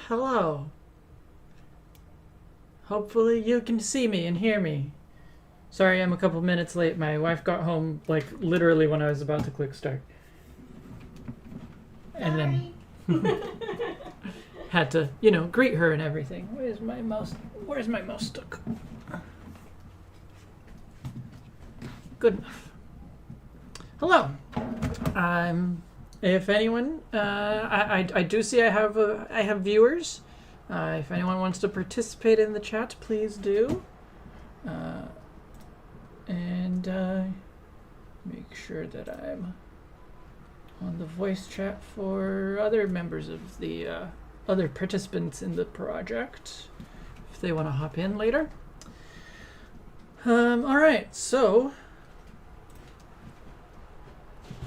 Hello. Hopefully you can see me and hear me. Sorry I'm a couple minutes late. My wife got home like literally when I was about to click start. And then had to, greet her and everything. Where's my mouse? Where's my mouse stuck? Good enough. Hello. If anyone, I do see I have viewers. If anyone wants to participate in the chat, please do. And make sure that I'm on the voice chat for other members of the other participants in the project if they want to hop in later. All right, so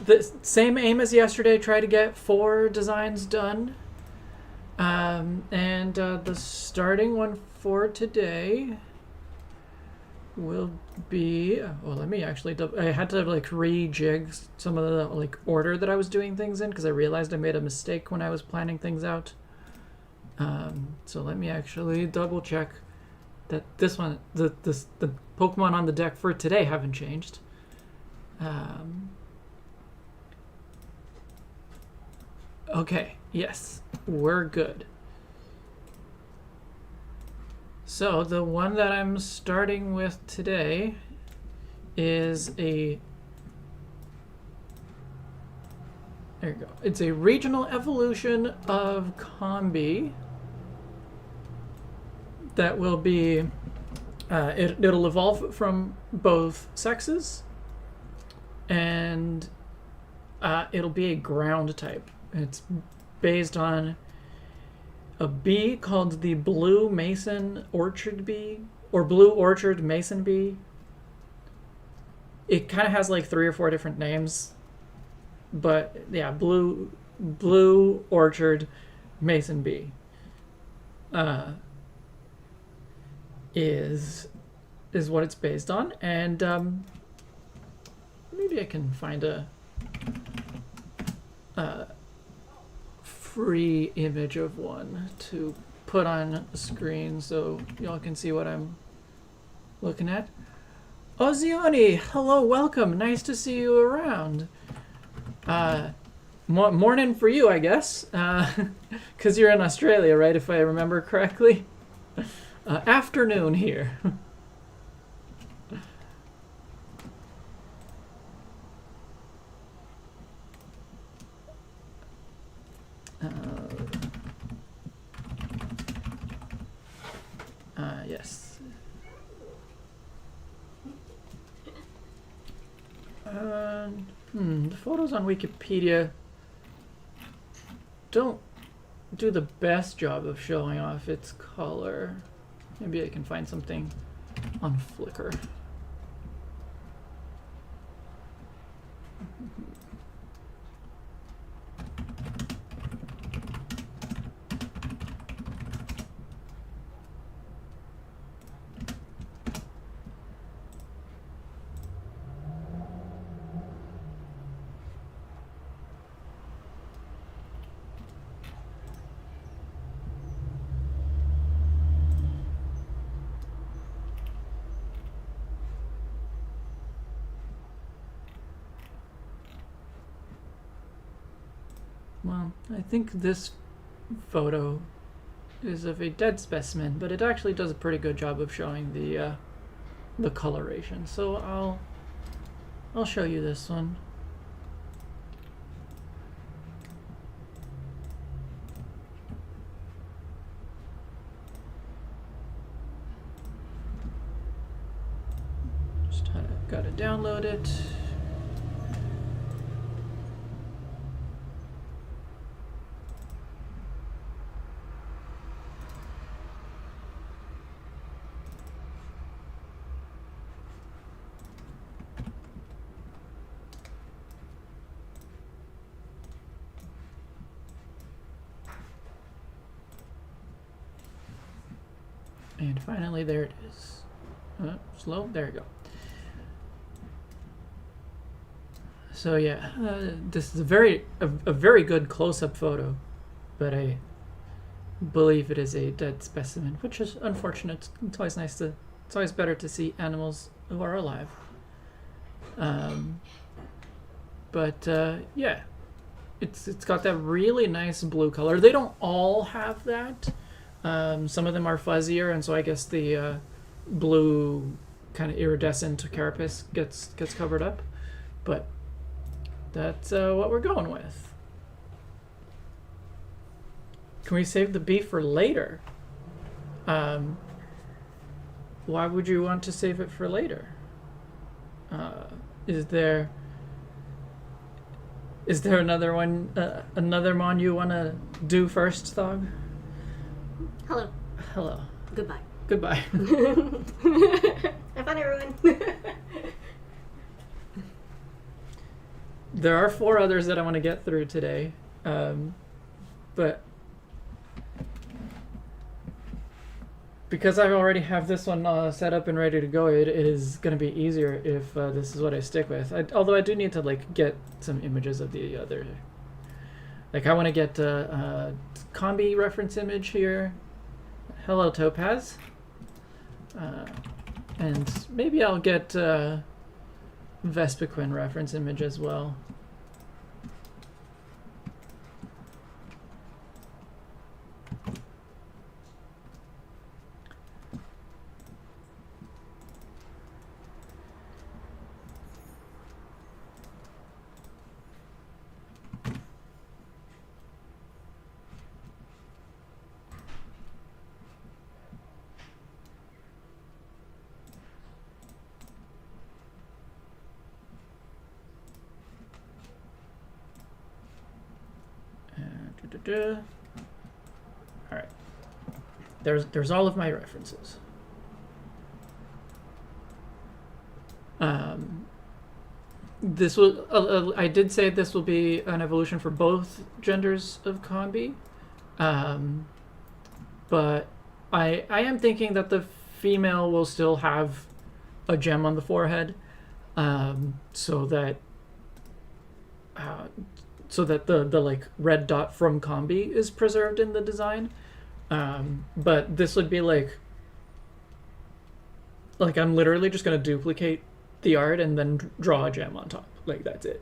the same aim as yesterday. Try to get 4 designs done. And the starting one for today will be, well, let me actually, I had to like rejig some of the like order that I was doing things in because I realized I made a mistake when I was planning things out. So let me actually double check that this one, the Pokemon on the deck for today haven't changed. Okay, yes, we're good. So the one that I'm starting with today is there you go. It's a regional evolution of Combi that will be, it'll evolve from both sexes, and it'll be a ground type. It's based on a bee called the Blue Mason Orchard Bee, or Blue Orchard Mason Bee. It kind of has like 3 or 4 different names, but yeah, Blue Orchard Mason Bee is what it's based on, and maybe I can find a free image of one to put on the screen so y'all can see what I'm looking at. Ozioni, hello, welcome. Nice to see you around. Morning for you, I guess, because you're in Australia, right? If I remember correctly. Afternoon here. Yes. The photos on Wikipedia don't do the best job of showing off its color. Maybe I can find something on Flickr. Well, I think this photo is of a dead specimen, but it actually does a pretty good job of showing the coloration. So I'll show you this one. Just gotta download it. And finally, there it is. Slow, there you go. So yeah, this is a very good close-up photo, but believe it is a dead specimen, which is unfortunate. It's always it's always better to see animals who are alive. But yeah, it's got that really nice blue color. They don't all have that. Some of them are fuzzier, and so I guess the blue kind of iridescent carapace gets covered up. But that's what we're going with. Can we save the beef for later? Why would you want to save it for later? Is there another one, another mon you want to do first, Thog? Hello. Hello. Goodbye. Goodbye. Have fun, everyone. There are 4 others that I want to get through today, but because I already have this one set up and ready to go, it is going to be easier if this is what I stick with. Although I do need to like get some images of the other. Like I want to get a combi reference image here. Hello, Topaz. And maybe I'll get Vespiquen reference image as well. All right. There's all of my references. This will. I did say this will be an evolution for both genders of combi, but I am thinking that the female will still have a gem on the forehead, so that the like red dot from combi is preserved in the design. But this would be like I'm literally just going to duplicate the art and then draw a gem on top. Like that's it.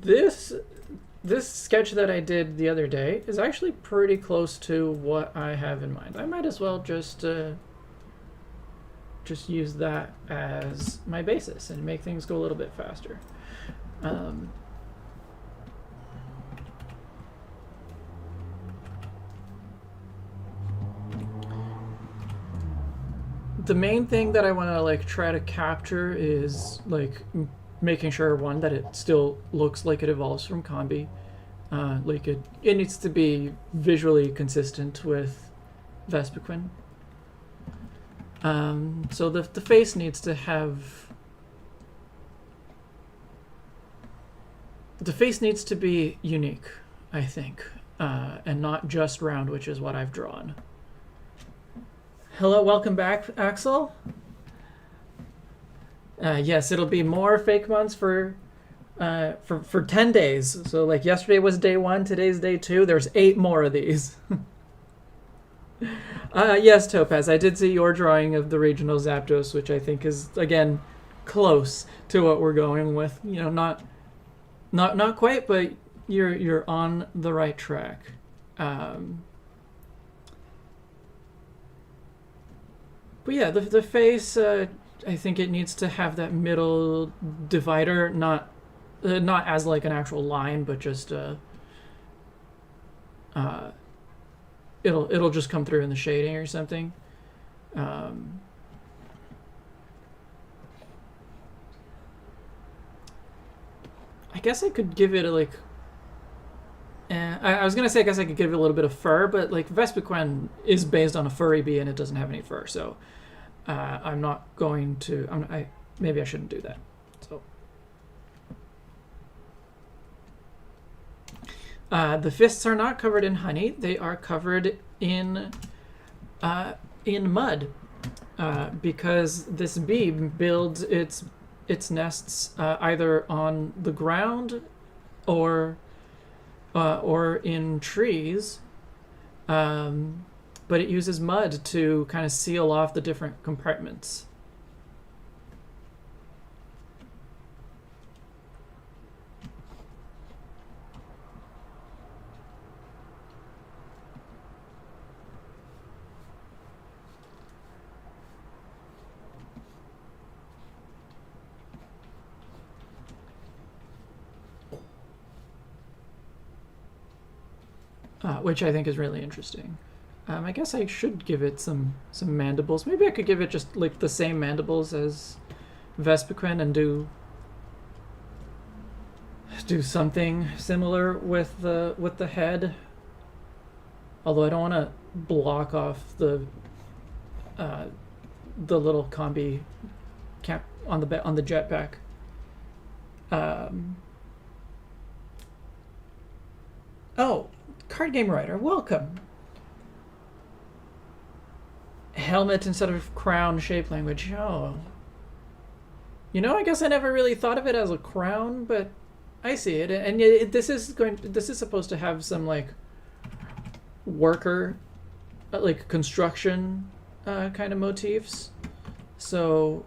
This sketch that I did the other day is actually pretty close to what I have in mind. I might as well just use that as my basis and make things go a little bit faster. The main thing that I want to like try to capture is like making sure, one, that it still looks like it evolves from combi. Like it needs to be visually consistent with Vespiquen. So the face needs to have... The face needs to be unique, I think, and not just round, which is what I've drawn. Hello, welcome back, Axel. Yes, it'll be more fakemons for 10 days. So like yesterday was day 1, today's day 2. There's 8 more of these. Yes, Topaz, I did see your drawing of the regional Zapdos, which I think is, again, close to what we're going with. You know, not quite, but you're on the right track. But yeah, the face, I think it needs to have that middle divider, not as like an actual line, but just it'll just come through in the shading or something. I guess I could give it a like. I was gonna say I guess I could give it a little bit of fur, but like Vespiquen is based on a furry bee and it doesn't have any fur, so I'm not going to. Maybe I shouldn't do that. So the fists are not covered in honey; they are covered in mud, because this bee builds its its nests either on the ground or in trees, but it uses mud to kind of seal off the different compartments. Which I think is really interesting. I guess I should give it some mandibles. Maybe I could give it just like the same mandibles as Vespiquen and do something similar with the head. Although I don't want to block off the little combi cap on the jetpack. Oh, card game writer, welcome. Helmet instead of crown shape language. Oh. You know, I guess I never really thought of it as a crown, but I see it. And this is supposed to have some like worker, like construction kind of motifs. So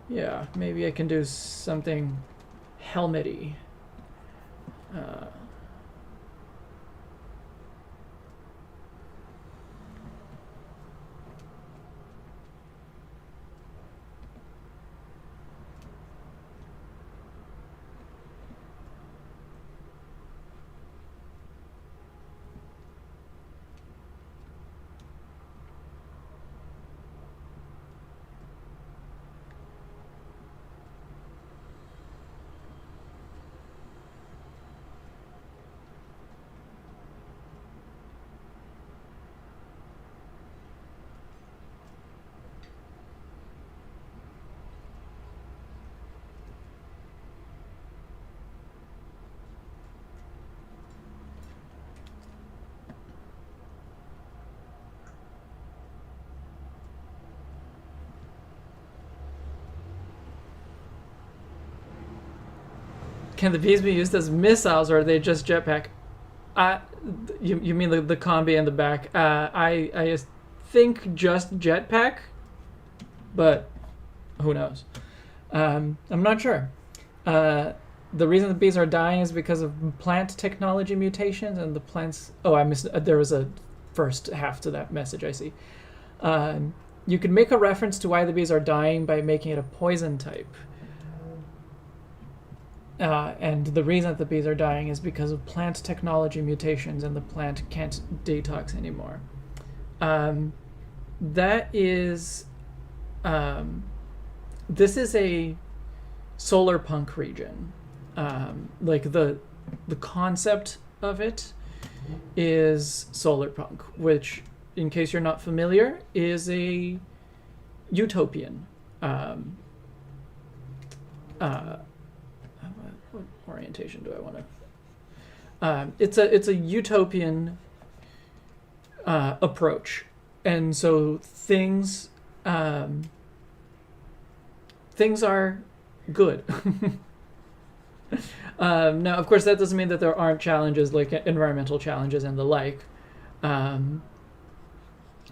yeah, maybe I can do something helmety. Can the bees be used as missiles, or are they just jetpack? You mean the combi in the back? I think just jetpack, but who knows? I'm not sure. The reason the bees are dying is because of plant technology mutations, and the plants. Oh, I missed. There was a first half to that message. I see. You can make a reference to why the bees are dying by making it a poison type. And the reason that the bees are dying is because of plant technology mutations, and the plant can't detox anymore. That is, this is a solar punk region. Like the concept of it is solar punk, which, in case you're not familiar, is a utopian. What orientation do I want to? It's a utopian approach, and so things are good. Now, of course, that doesn't mean that there aren't challenges like environmental challenges and the like,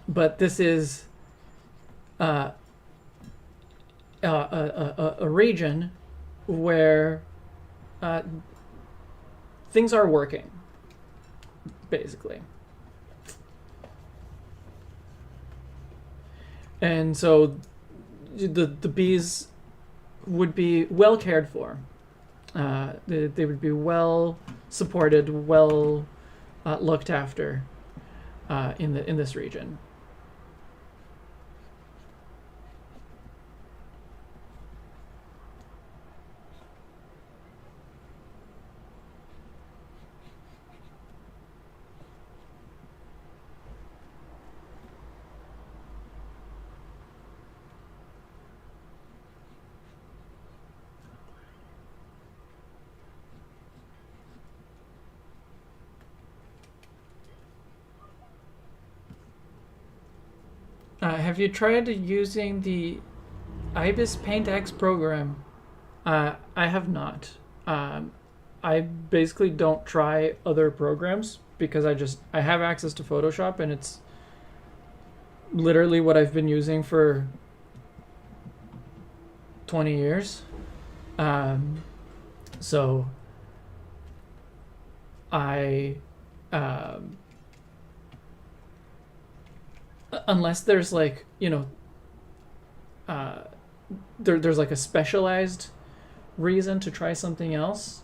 but this is a region where things are working, basically. And so the bees would be well cared for. They would be well supported, well looked after in this region. Have you tried using the IBIS Paint X program. I have not. I basically don't try other programs because I have access to Photoshop, and it's literally what I've been using for 20 years. So I unless there's like, there's like a specialized reason to try something else,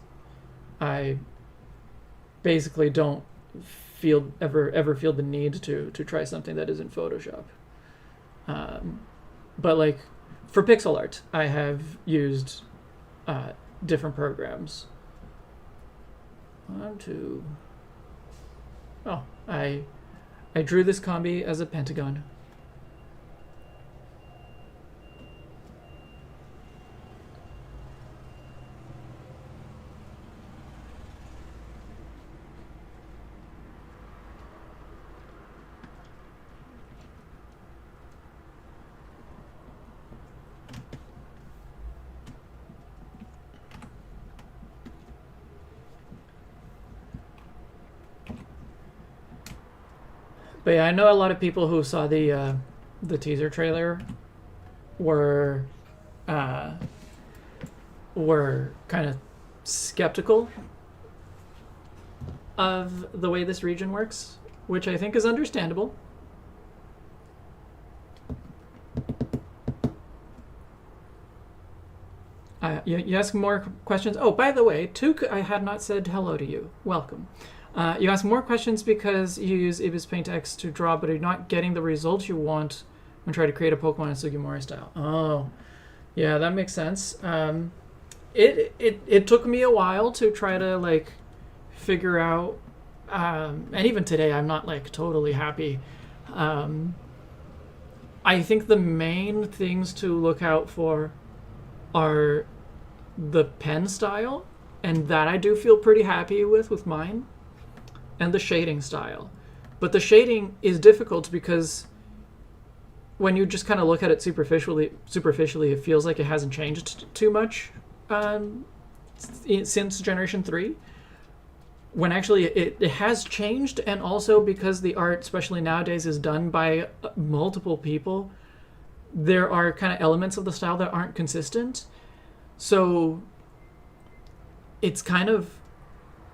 I basically don't ever feel the need to try something that isn't Photoshop. But like for pixel art, I have used different programs. I drew this combi as a pentagon. But yeah, I know a lot of people who saw the teaser trailer were kind of skeptical of the way this region works, which I think is understandable. You ask more questions. Oh, by the way, Took, I had not said hello to you. Welcome. You ask more questions because you use Ibis Paint X to draw, but are not getting the results you want when trying to create a Pokemon in Sugimori style. Oh, yeah, that makes sense. It took me a while to try to like figure out, and even today I'm not like totally happy. I think the main things to look out for are the pen style, and that I do feel pretty happy with mine, and the shading style. But the shading is difficult because when you just kind of look at it superficially, it feels like it hasn't changed too much since Generation 3. When actually it has changed, and also because the art, especially nowadays, is done by multiple people, there are kind of elements of the style that aren't consistent. So it's kind of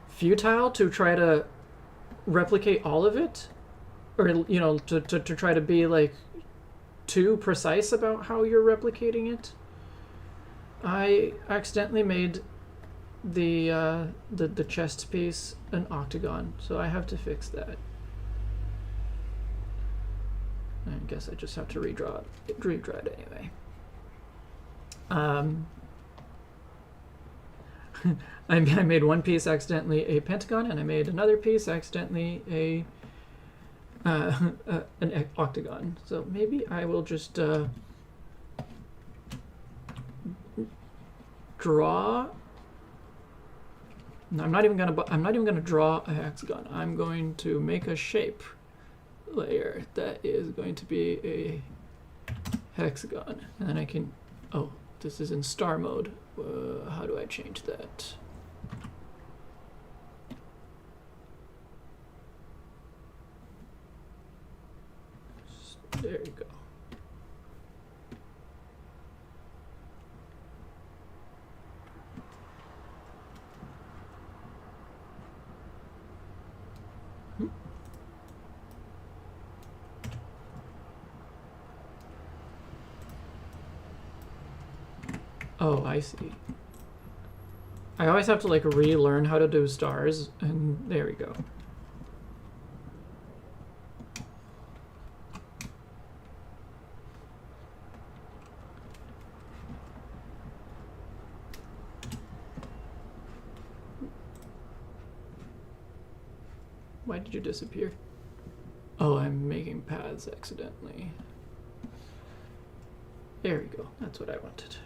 futile to try to replicate all of it, or to try to be like too precise about how you're replicating it. I accidentally made the chest piece an octagon, so I have to fix that. I guess I just have to redraw it anyway. I made one piece accidentally a pentagon, and I made another piece accidentally an octagon. So maybe I will just draw. No, I'm not even gonna draw a hexagon. I'm going to make a shape layer that is going to be a hexagon, and then I can. Oh, this is in star mode. How do I change that? There you go. Oh, I see. I always have to like relearn how to do stars, and there we go. Why did you disappear? Oh, I'm making paths accidentally. There we go. That's what I wanted.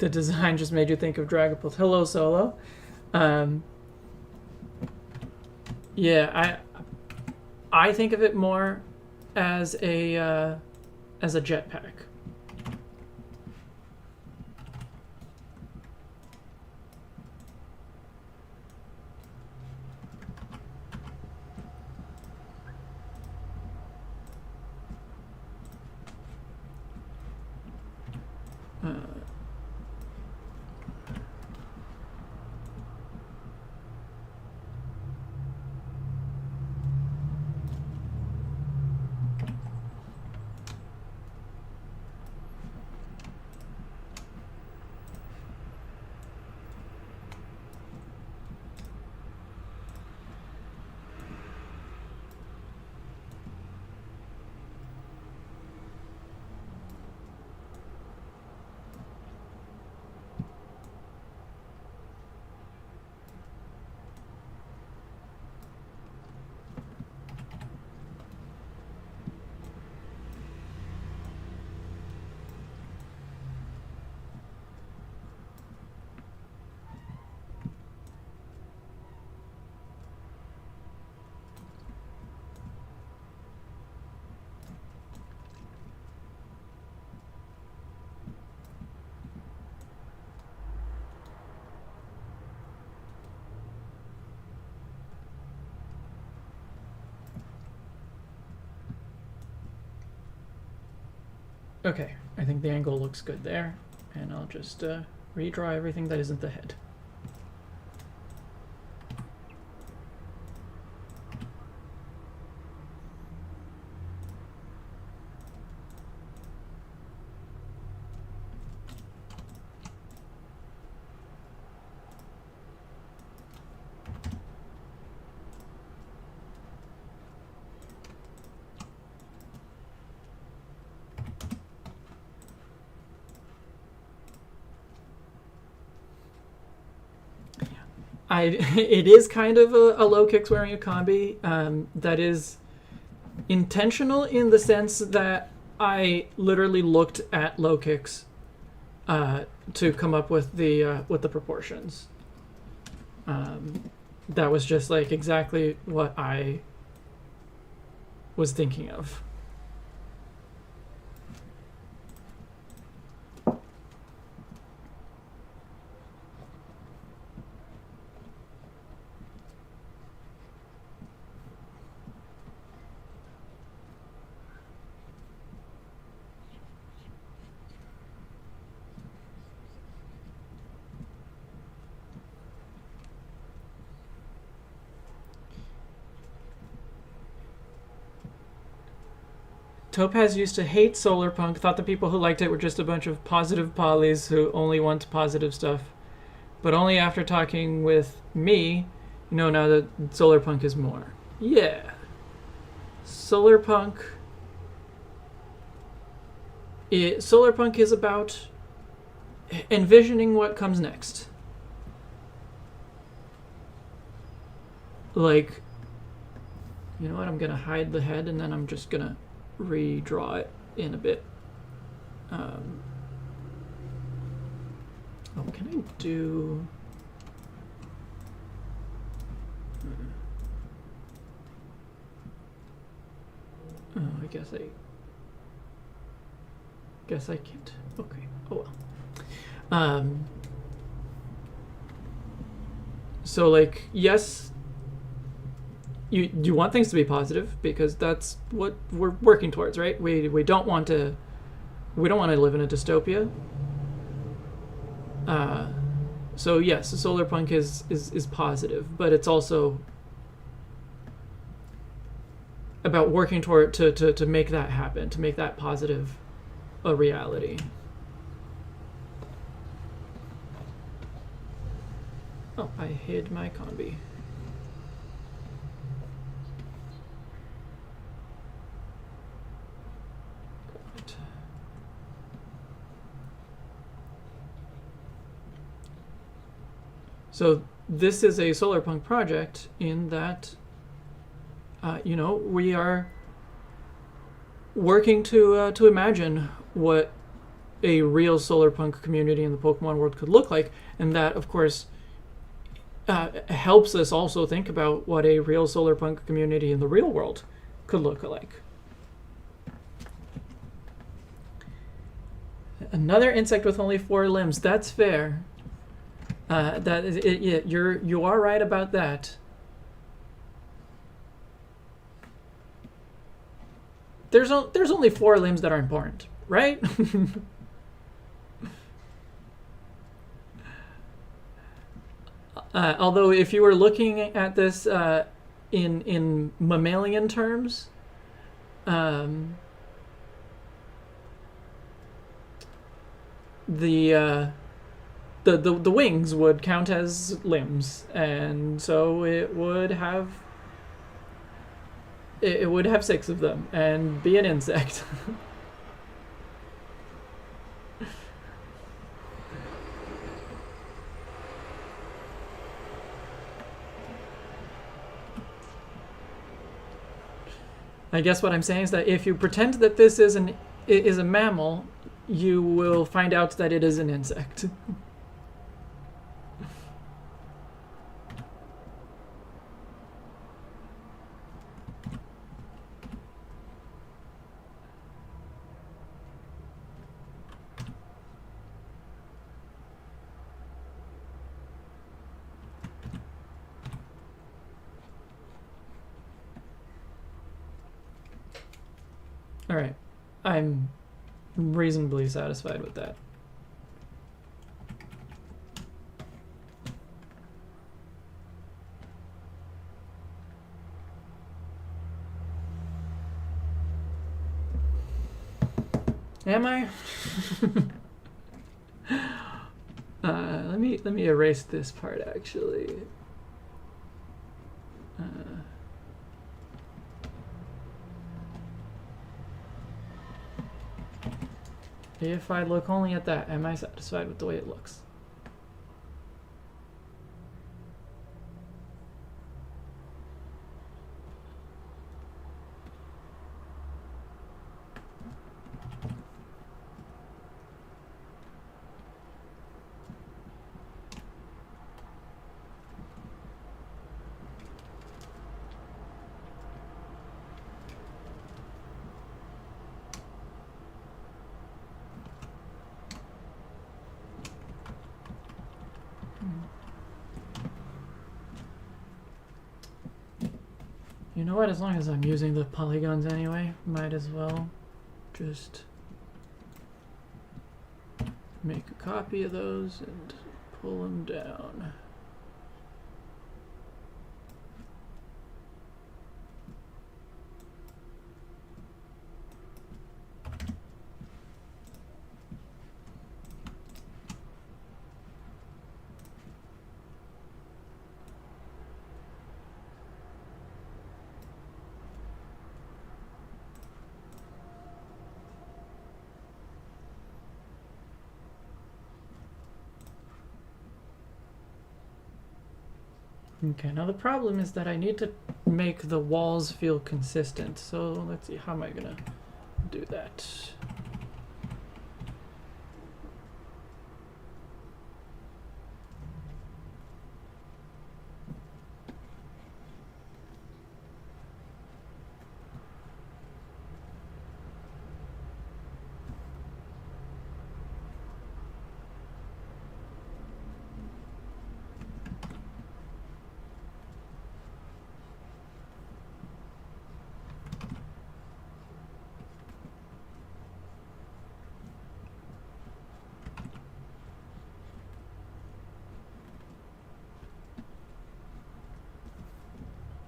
The design just made you think of Dragapult. Hello, Solo. Yeah, I think of it more as a jetpack. Okay, I think the angle looks good there, and I'll just redraw everything that isn't the head. It is kind of a low kicks wearing a combi. That is intentional in the sense that I literally looked at low kicks to come up with the proportions. That was just like exactly what I was thinking of. Topaz used to hate Solarpunk, thought the people who liked it were just a bunch of positive polys who only want positive stuff. But only after talking with me, you know now that Solarpunk is more. Yeah. Solarpunk is about envisioning what comes next. Like, you know what, I'm gonna hide the head and then I'm just gonna redraw it in a bit. Oh, can I do... Oh, I guess I can't. Okay. Oh well. So like, yes, you want things to be positive because that's what we're working towards, right? We don't want to live in a dystopia. So yes, Solarpunk is positive, but it's also about working toward to make that happen, to make that positive a reality. Oh, I hid my combi. So this is a Solarpunk project in that, you know, we are working to imagine what a real solar punk community in the Pokemon world could look like, and that, of course, helps us also think about what a real solar punk community in the real world could look like. Another insect with only 4 limbs. That's fair. That is it. Yeah, you are right about that. There's only 4 limbs that are important, right? Although, if you were looking at this in mammalian terms, the wings would count as limbs, and so it would have 6 of them and be an insect. I guess what I'm saying is that if you pretend that this is a mammal, you will find out that it is an insect. All right, I'm reasonably satisfied with that. Am I? Let me erase this part actually. If I look only at that, am I satisfied with the way it looks? You know what, as long as I'm using the polygons anyway, might as well just make a copy of those and pull them down. Okay, now the problem is that I need to make the walls feel consistent. So let's see, how am I gonna do that?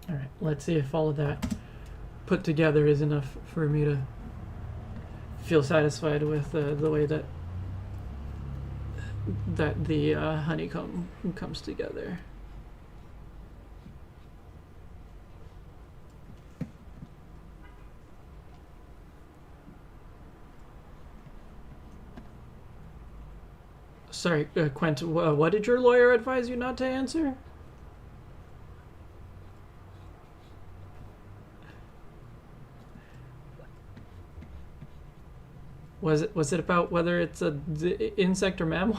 All right, let's see if all of that put together is enough for me to feel satisfied with the way that the honeycomb comes together. Sorry, Quent, what did your lawyer advise you not to answer? Was it about whether it's a insect or mammal?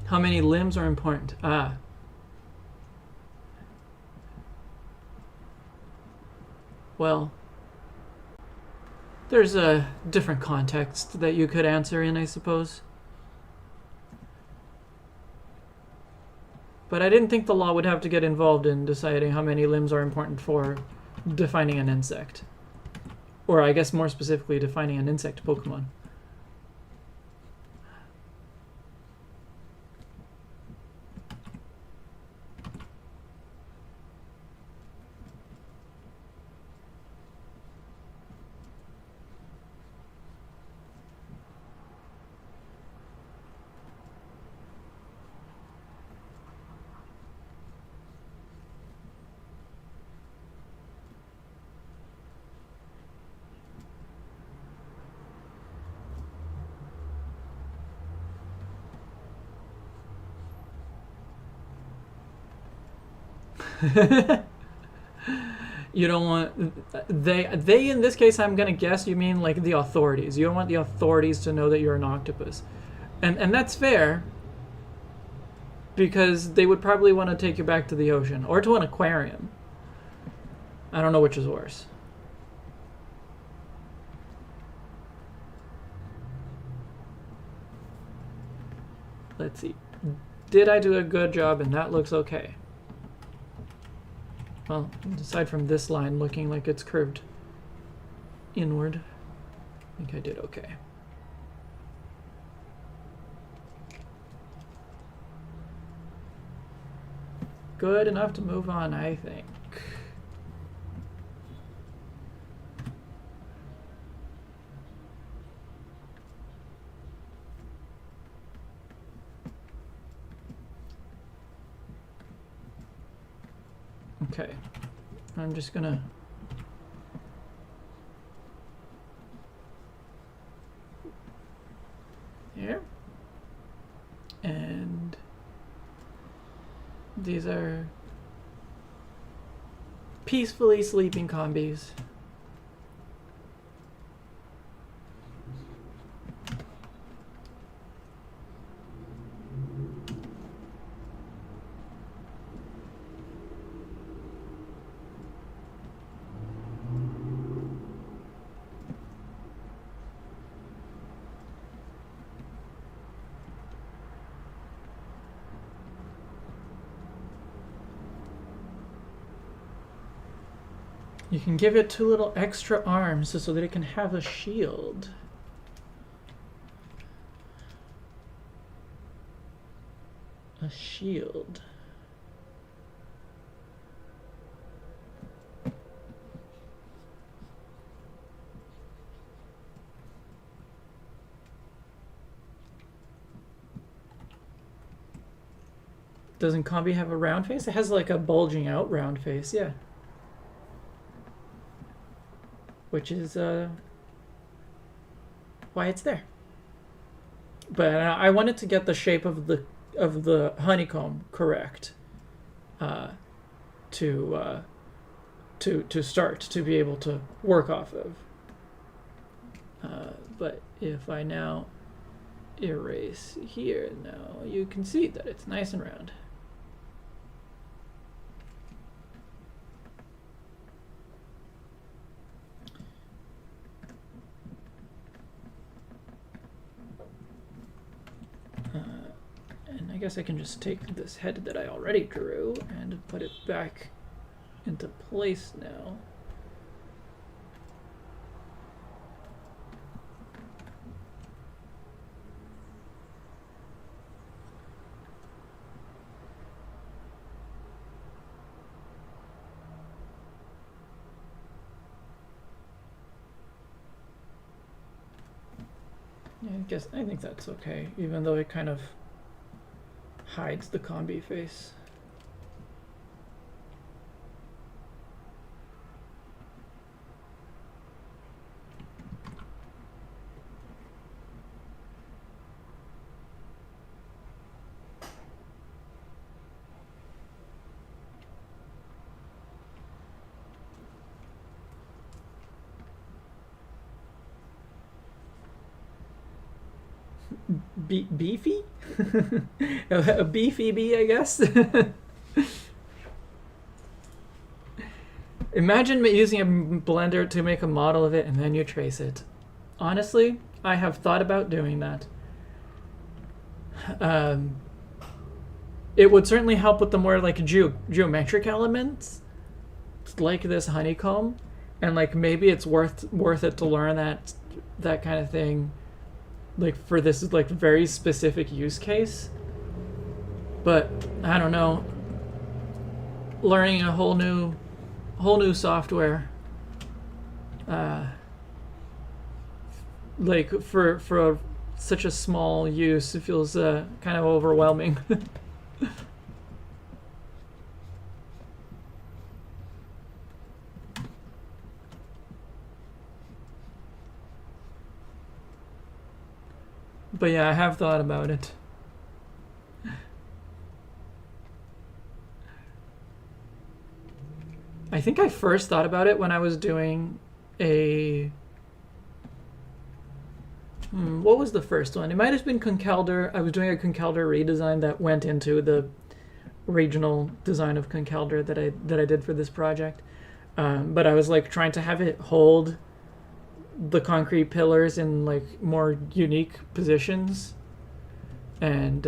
How many limbs are important? Ah. Well, there's a different context that you could answer in, I suppose. But I didn't think the law would have to get involved in deciding how many limbs are important for defining an insect. Or I guess more specifically, defining an insect Pokemon. You don't want they in this case, I'm gonna guess you mean like the authorities. You don't want the authorities to know that you're an octopus, and that's fair, because they would probably want to take you back to the ocean or to an aquarium. I don't know which is worse. Let's see. Did I do a good job? And that looks okay. Well, aside from this line looking like it's curved inward, I think I did okay. Good enough to move on, I think. Okay, I'm just gonna here, and these are peacefully sleeping combis. You can give it 2 little extra arms so that it can have a shield. A shield. Doesn't Combi have a round face? It has like a bulging out round face, yeah. Which is why it's there. But I wanted to get the shape of the honeycomb correct to start to be able to work off of. But if I now erase here, now you can see that it's nice and round. And I guess I can just take this head that I already drew and put it back into place now. Yeah, I think that's okay, even though it kind of hides the combi face. Beefy? A beefy bee, I guess? Imagine using a blender to make a model of it and then you trace it. Honestly, I have thought about doing that. It would certainly help with the more like geometric elements, like this honeycomb, and like maybe it's worth it to learn that kind of thing, like for this like very specific use case. But I don't know. Learning a whole new software, like for such a small use, it feels kind of overwhelming. But yeah, I have thought about it. I think I first thought about it when I was doing a... what was the first one? It might have been Conkeldurr. I was doing a Conkeldurr redesign that went into the regional design of Conkeldurr that I did for this project. But I was like trying to have it hold the concrete pillars in like more unique positions, and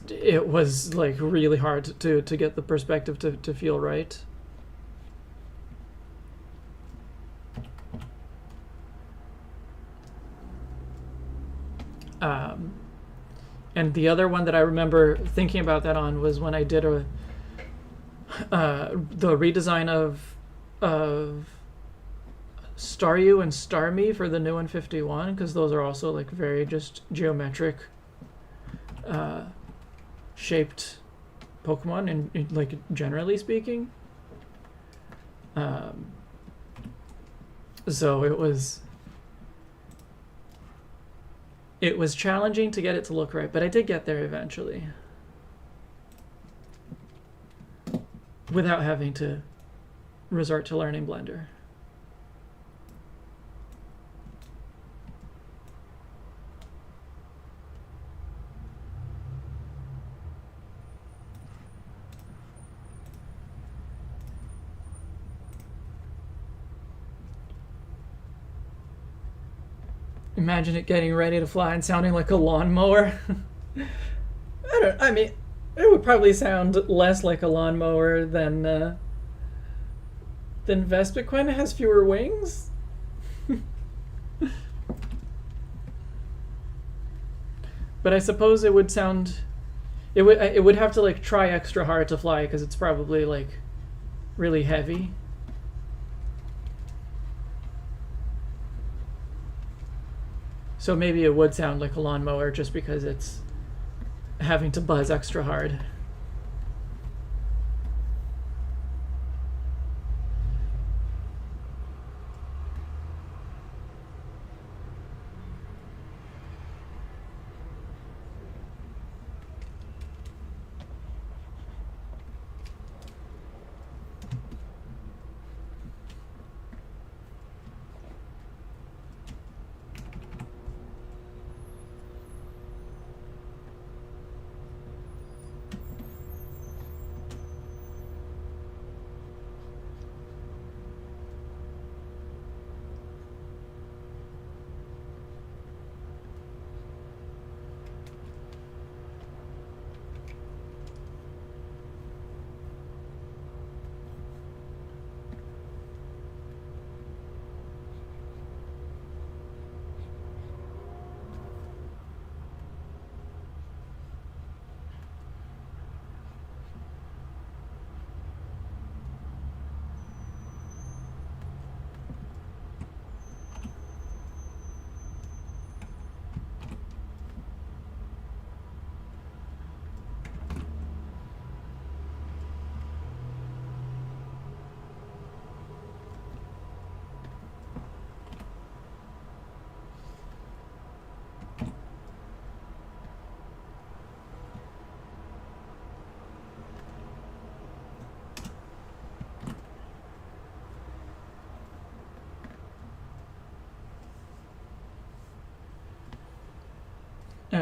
it was like really hard to get the perspective to feel right. And the other one that I remember thinking about that on was when I did the redesign of Staryu and Starmie for the new 151, because those are also like very just geometric shaped Pokemon, in like generally speaking. So it was challenging to get it to look right, but I did get there eventually without having to resort to learning Blender. Imagine it getting ready to fly and sounding like a lawnmower. I mean, it would probably sound less like a lawnmower than Vespiquen. It has fewer wings. But I suppose it would sound... It would have to like try extra hard to fly because it's probably like really heavy. So maybe it would sound like a lawnmower just because it's having to buzz extra hard.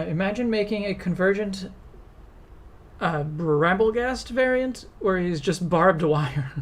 Imagine making a convergent Bramblegast variant where he's just barbed wire.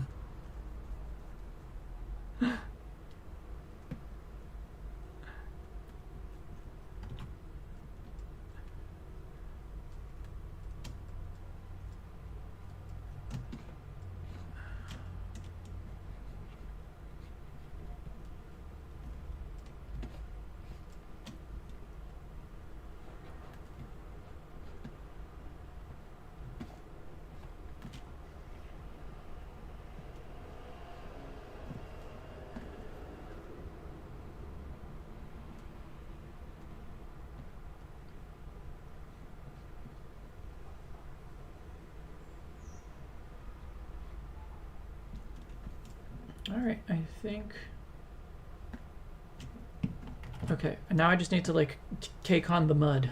Alright, I think... Okay, and now I just need to, like, cake on the mud.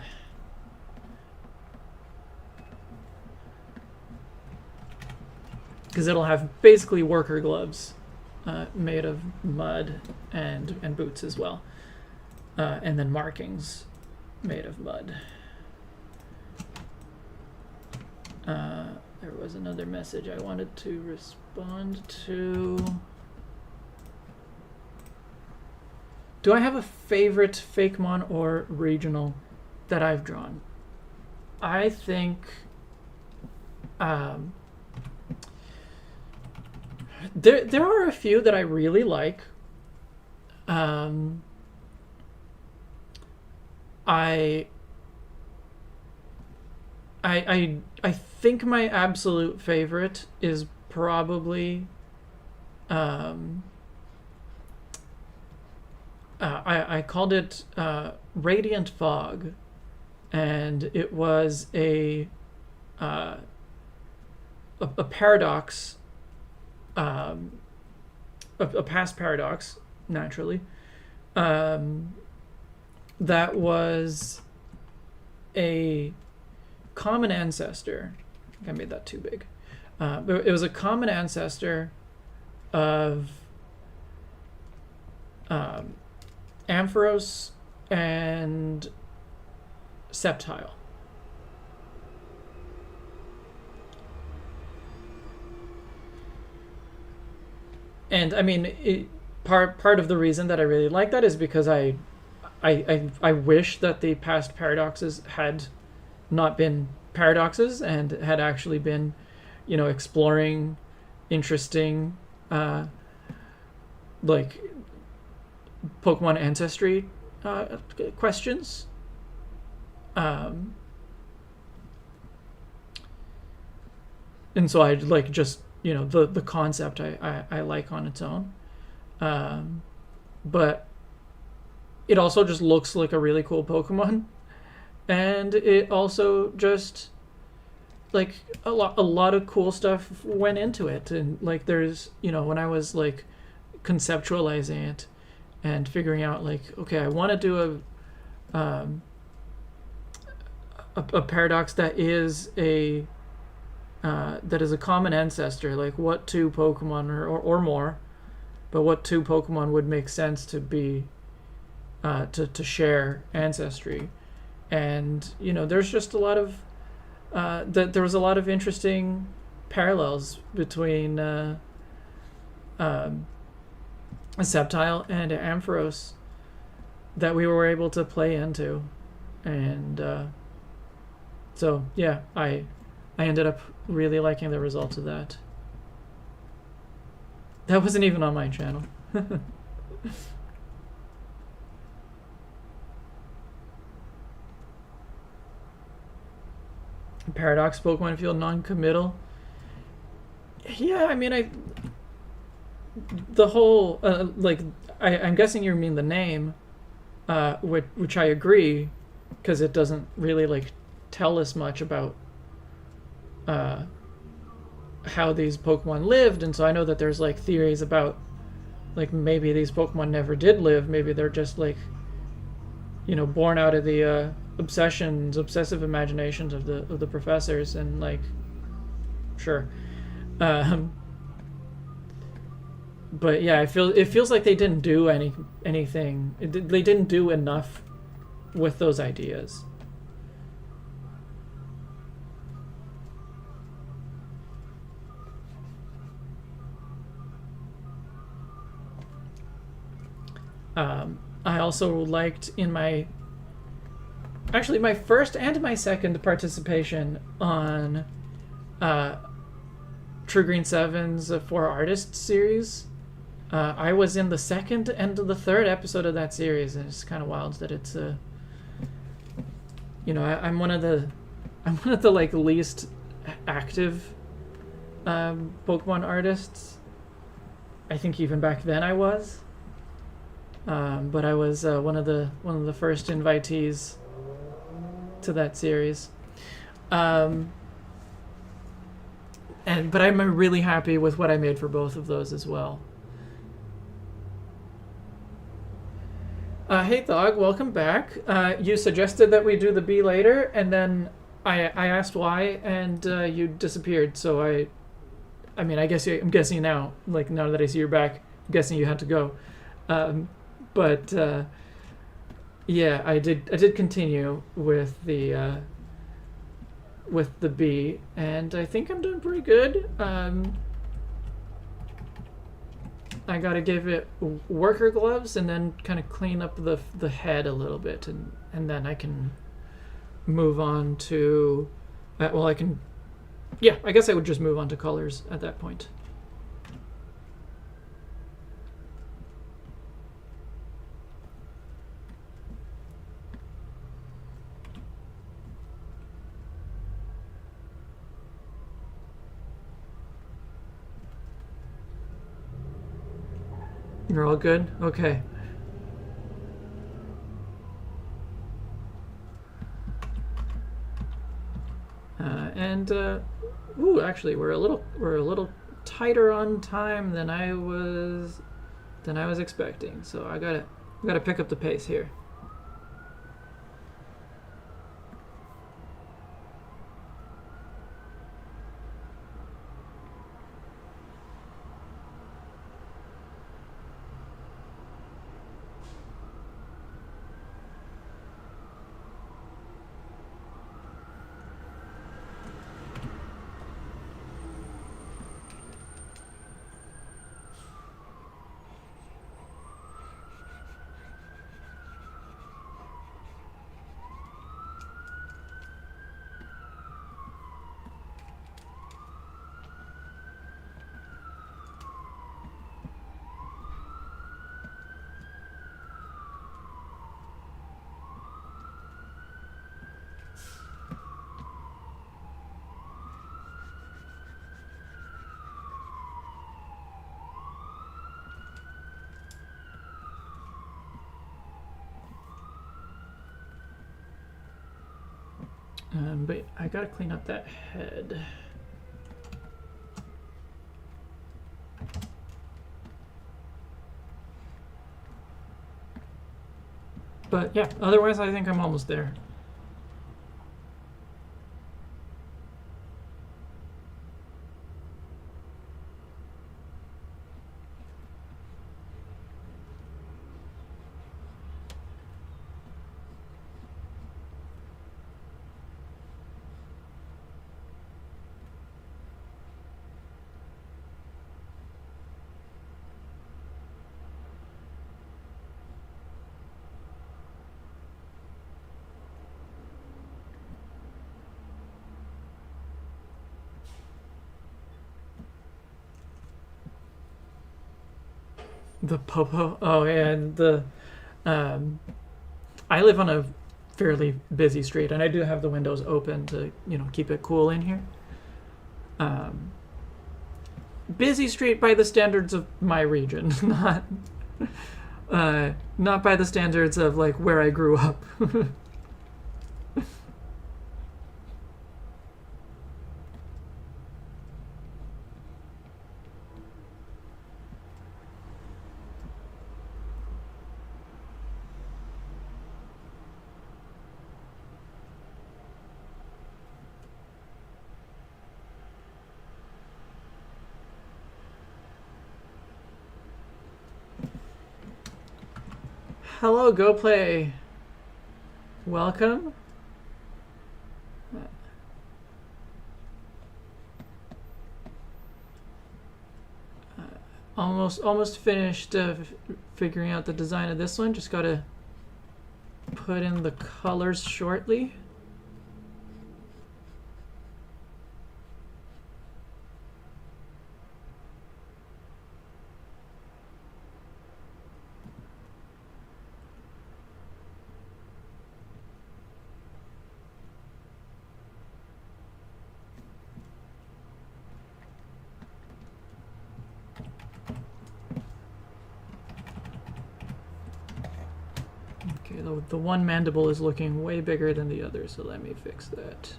Because it'll have basically worker gloves made of mud and boots as well. And then markings made of mud. There was another message I wanted to respond to. Do I have a favorite fakemon or regional that I've drawn? I think there are a few that I really like. I think my absolute favorite is probably I called it Radiant Fog, and it was a paradox, a past paradox, naturally, that was a common ancestor. I think I made that too big. But it was a common ancestor of Ampharos and Septile. And I mean, part of the reason that I really like that is because I wish that the past paradoxes had not been paradoxes and had actually been, you know, exploring interesting like Pokemon ancestry questions. And so I like just, you know, the concept I like on its own. But it also just looks like a really cool Pokemon. And it also just, like, a lot of cool stuff went into it. And, like, there's, you know, when I was, like, conceptualizing it and figuring out, like, okay, I want to do a paradox that is a common ancestor, like what two Pokemon or more, but what two Pokemon would make sense to be to share ancestry. And, you know, there's just a lot of there was a lot of interesting parallels between Septile and Ampharos that we were able to play into. And so yeah, I ended up really liking the results of that. That wasn't even on my channel. Paradox Pokemon feel non-committal. Yeah, I mean, the whole like I'm guessing you mean the name, which I agree, because it doesn't really like tell us much about how these Pokemon lived, and so I know that there's like theories about like maybe these Pokemon never did live, maybe they're just like, you know, born out of the obsessive imaginations of the professors, and like, sure, but yeah, it feels like they didn't do anything. They didn't do enough with those ideas, I also liked in my first and my second participation on True Green Seven's Four Artists series. I was in the second and the third episode of that series, and it's kind of wild that it's I'm one of the like least active Pokemon artists. I think even back then I was, but I was one of the first invitees to that series. But I'm really happy with what I made for both of those as well. Hey Thog, welcome back. You suggested that we do the bee later, and then I asked why, and you disappeared. So I mean, I'm guessing now. Like now that I see you're back, I'm guessing you had to go. Yeah, I did continue with the bee, and I think I'm doing pretty good. I gotta give it worker gloves and then kind of clean up the head a little bit, and then I can move on to I guess I would just move on to colors at that point. You're all good? Okay. Actually, we're a little tighter on time than I was expecting. So I gotta pick up the pace here. But I gotta clean up that head. But yeah, otherwise I think I'm almost there. The popo. Oh, and I live on a fairly busy street, and I do have the windows open to keep it cool in here. Busy street by the standards of my region, not by the standards of like where I grew up. Hello, Go Play. Welcome. Almost finished figuring out the design of this one. Just gotta put in the colors shortly. Okay, the one mandible is looking way bigger than the other, so let me fix that.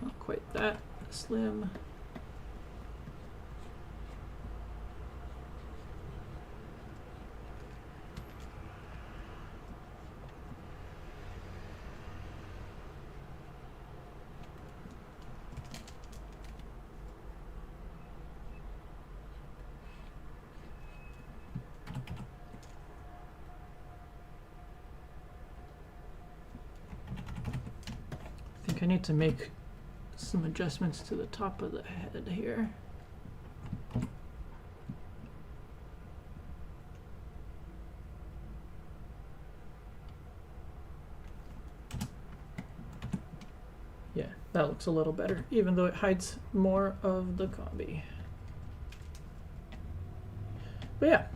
Not quite that slim. I need to make some adjustments to the top of the head here. Yeah, that looks a little better, even though it hides more of the combi. But yeah.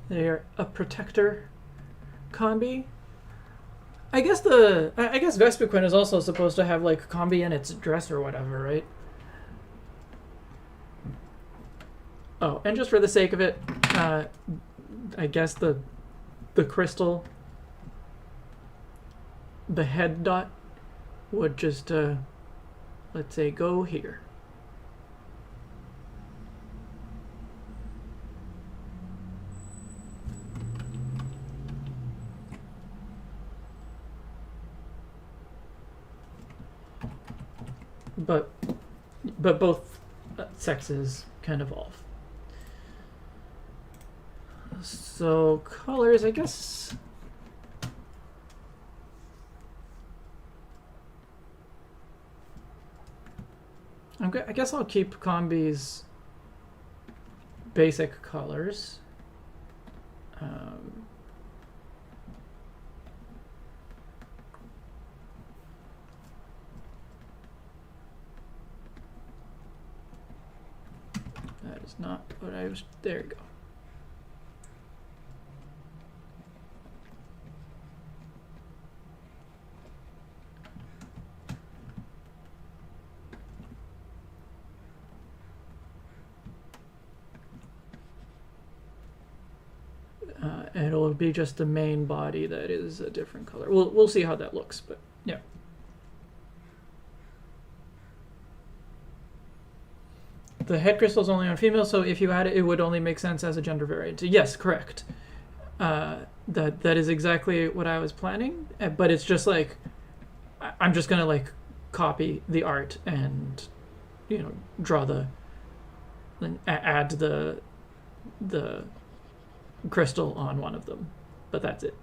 They're a protector combi. I guess Vespiquen is also supposed to have like combi in its dress or whatever, right? Oh, and just for the sake of it, I guess the crystal, the head dot would just let's say go here. But both sexes can evolve. So colors, I guess. I guess I'll keep Combi's basic colors. That is not what I was. There you go. And it'll be just the main body that is a different color. We'll see how that looks, but yeah. The head crystal is only on female, so if you add it, it would only make sense as a gender variant. Yes, correct. That is exactly what I was planning, but it's just like I'm just gonna like copy the art and draw and add the crystal on one of them, but that's it.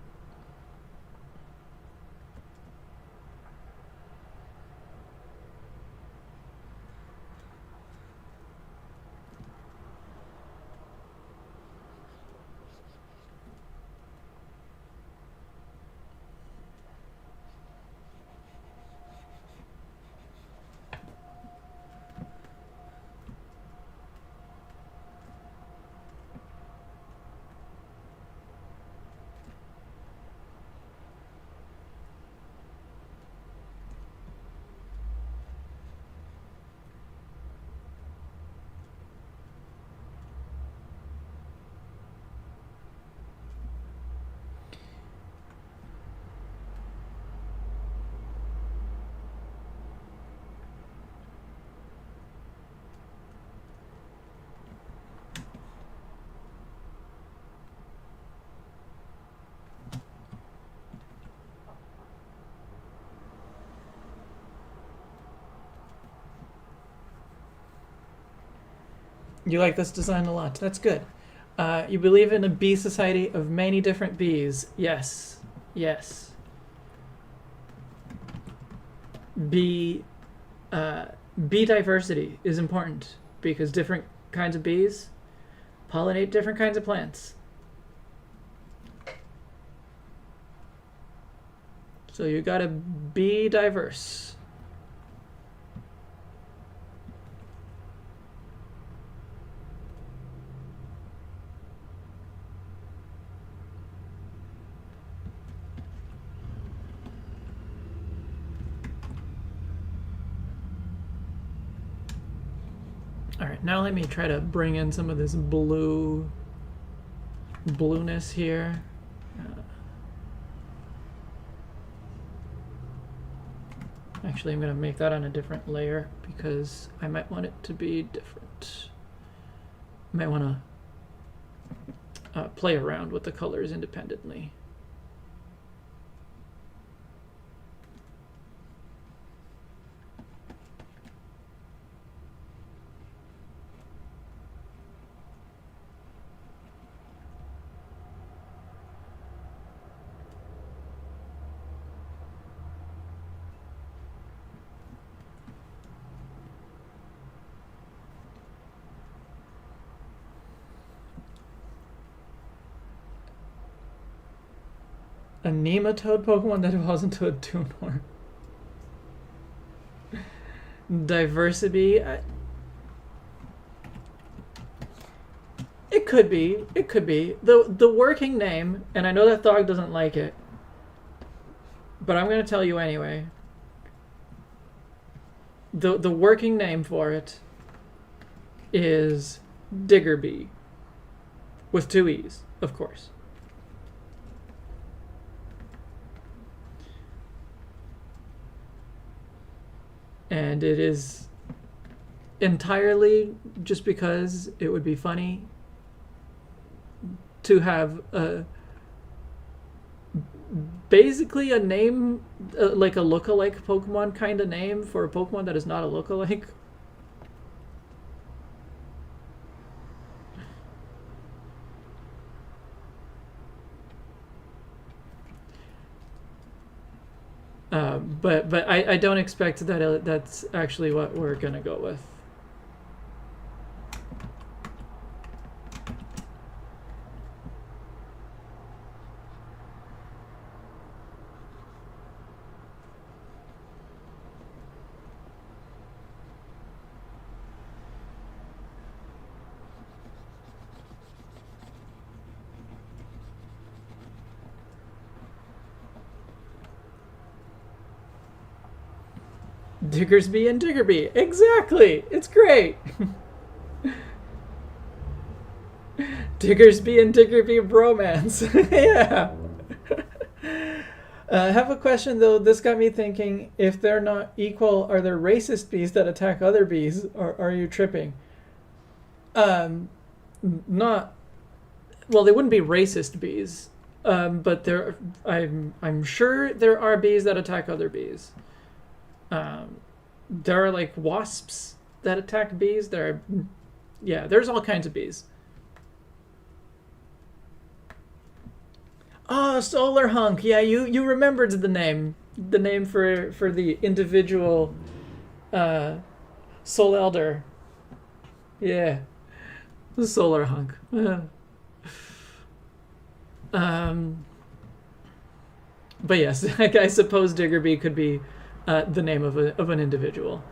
You like this design a lot. That's good. You believe in a bee society of many different bees. Yes. Yes. Bee Bee diversity is important because different kinds of bees pollinate different kinds of plants. So you gotta be diverse. Alright, now let me try to bring in some of this blueness here. Actually, I'm going to make that on a different layer because I might want it to be different. I might want to play around with the colors independently. A nematode Pokemon that evolves into a Dunor. Diversity. It could be. It could be. The working name, and I know that Thog doesn't like it, but I'm going to tell you anyway. The working name for it is Diggerbee. With 2 E's, of course. And it is entirely just because it would be funny to have basically a name, like a lookalike Pokemon kind of name for a Pokemon that is not a lookalike. But I don't expect that that's actually what we're gonna go with. Diggersby and Diggerbee. Exactly. It's great. Diggersby and Diggerbee bromance. Yeah. I have a question though. This got me thinking, if they're not equal, are there racist bees that attack other bees, or are you tripping? Not. Well, they wouldn't be racist bees, but I'm sure there are bees that attack other bees. There are like wasps that attack bees. There's all kinds of bees. Oh, Solar Hunk. Yeah, you remembered the name for the individual Soul Elder. Yeah, the Solar Hunk. But yes, I suppose Diggerbee could be the name of an individual.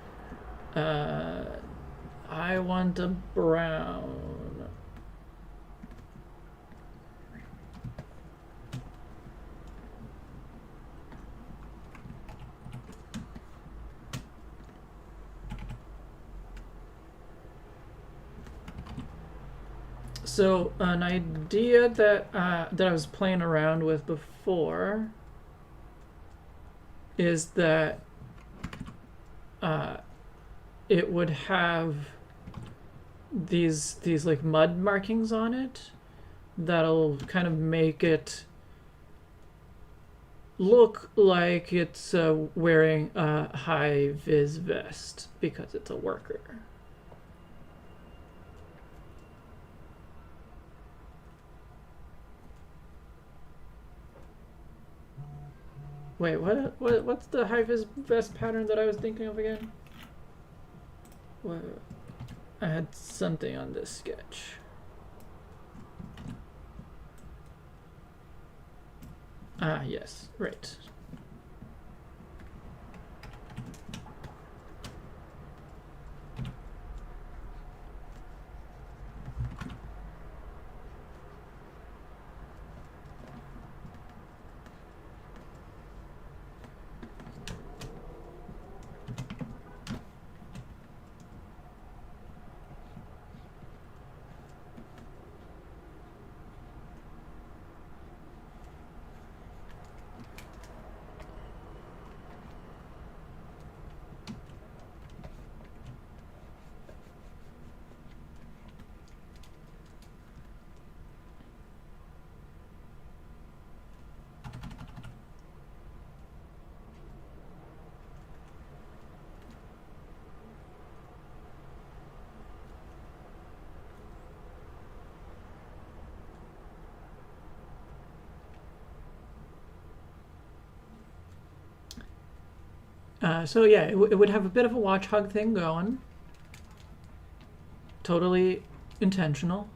I want a brown. So an idea that I was playing around with before is that it would have these like mud markings on it that'll kind of make it look like it's wearing a high vis vest because it's a worker. Wait, what's the high vis vest pattern that I was thinking of again? Well, I had something on this sketch. Ah, yes, right. So yeah, it would have a bit of a watch hug thing going. Totally intentional.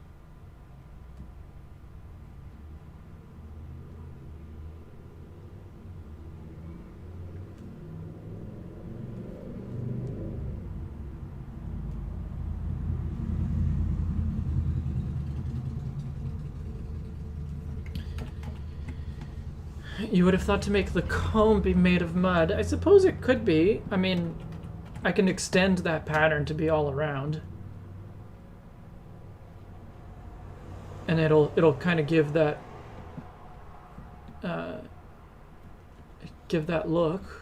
You would have thought to make the comb be made of mud. I suppose it could be. I mean, I can extend that pattern to be all around. And it'll kind of give that look.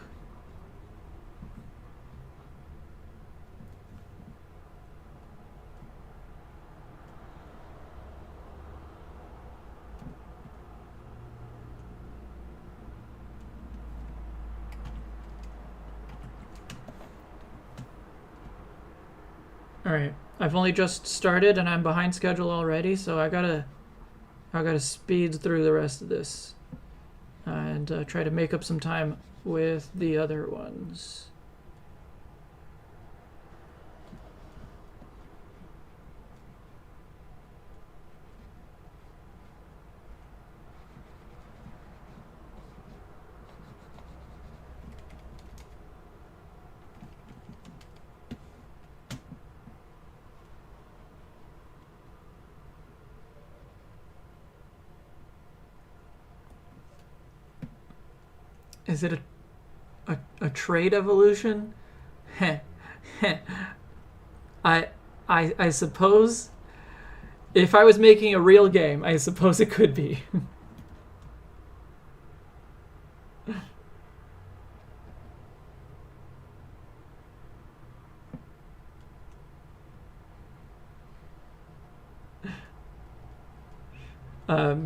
Alright, I've only just started and I'm behind schedule already, so I gotta speed through the rest of this and try to make up some time with the other ones. Is it a trade evolution? I suppose if I was making a real game, I suppose it could be.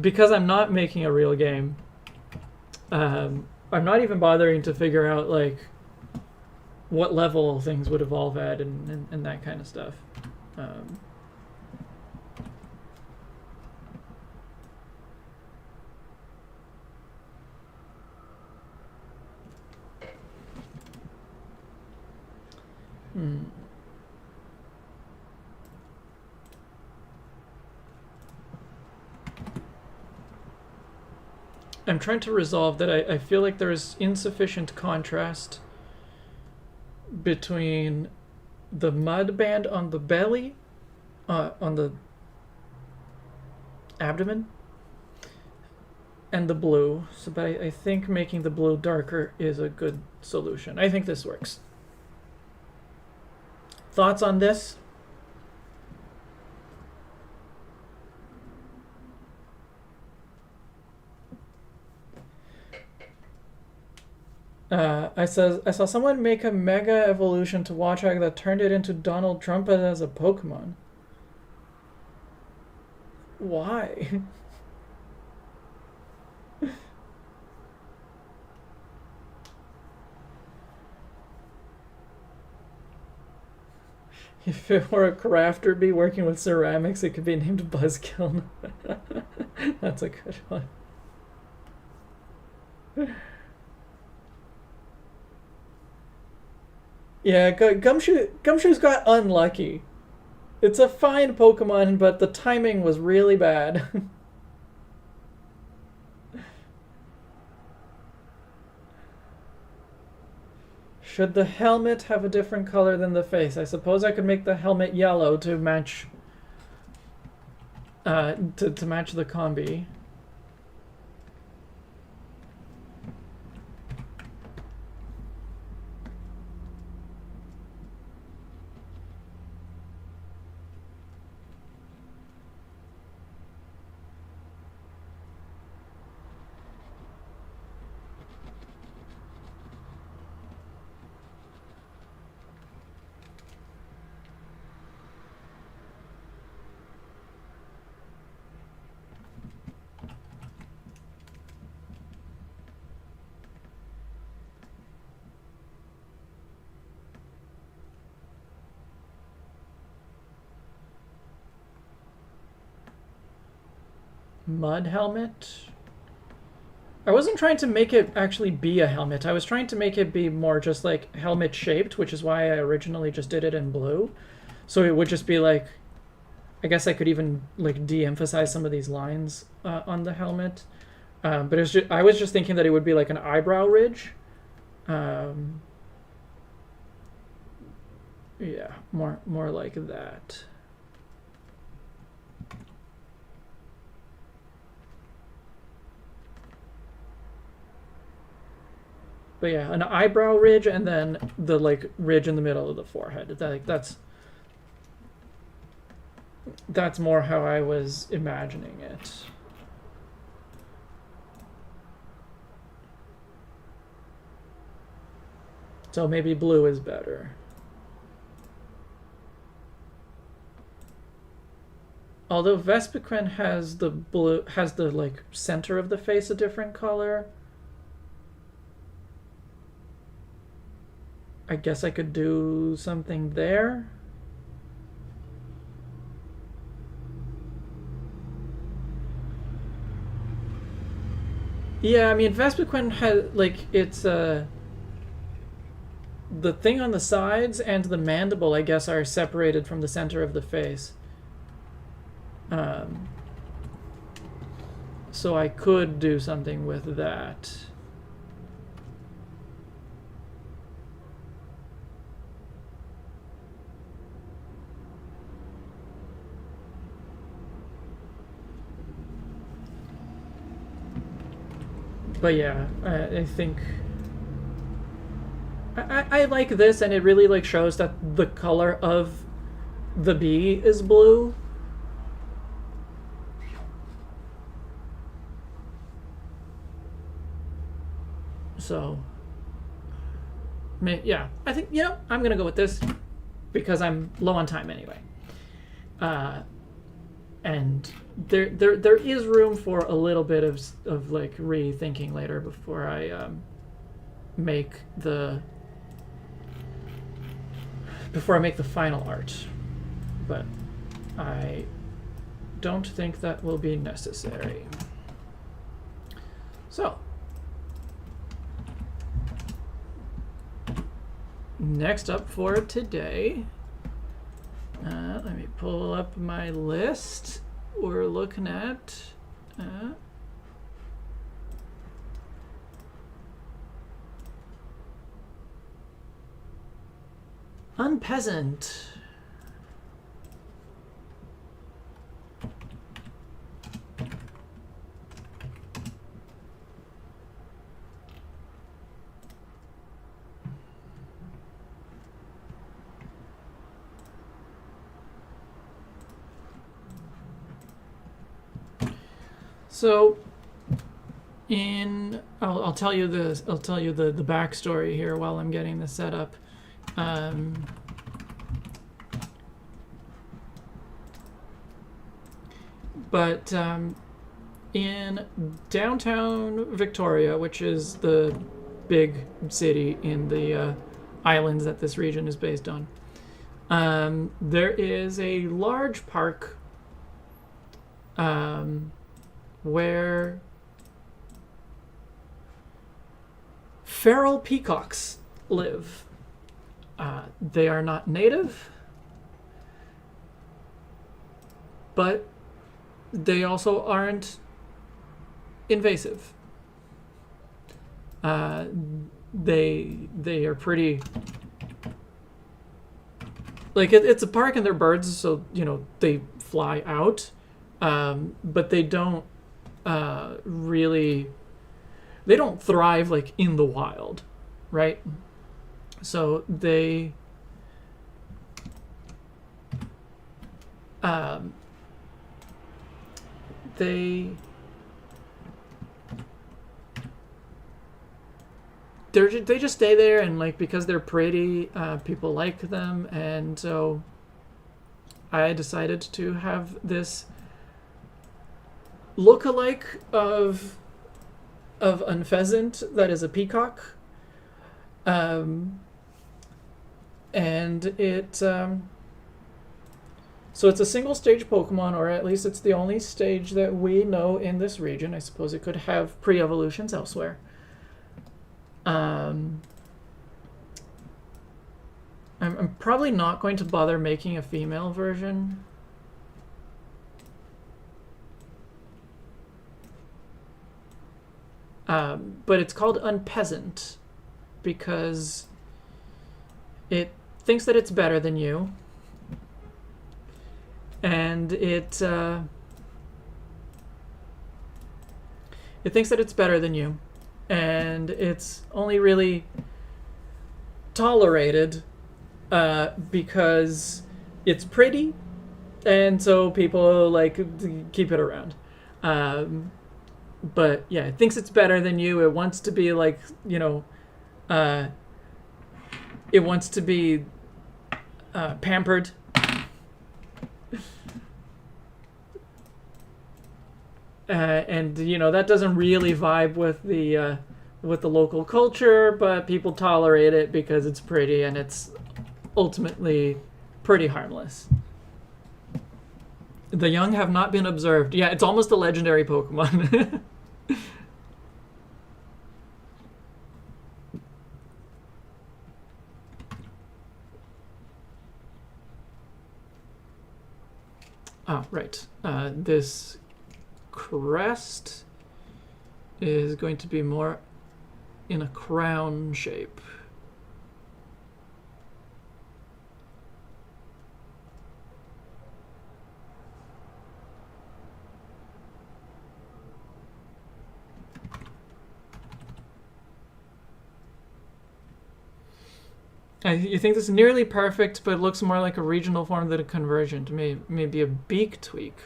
Because I'm not making a real game, I'm not even bothering to figure out like what level things would evolve at and that kind of stuff. I'm trying to resolve that I feel like there's insufficient contrast between the mud band on the belly, on the abdomen, and the blue. So, but I think making the blue darker is a good solution. I think this works. Thoughts on this? I saw someone make a mega evolution to Watchog that turned it into Donald Trump as a Pokemon. Why? If it were a crafter bee working with ceramics, it could be named Buzzkill. That's a good one. Yeah, Gumshoe's got unlucky. It's a fine Pokemon, but the timing was really bad. Should the helmet have a different color than the face? I suppose I could make the helmet yellow to match to match the combi. Mud helmet? I wasn't trying to make it actually be a helmet. I was trying to make it be more just like helmet shaped, which is why I originally just did it in blue. So it would just be like, I guess I could even like de-emphasize some of these lines on the helmet. But it was just, I was just thinking that it would be like an eyebrow ridge. Yeah, more like that. But yeah, an eyebrow ridge and then the like ridge in the middle of the forehead. That's more how I was imagining it. So maybe blue is better. Although Vespiquen has the blue, has the like center of the face a different color. I guess I could do something there. Yeah, I mean Vespiquen has like it's the thing on the sides and the mandible, I guess, are separated from the center of the face. So I could do something with that. But yeah, I think I like this, and it really like shows that the color of the bee is blue. So, yeah, I think I'm gonna go with this because I'm low on time anyway. And there is room for a little bit of like rethinking later before I make the final art, but I don't think that will be necessary. So next up for today, let me pull up my list. We're looking at Unpeasant. So, I'll tell you this. I'll tell you the backstory here while I'm getting this set up. But in downtown Victoria, which is the big city in the islands that this region is based on, there is a large park where feral peacocks live. They are not native, but they also aren't invasive. They are pretty, like it's a park and they're birds, so they fly out, but they don't really, they don't thrive like in the wild, right? So um, they they just stay there, and like because they're pretty, people like them, and so I decided to have this look-alike of a pheasant that is a peacock, and it so it's a single stage Pokemon, or at least it's the only stage that we know in this region. I suppose it could have pre-evolutions elsewhere. I'm probably not going to bother making a female version. But it's called Unpeasant because it thinks that it's better than you, and it thinks that it's better than you, and it's only really tolerated because it's pretty, and so people like keep it around. But yeah, it thinks it's better than you. It wants to be like, it wants to be pampered. And that doesn't really vibe with the local culture, but people tolerate it because it's pretty and it's ultimately pretty harmless. The young have not been observed. Yeah, it's almost a legendary Pokemon. Oh, right. This crest is going to be more in a crown shape. You think this is nearly perfect, but it looks more like a regional form than a conversion. Maybe a beak tweak.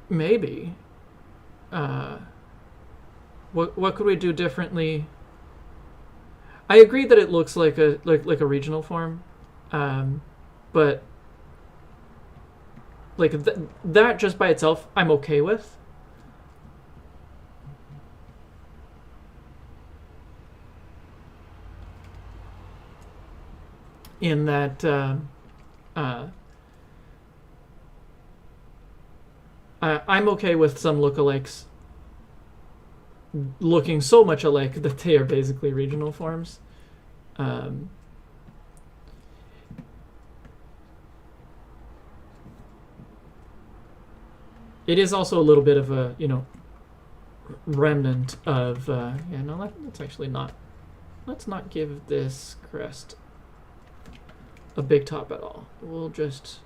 Maybe. What could we do differently? I agree that it looks like a regional form, but like that just by itself, I'm okay with. In that I'm okay with some lookalikes looking so much alike that they are basically regional forms. It is also a little bit of a, remnant of, let's actually not, let's not give this crest a big top at all. We'll just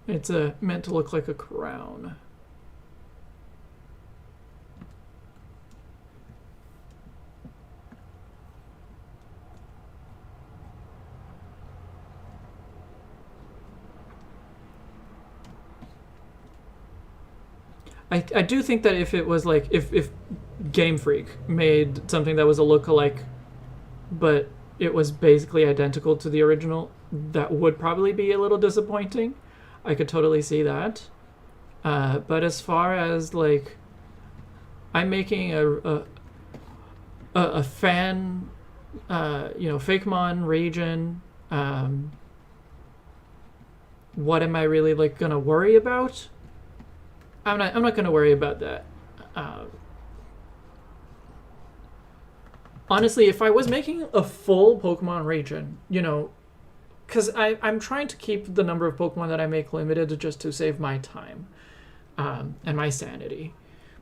it's meant to look like a crown. I do think that if it was like if Game Freak made something that was a lookalike, but it was basically identical to the original, that would probably be a little disappointing. I could totally see that. But as far as like, I'm making a fan fakemon region. What am I really like gonna worry about? I'm not gonna worry about that. Honestly, if I was making a full Pokemon region, because I'm trying to keep the number of Pokemon that I make limited just to save my time and my sanity.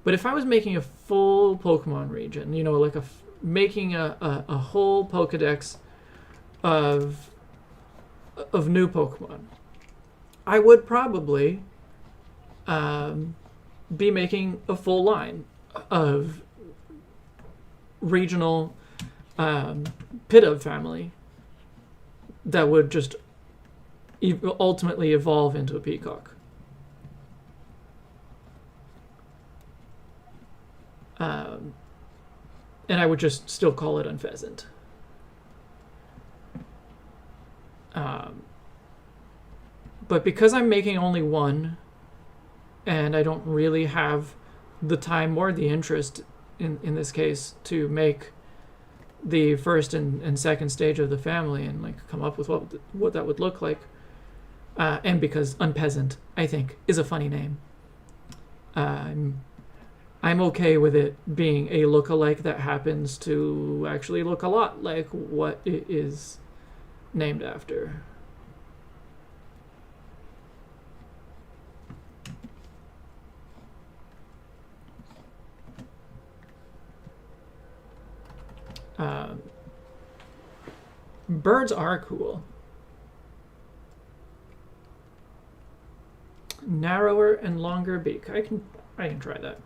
But if I was making a full Pokemon region, like making a whole Pokedex of new Pokemon, I would probably be making a full line of regional Pidove family that would just ultimately evolve into a peacock. And I would just still call it unpheasant. But because I'm making only one, and I don't really have the time or the interest in this case to make the first and second stage of the family and like come up with what that would look like, and because unpeasant I think is a funny name, I'm okay with it being a look-alike that happens to actually look a lot like what it is named after. Birds are cool. Narrower and longer beak. I can try that.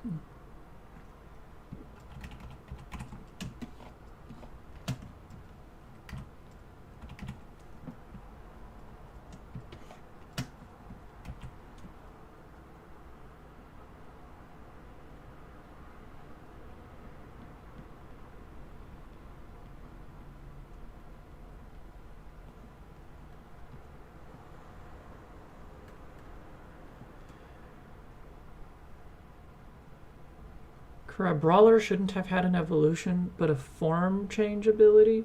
Crabrawler shouldn't have had an evolution, but a form change ability?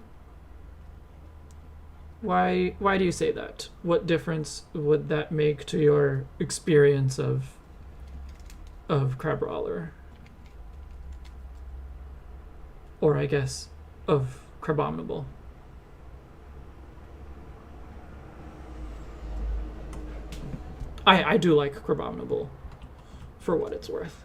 Why do you say that? What difference would that make to your experience of Crabrawler? Or I guess of Crabominable? I do like Crabominable for what it's worth.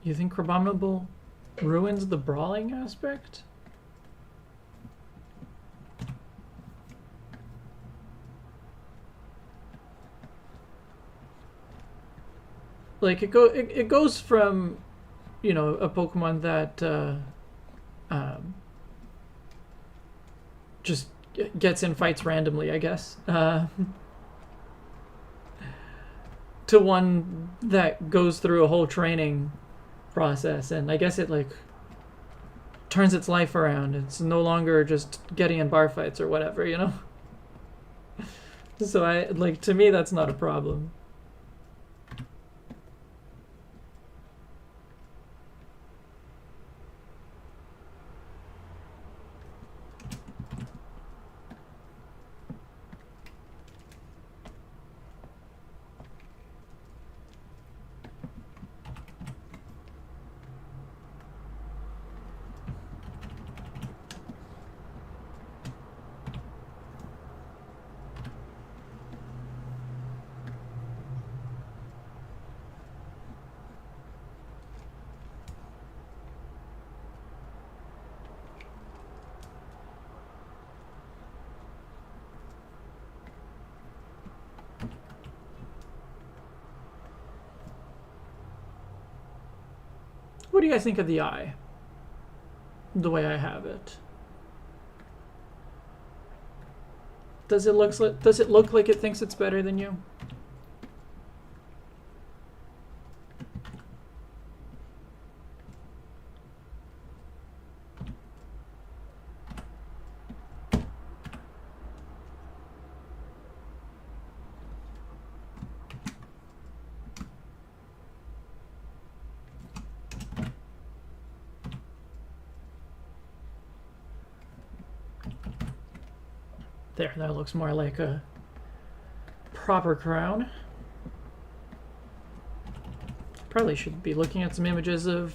You think Crabominable ruins the brawling aspect? Like it goes from, a Pokemon that just gets in fights randomly, I guess, to one that goes through a whole training process, and I guess it like turns its life around. It's no longer just getting in bar fights or whatever, So to me that's not a problem. What do you guys think of the eye? The way I have it. Does it look like it thinks it's better than you? There, that looks more like a proper crown. Probably should be looking at some images of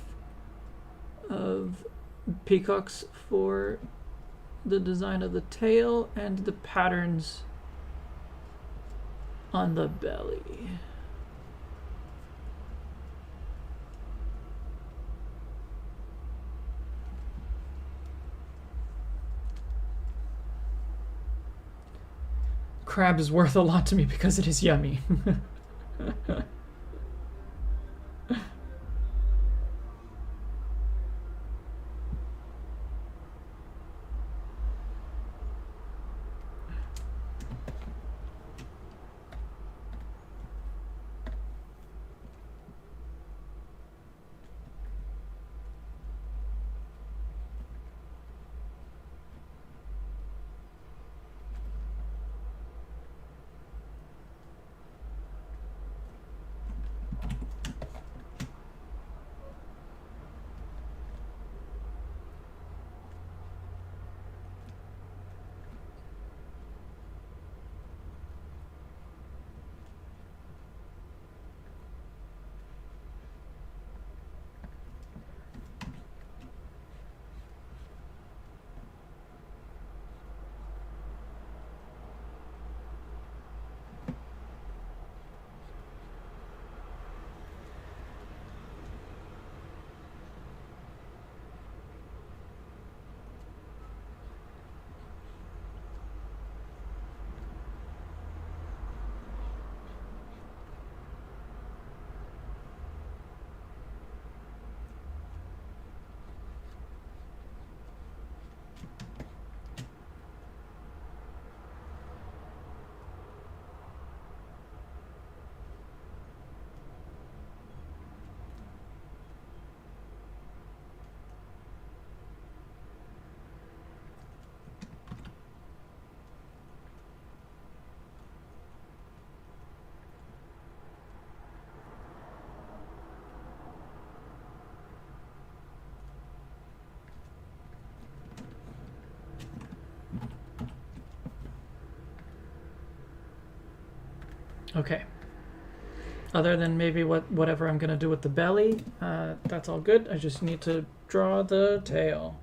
peacocks for the design of the tail and the patterns on the belly. Crab is worth a lot to me because it is yummy. Okay. Other than maybe whatever I'm gonna do with the belly, that's all good. I just need to draw the tail.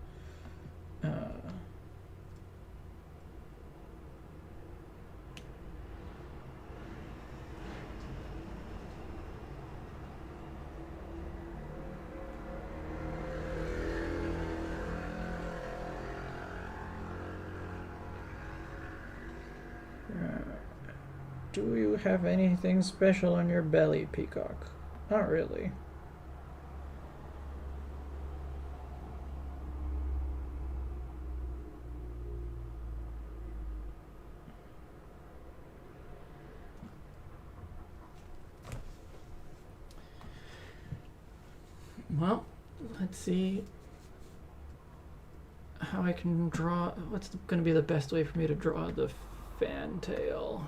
Do you have anything special on your belly, peacock? Not really. Well, let's see how I can draw. What's going to be the best way for me to draw the fantail?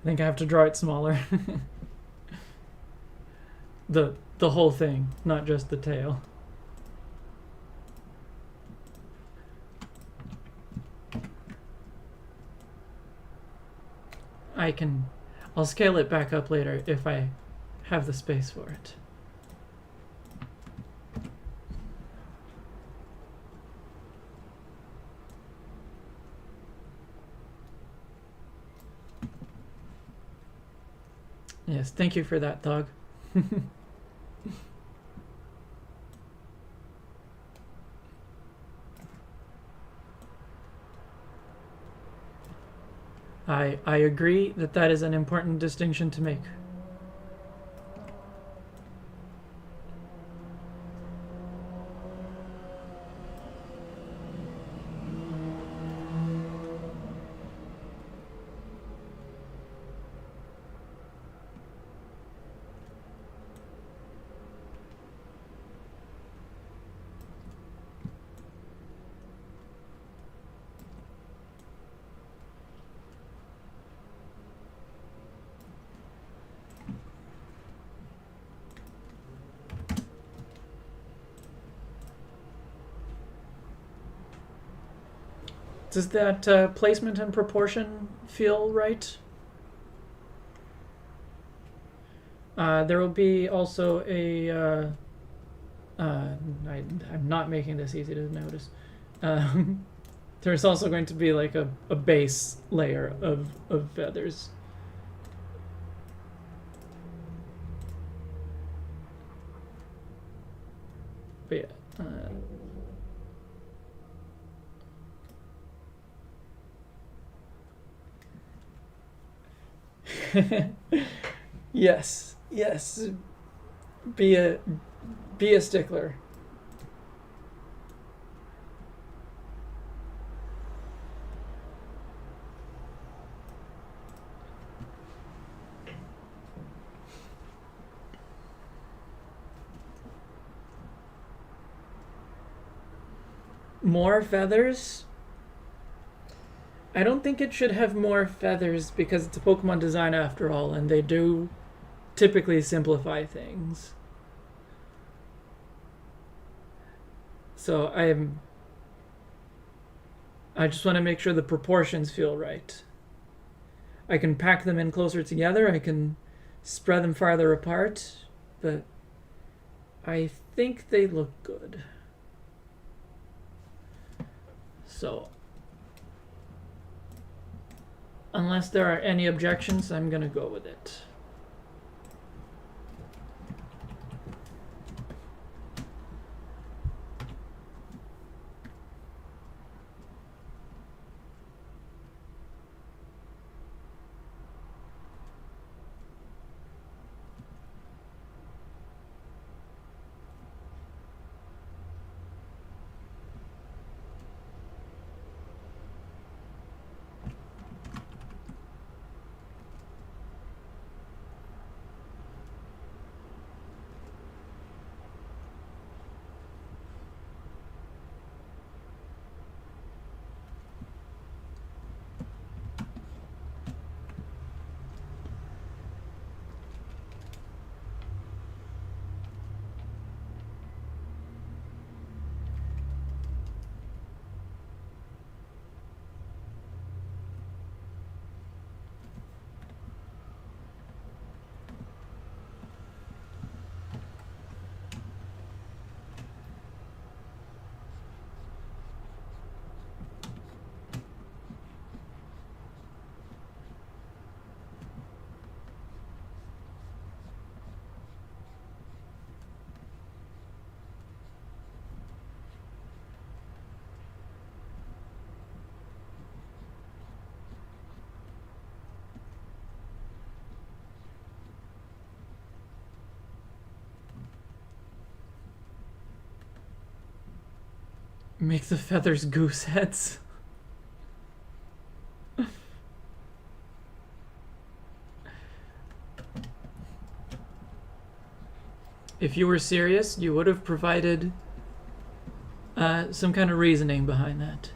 think I have to draw it smaller. The whole thing, not just the tail. I'll scale it back up later if I have the space for it. Yes, thank you for that, dog. I agree that that is an important distinction to make. Does that placement and proportion feel right? There will be also a... I'm not making this easy to notice. There's also going to be like a base layer of feathers. But yeah. Yes. Be a stickler. More feathers? I don't think it should have more feathers because it's a Pokemon design after all, and they do typically simplify things. So I just want to make sure the proportions feel right. I can pack them in closer together, I can spread them farther apart, but I think they look good. So, unless there are any objections, I'm gonna go with it. Make the feathers goose heads. If you were serious, you would have provided some kind of reasoning behind that.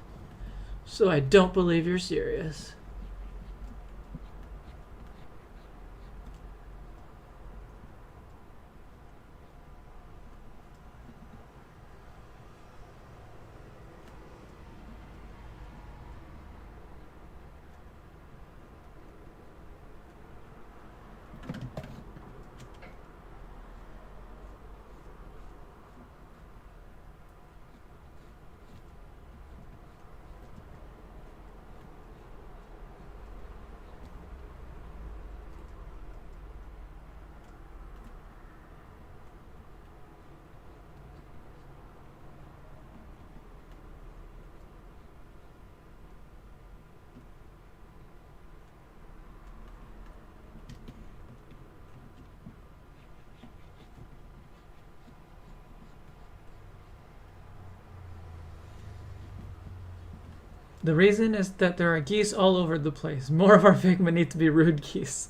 So I don't believe you're serious. The reason is that there are geese all over the place. More of our Figma need to be rude geese.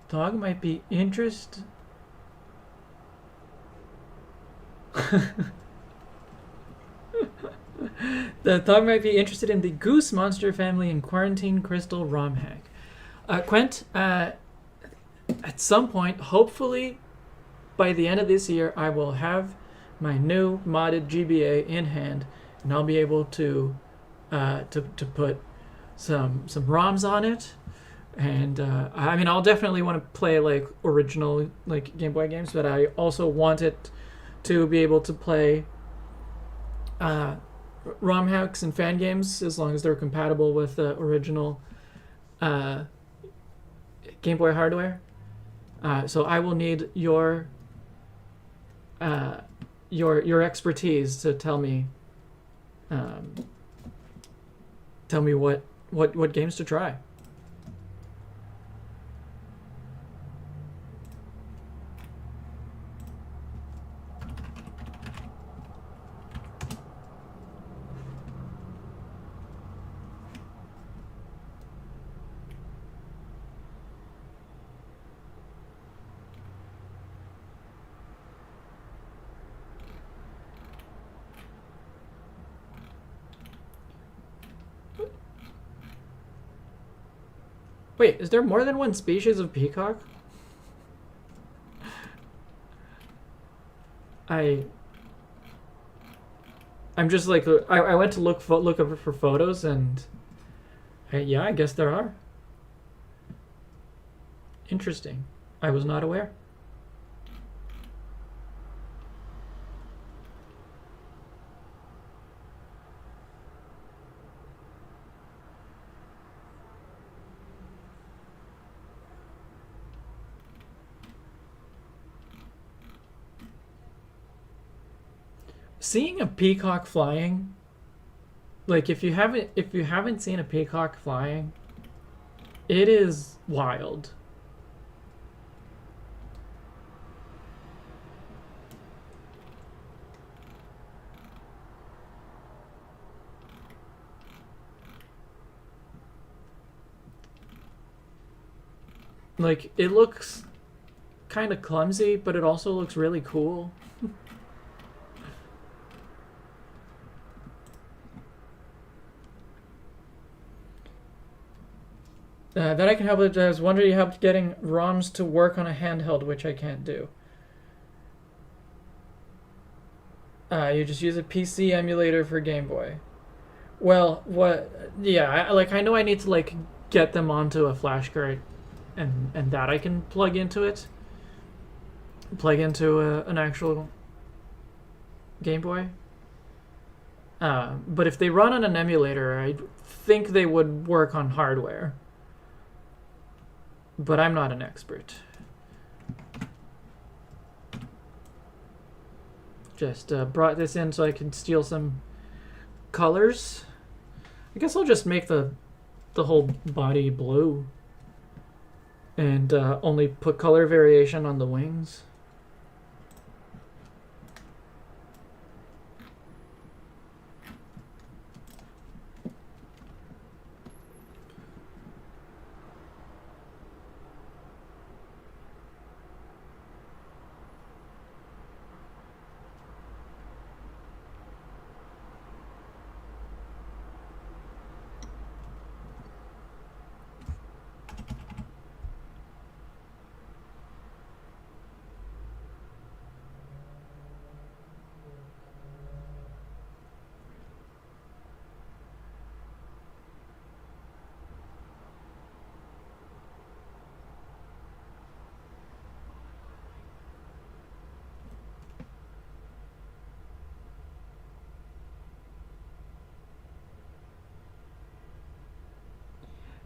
Dog might be interested. The dog might be interested in the goose monster family and quarantine crystal ROM hack. Quent, at some point, hopefully by the end of this year, I will have my new modded GBA in hand, and I'll be able to put some ROMs on it. And I mean, I'll definitely want to play like original like Game Boy games, but I also want it to be able to play ROM hacks and fan games as long as they're compatible with the original Game Boy hardware. So I will need your expertise to tell me what games to try. Wait, is there more than one species of peacock? I'm just like I went to look up for photos and yeah, I guess there are. Interesting. I was not aware. Seeing a peacock flying, like if you haven't seen a peacock flying, it is wild. Like it looks kind of clumsy, but it also looks really cool. That I can help with. I was wondering you helped getting ROMs to work on a handheld, which I can't do. You just use a PC emulator for Game Boy. Well, what? Yeah, I know I need to like get them onto a flash card, and that I can plug into it. Plug into an actual Game Boy. But if they run on an emulator, I think they would work on hardware. But I'm not an expert. just brought this in so I can steal some colors. I guess I'll just make the whole body blue and only put color variation on the wings.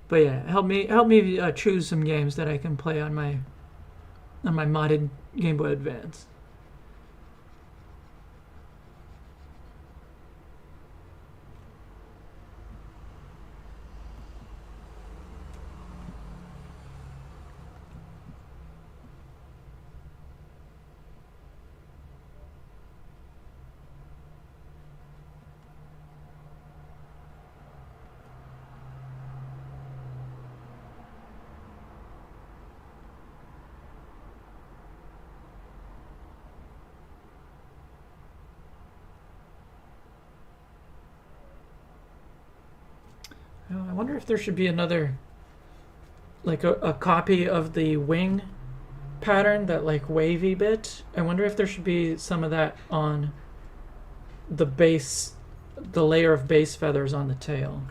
But yeah, help me choose some games that I can play on my modded Game Boy Advance. I wonder if there should be another, like a copy of the wing pattern, that like wavy bit. I wonder if there should be some of that on the base, the layer of base feathers on the tail.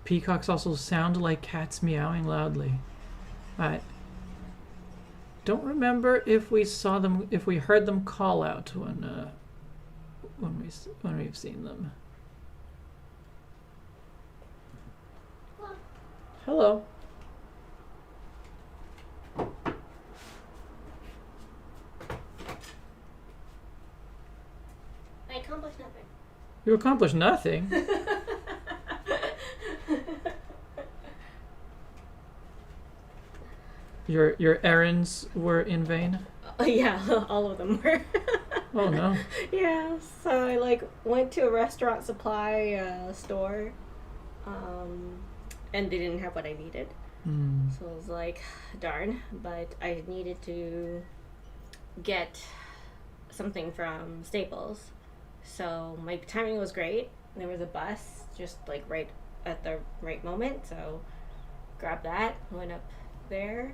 Peacocks also sound like cats meowing loudly. I don't remember if we saw them, if we heard them call out when we've seen them. Hello. I accomplished nothing. You accomplished nothing. Your errands were in vain? Yeah, all of them were. Oh no. Yeah, so I went to a restaurant supply store, and they didn't have what I needed. So I was like, darn, but I needed to get something from Staples. So my timing was great. There was a bus just right at the right moment, so grabbed that, went up there.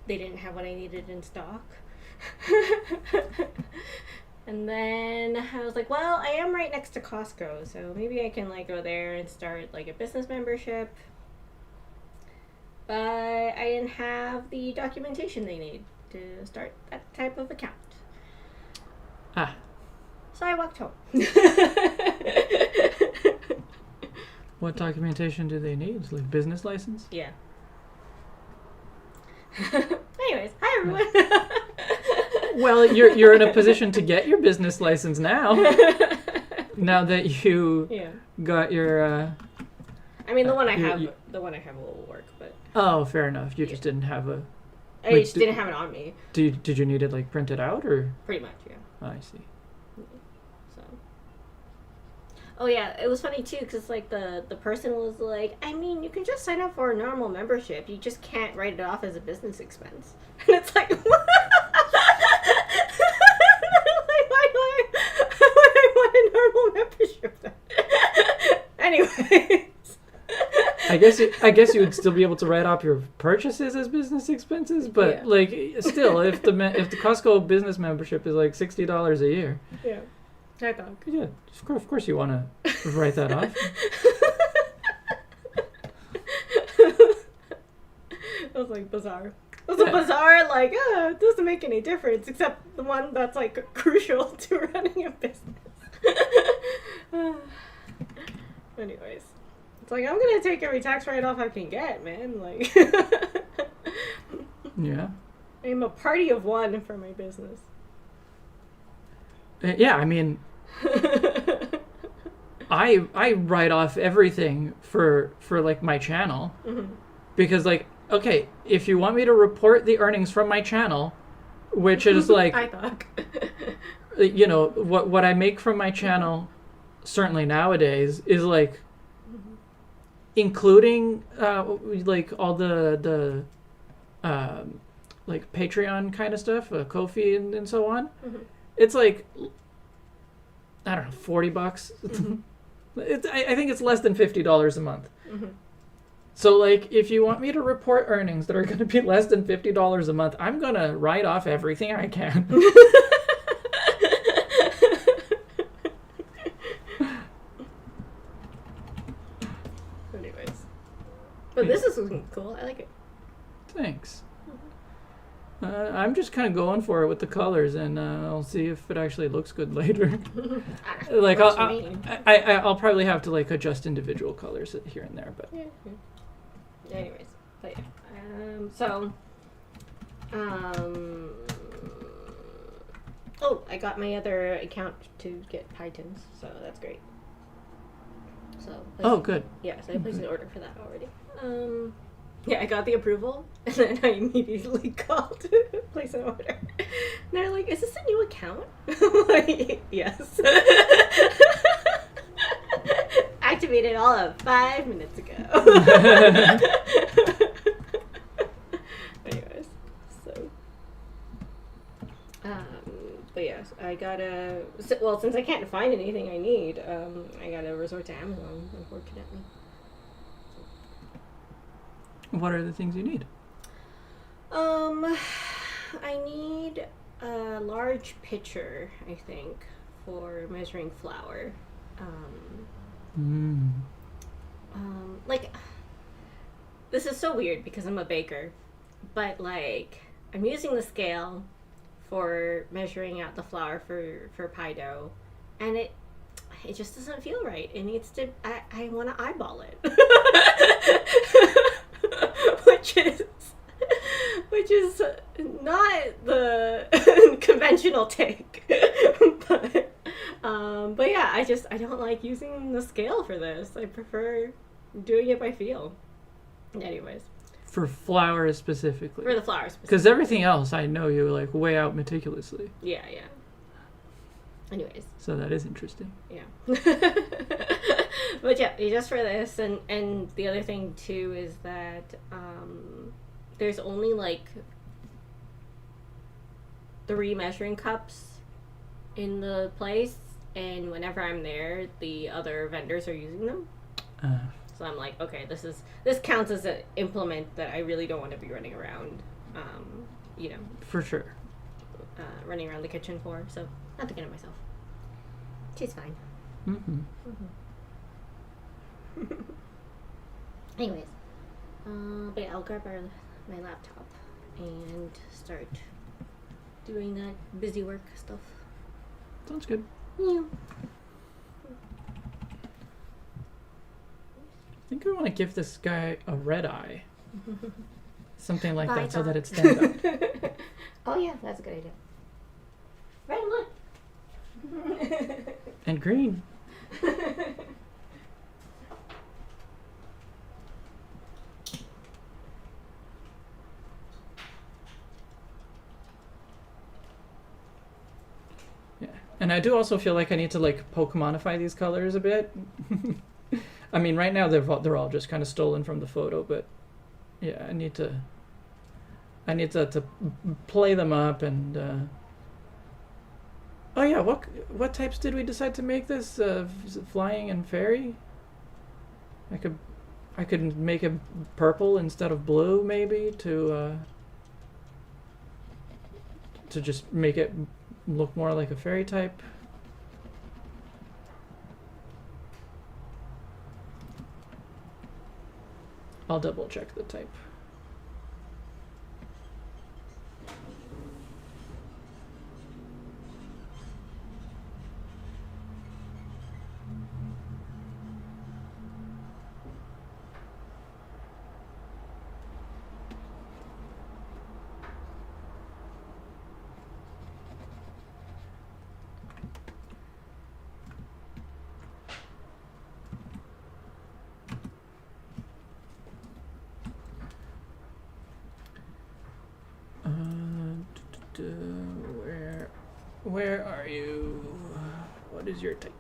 They didn't have what I needed in stock. And then I was like, well, I am right next to Costco, so maybe I can go there and start a business membership. But I didn't have the documentation they need to start that type of account. Ah. So I walked home. What documentation do they need? Like business license? Yeah. Anyways, hi everyone. Well, you're in a position to get your business license now. Now that you got your. I mean, the one I have will work, but. Oh, fair enough. You just didn't have a. I just didn't have it on me. Did you need it printed out or? Pretty much, yeah. Oh, I see. So. Oh yeah, it was funny too because the person was like, I mean, you can just sign up for a normal membership. You just can't write it off as a business expense. And it's like, what? Why do I want a normal membership then? Anyways. I guess you would still be able to write off your purchases as business expenses, but still, if the Costco business membership is $60 a year. Yeah. I thought. Yeah, of course you want to write that off. was like bizarre. It was a bizarre, like, it doesn't make any difference, except the one that's like crucial to running a business. Anyways, it's like, I'm gonna take every tax write-off I can get, man. Like, Yeah. I'm a party of one for my business. Yeah, I mean, I write off everything for like my channel, because like, okay, if you want me to report the earnings from my channel, which is like, I thought, you know, what I make from my channel, certainly nowadays, is like, including like all the like Patreon kind of stuff, Ko-fi and so on. It's like, I don't know, $40. I think it's less than $50 a month. So like, if you want me to report earnings that are going to be less than $50 a month, I'm going to write off everything I can. Anyways, but this is cool. I like it. Thanks. I'm just kind of going for it with the colors, and I'll see if it actually looks good later. Like, I'll probably have to like adjust individual colors here and there, but. Yeah. Anyways, but yeah. Oh, I got my other account to get Pythons, so that's great. So. Good. Yeah, so I placed an order for that already. Yeah, I got the approval, and then I immediately called to place an order. And they're like, "Is this a new account?" I'm like, "Yes." Activated all of 5 minutes ago. Anyways, so. But yes, I gotta. Well, since I can't find anything I need, I gotta resort to Amazon, unfortunately. What are the things you need? I need a large pitcher, I think, for measuring flour. Like, this is so weird because I'm a baker, but like, I'm using the scale for measuring out the flour for pie dough, and it just doesn't feel right. It needs to. I want to eyeball it. which is not the conventional take, but yeah, I don't like using the scale for this. I prefer doing it by feel. Anyways, for flour specifically. For the flour specifically, because everything else I know you like weigh out meticulously. Yeah. Anyways, so that is interesting. Yeah. But yeah, just for this, and the other thing too is that there's only like 3 measuring cups in the place, and whenever I'm there, the other vendors are using them. So I'm like, okay, this counts as an implement that I really don't want to be running around, for sure, running around the kitchen for. So not to get it myself. She's fine. Anyways, but yeah, I'll grab my laptop and start doing that busy work stuff. Sounds good. Yeah. I think I want to give this guy a red eye. Something like that, so that it stands out. Oh yeah, that's a good idea. Red and blue. And green. Yeah, and I do also feel like I need to like Pokemonify these colors a bit. I mean, right now they're all just kind of stolen from the photo, but yeah, I need to play them up and. Oh yeah, what types did we decide to make this? Flying and fairy? I could make it purple instead of blue, maybe, to just make it look more like a fairy type. I'll double check the type. you? What is your type?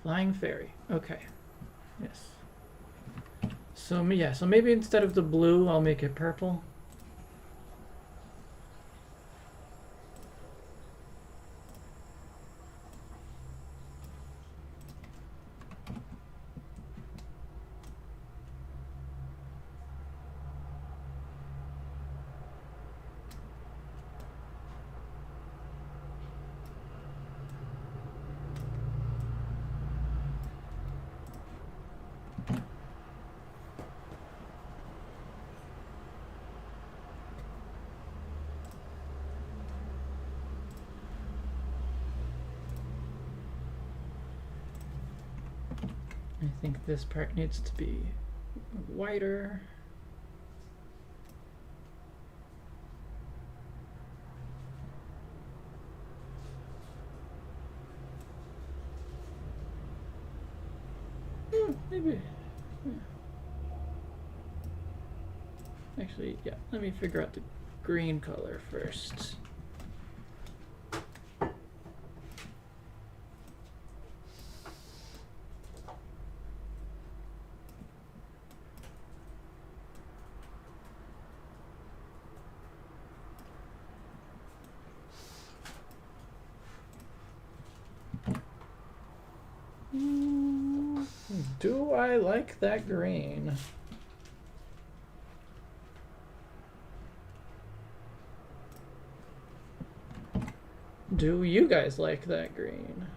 Flying fairy. Okay. Yes. So yeah, so maybe instead of the blue, I'll make it purple. I think this part needs to be whiter. Maybe. Yeah. Actually, yeah, let me figure out the green color first. Do I like that green? Do you guys like that green?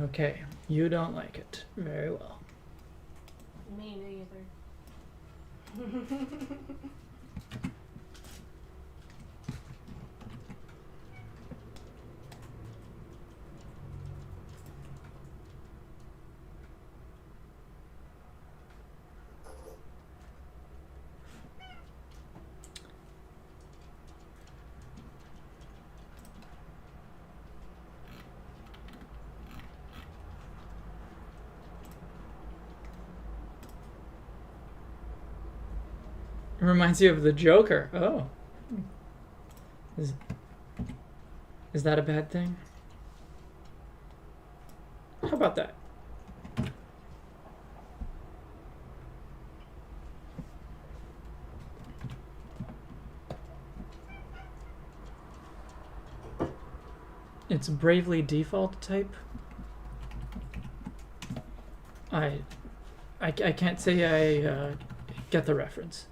Okay, you don't like it. Very well. Me neither. It reminds you of the Joker. Oh. Is that a bad thing? How about that? It's Bravely Default type. I can't say I get the reference.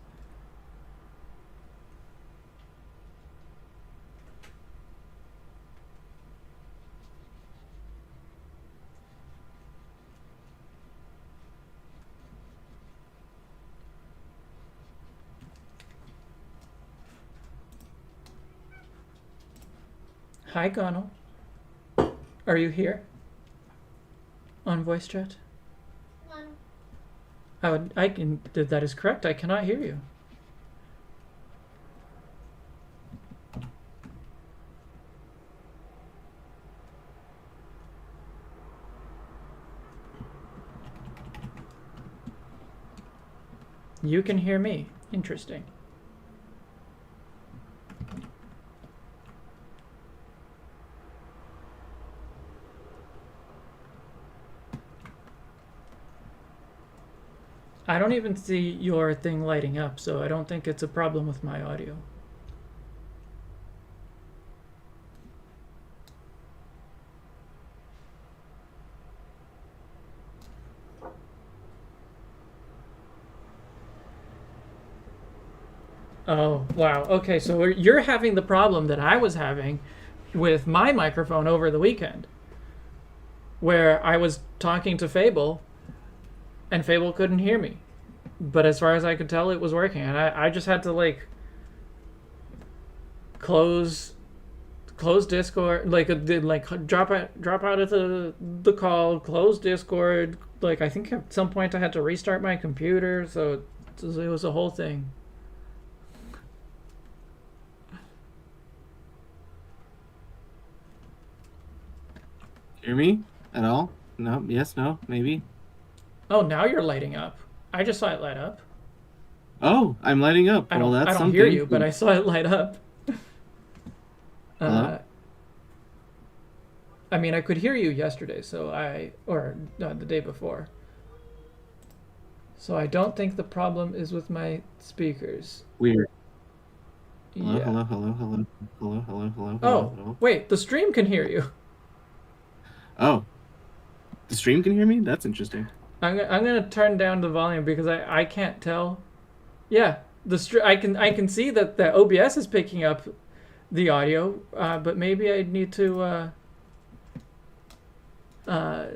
Hi, Gonal. Are you here? On voice chat? I can. That is correct. I cannot hear you. You can hear me. Interesting. I don't even see your thing lighting up, so I don't think it's a problem with my audio. Oh, wow. Okay, so you're having the problem that I was having with my microphone over the weekend, where I was talking to Fable and Fable couldn't hear me. But as far as I could tell, it was working, and I just had to like close Discord, drop out of the call, close Discord. Like I think at some point I had to restart my computer, so it was a whole thing. Hear me at all? No. Yes. No. Maybe. Oh, now you're lighting up. I just saw it light up. Oh, I'm lighting up. I Well, don't. that's I don't something. hear you, but I saw it light up. Hello? I mean, I could hear you yesterday, or the day before. So I don't think the problem is with my speakers. Weird. Hello. Yeah. Hello. Hello. Hello. Hello. Hello. Hello. Oh, Hello. wait, the stream can hear you. Oh, the stream can hear me. That's interesting. I'm gonna turn down the volume because I can't tell. Yeah, I can see that the OBS is picking up the audio, but maybe I need to Well,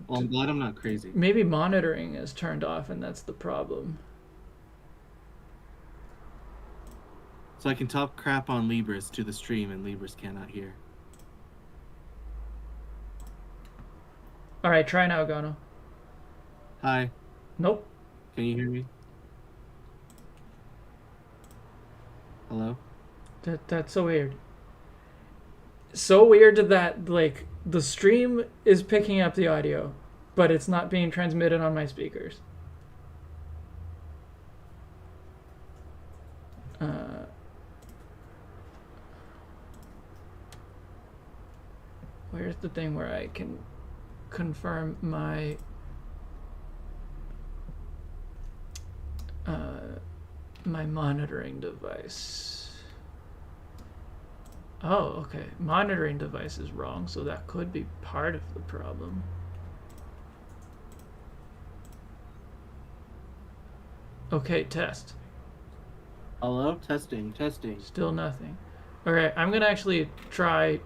I'm glad I'm not crazy. maybe monitoring is turned off and that's the problem. So I can talk crap on Libris to the stream, and Libris cannot hear. All right, try now, Gono. Hi. Nope. Can you hear me? Hello. That's so weird. So weird that like the stream is picking up the audio, but it's not being transmitted on my speakers. Where's the thing where I can confirm my my monitoring device? Oh, okay. Monitoring device is wrong, so that could be part of the problem. Okay, test. Hello. Testing. Testing. Still nothing. Okay, I'm gonna actually try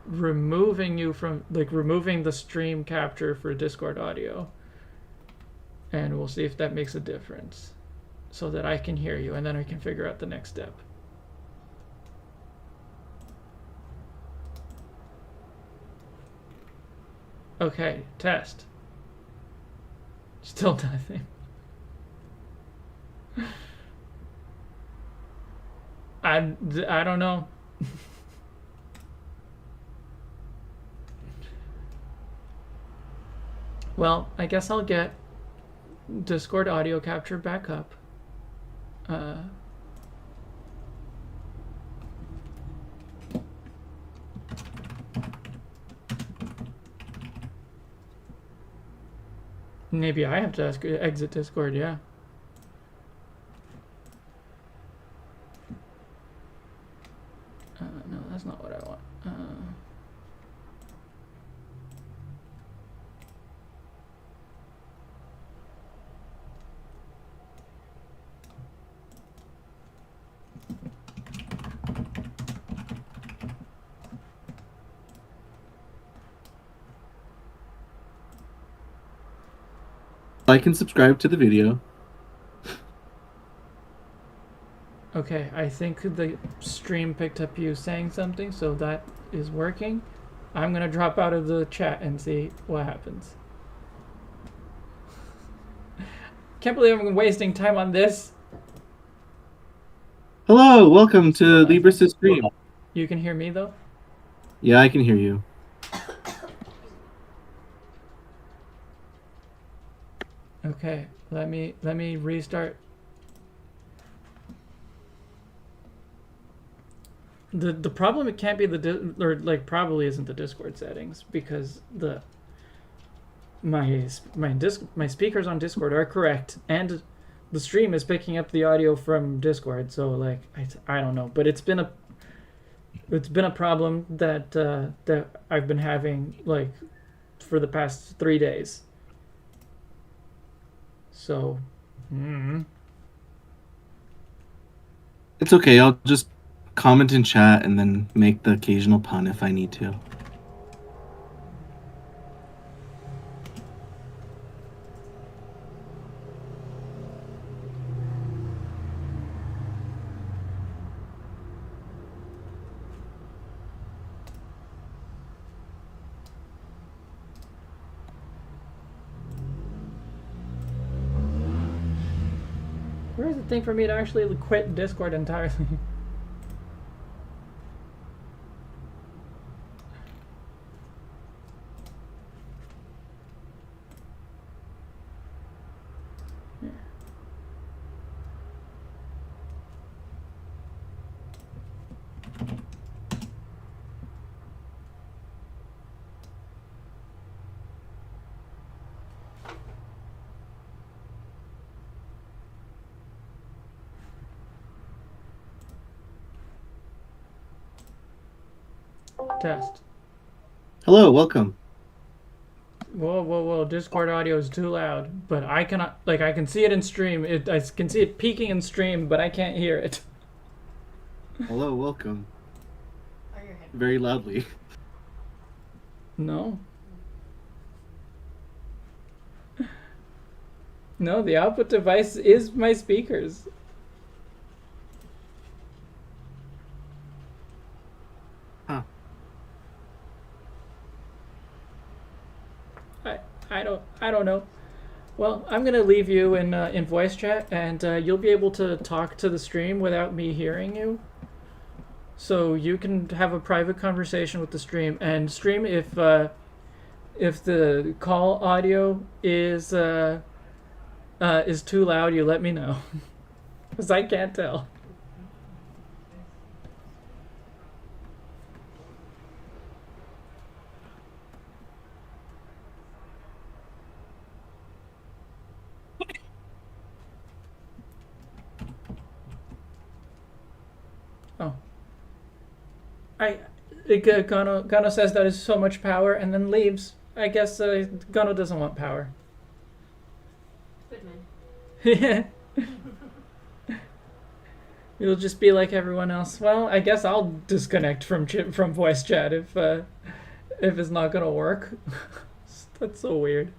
removing you from, like, removing the stream capture for Discord audio. And we'll see if that makes a difference. So that I can hear you, and then I can figure out the next step. Okay, test. Still nothing. I don't know. Well, I guess I'll get Discord audio capture back up. Maybe I have to exit Discord, yeah. No, that's not what I want. Like and subscribe to the video. Okay, I think the stream picked up you saying something, so that is working. I'm gonna drop out of the chat and see what happens. Can't believe I'm wasting time on this. Hello. Welcome to Libris' stream. You can hear me though? Yeah, I can hear you. Okay, let me restart. The problem, it can't be probably isn't the Discord settings, because my speakers on Discord are correct, and the stream is picking up the audio from Discord. So like I don't know, but it's been a problem that that I've been having like for the past 3 days. So, It's okay. I'll just comment in chat and then make the occasional pun if I need to. Where is the thing for me to actually quit Discord entirely? Test. Hello, welcome. Whoa, whoa, whoa! Discord audio is too loud, but I cannot. Like, I can see it in stream. I can see it peaking in stream, but I can't hear it. Hello, welcome. Are your headphones? Very loudly. No. No, the output device is my speakers. Huh. I don't know. Well, I'm gonna leave you in voice chat, and you'll be able to talk to the stream without me hearing you. So you can have a private conversation with the stream, and stream if the call audio is too loud, you let me know, because I can't tell. Oh. Gano says that is so much power and then leaves. I guess Gano doesn't want power. Good man. Yeah. You'll just be like everyone else. Well, I guess I'll disconnect from voice chat if it's not gonna work. That's so weird.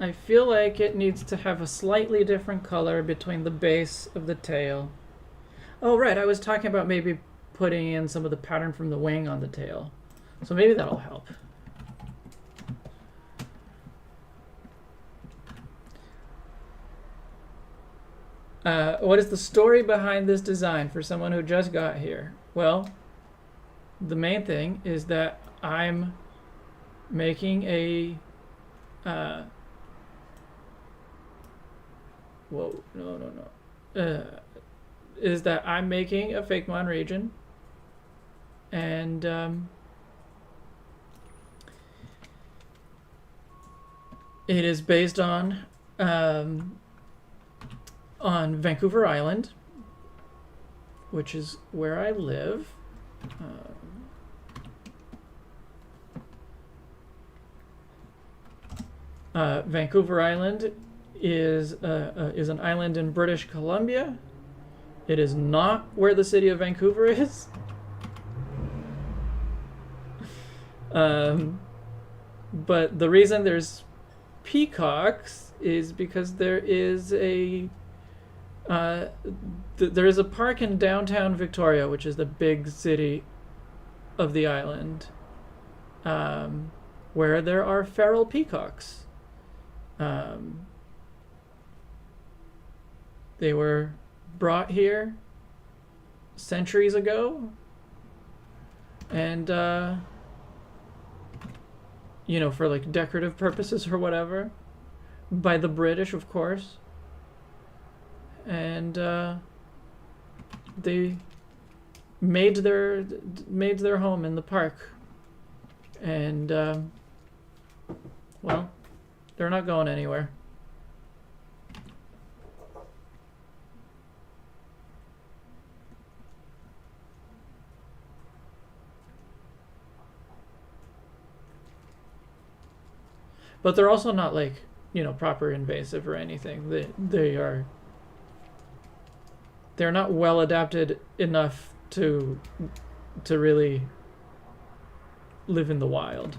I feel like it needs to have a slightly different color between the base of the tail. Oh, right, I was talking about maybe putting in some of the pattern from the wing on the tail. So maybe that'll help. What is the story behind this design for someone who just got here? Well, the main thing is that I'm making a whoa, no. Is that I'm making a fakemon region, and it is based on Vancouver Island, which is where I live. Vancouver Island is an island in British Columbia. It is not where the city of Vancouver is. But the reason there's peacocks is because there is a there is a park in downtown Victoria, which is the big city of the island, where there are feral peacocks. They were brought here centuries ago, and for like decorative purposes or whatever, by the British, of course. And they made their home in the park, and well, they're not going anywhere. but they're also not like, you know, proper invasive or anything. They're not well adapted enough to really live in the wild.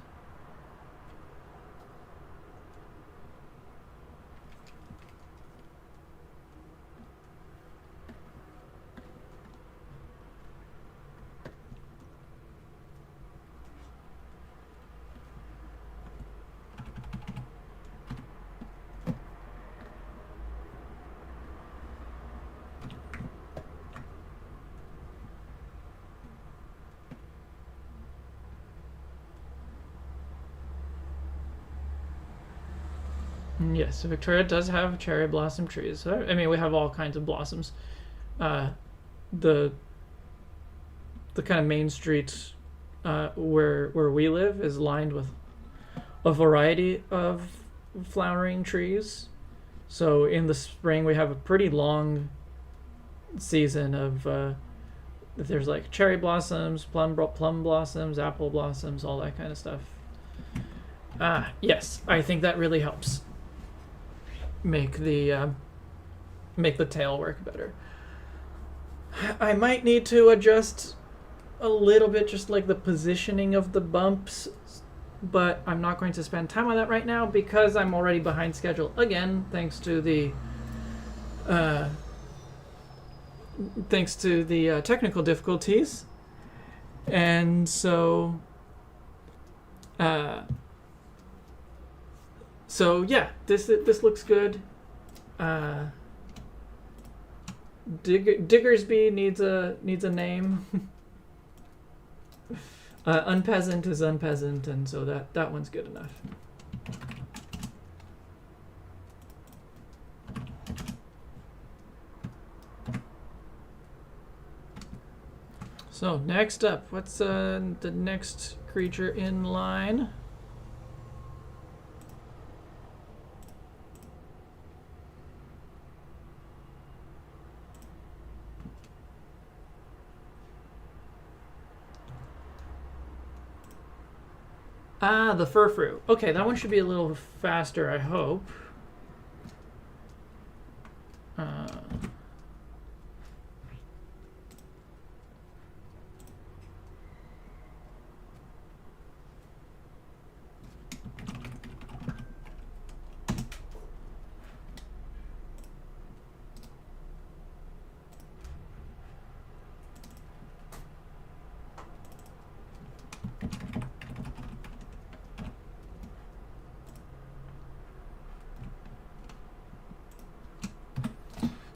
Yes, Victoria does have cherry blossom trees. So, I mean, we have all kinds of blossoms. The kind of main street where we live is lined with a variety of flowering trees. So in the spring we have a pretty long season of there's like cherry blossoms, plum blossoms, apple blossoms, all that kind of stuff. Yes, I think that really helps make the tail work better. I might need to adjust a little bit, just like the positioning of the bumps, but I'm not going to spend time on that right now because I'm already behind schedule again, thanks to the technical difficulties. And so yeah, this looks good. Diggersby needs a name. Unpeasant is unpeasant, and so that one's good enough. So next up, what's the next creature in line? The furfrou. Okay, that one should be a little faster, I hope.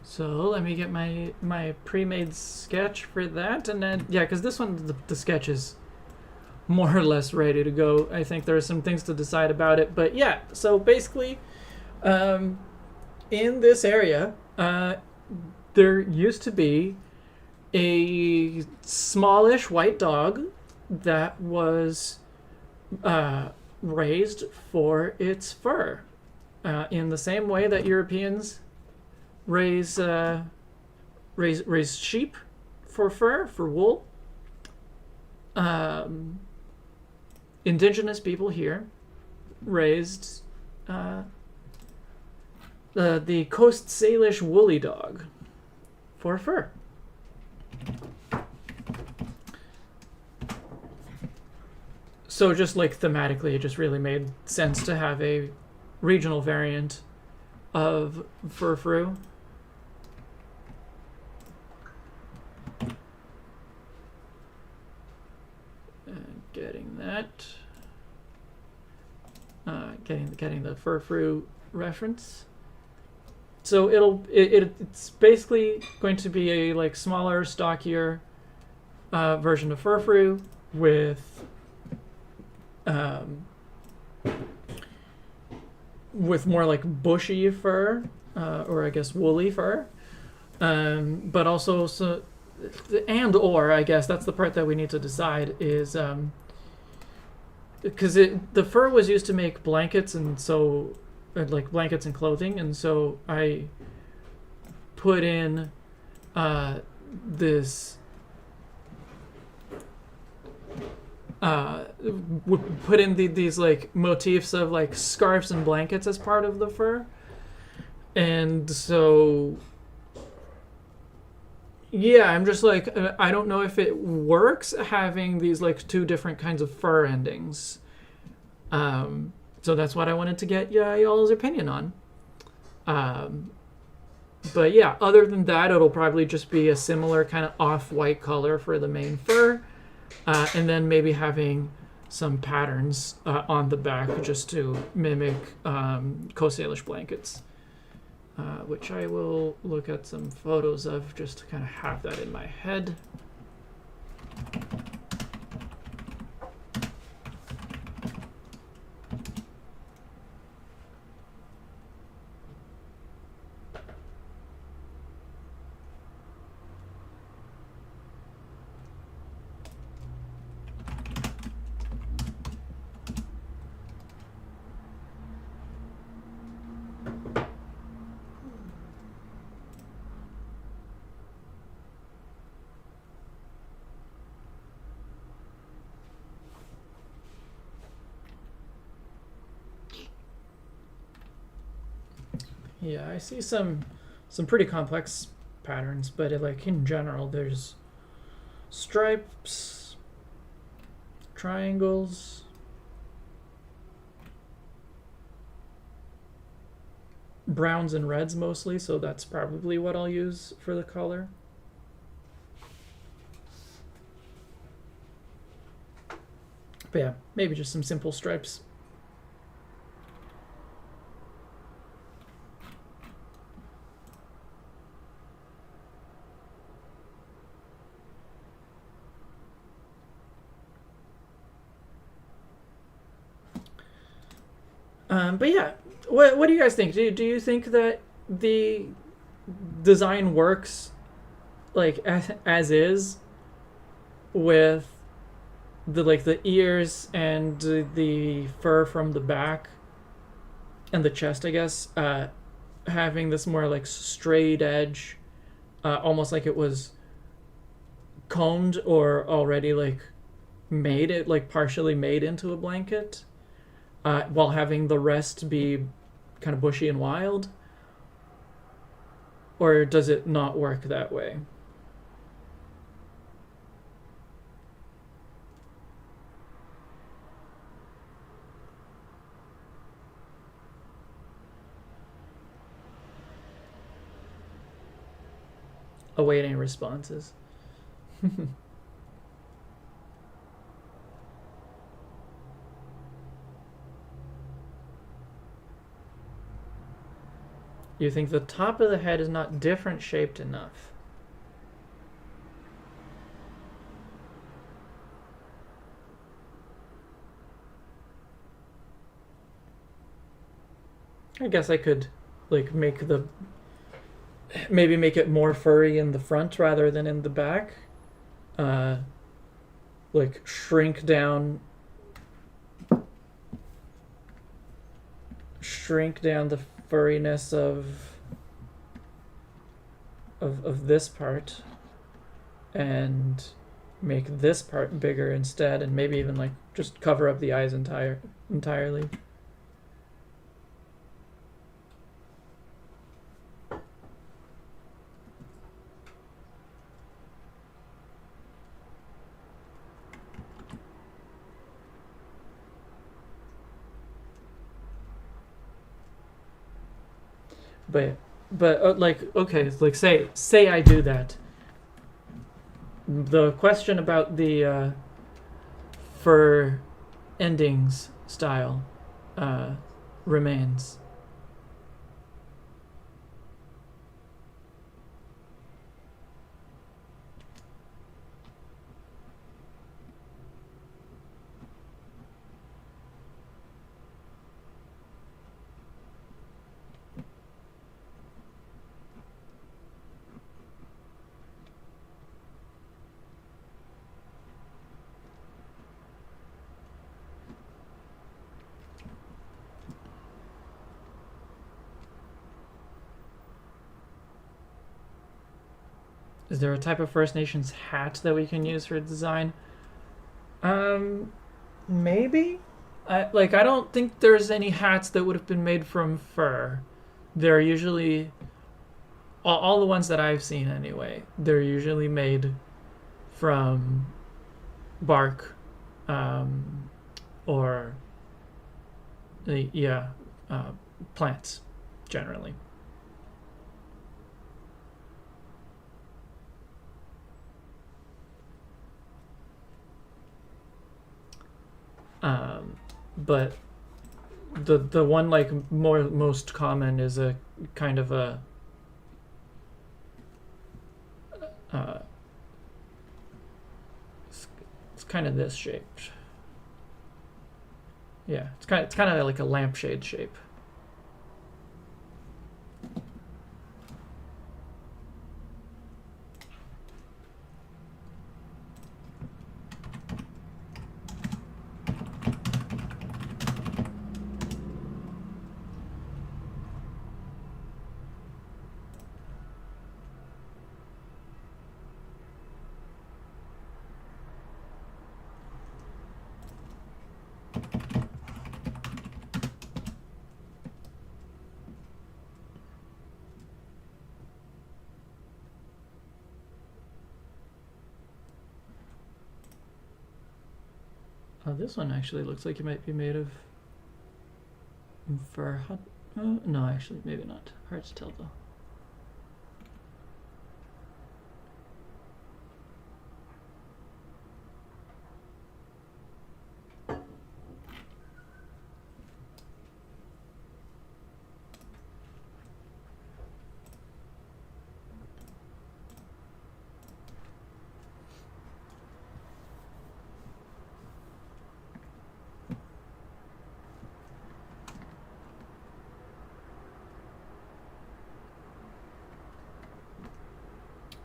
So let me get my pre-made sketch for that, and then yeah, because this one the sketch is more or less ready to go. I think there are some things to decide about it, but yeah. So basically, in this area, there used to be a smallish white dog that was raised for its fur, in the same way that Europeans raise sheep for fur, for wool. Indigenous people here raised the Coast Salish woolly dog for fur. So just like thematically, it just really made sense to have a regional variant of furfrou. Getting that. Getting the furfrou reference. So it's basically going to be a like smaller, stockier version of furfrou with more like bushy fur, or I guess woolly fur, but also or I guess that's the part that we need to decide is because the fur was used to make blankets, and so like blankets and clothing, and so I put in this put in these like motifs of like scarves and blankets as part of the fur, and so yeah, I'm just like I don't know if it works having these like two different kinds of fur endings. So that's what I wanted to get y'all's opinion on. But yeah, other than that, it'll probably just be a similar kind of off-white color for the main fur, and then maybe having some patterns on the back just to mimic Coast Salish blankets, which I will look at some photos of just to kind of have that in my head. Yeah, I see some pretty complex patterns, but like in general, there's stripes, triangles, browns and reds mostly, so that's probably what I'll use for the color. But yeah, maybe just some simple stripes. But yeah, what do you guys think? Do you think that the design works like as is with the ears and the fur from the back and the chest, I guess, having this more like straight edge, almost like it was combed or already like made it like partially made into a blanket? While having the rest be kind of bushy and wild? Or does it not work that way? Awaiting responses. You think the top of the head is not different shaped enough? I guess I could like maybe make it more furry in the front rather than in the back. Like shrink down the furriness of this part and make this part bigger instead, and maybe even like just cover up the eyes entirely. But like okay, like say I do that. The question about the fur endings style remains. Is there a type of First Nations hat that we can use for design? Maybe. I don't think there's any hats that would have been made from fur. They're usually all the ones that I've seen anyway. They're usually made from bark, or yeah, plants generally. But the one like most common is a kind of a it's kind of this shape. Yeah, it's kind of like a lampshade shape. This one actually looks like it might be made of fur. No, actually, maybe not. Hard to tell though.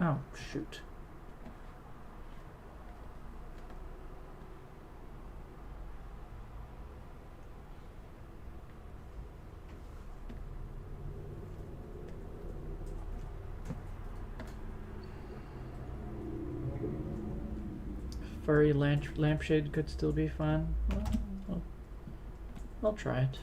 Oh, shoot. Furry lampshade could still be fun. Well, I'll try it.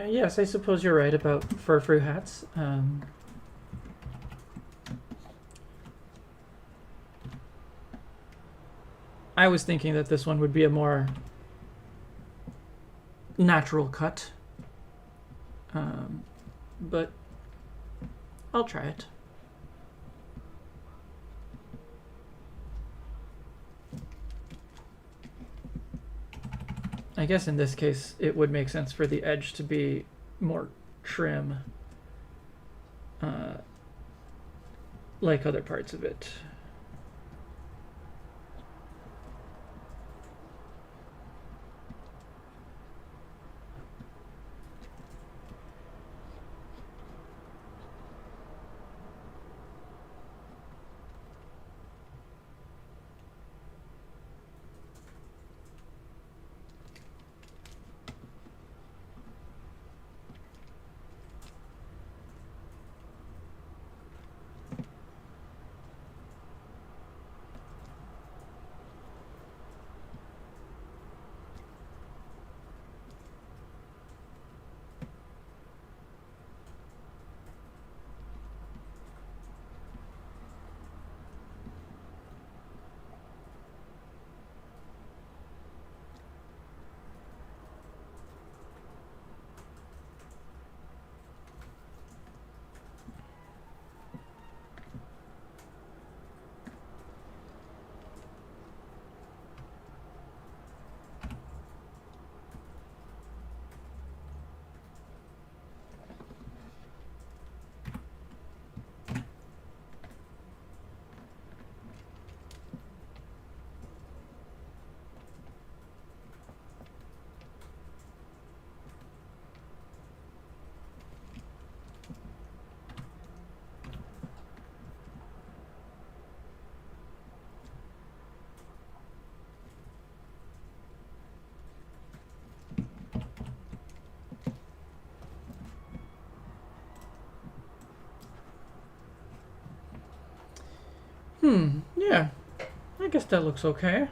Yes, I suppose you're right about fur hats. I was thinking that this one would be a more natural cut, but I'll try it. I guess in this case it would make sense for the edge to be more trim, like other parts of it. Yeah. I guess that looks okay.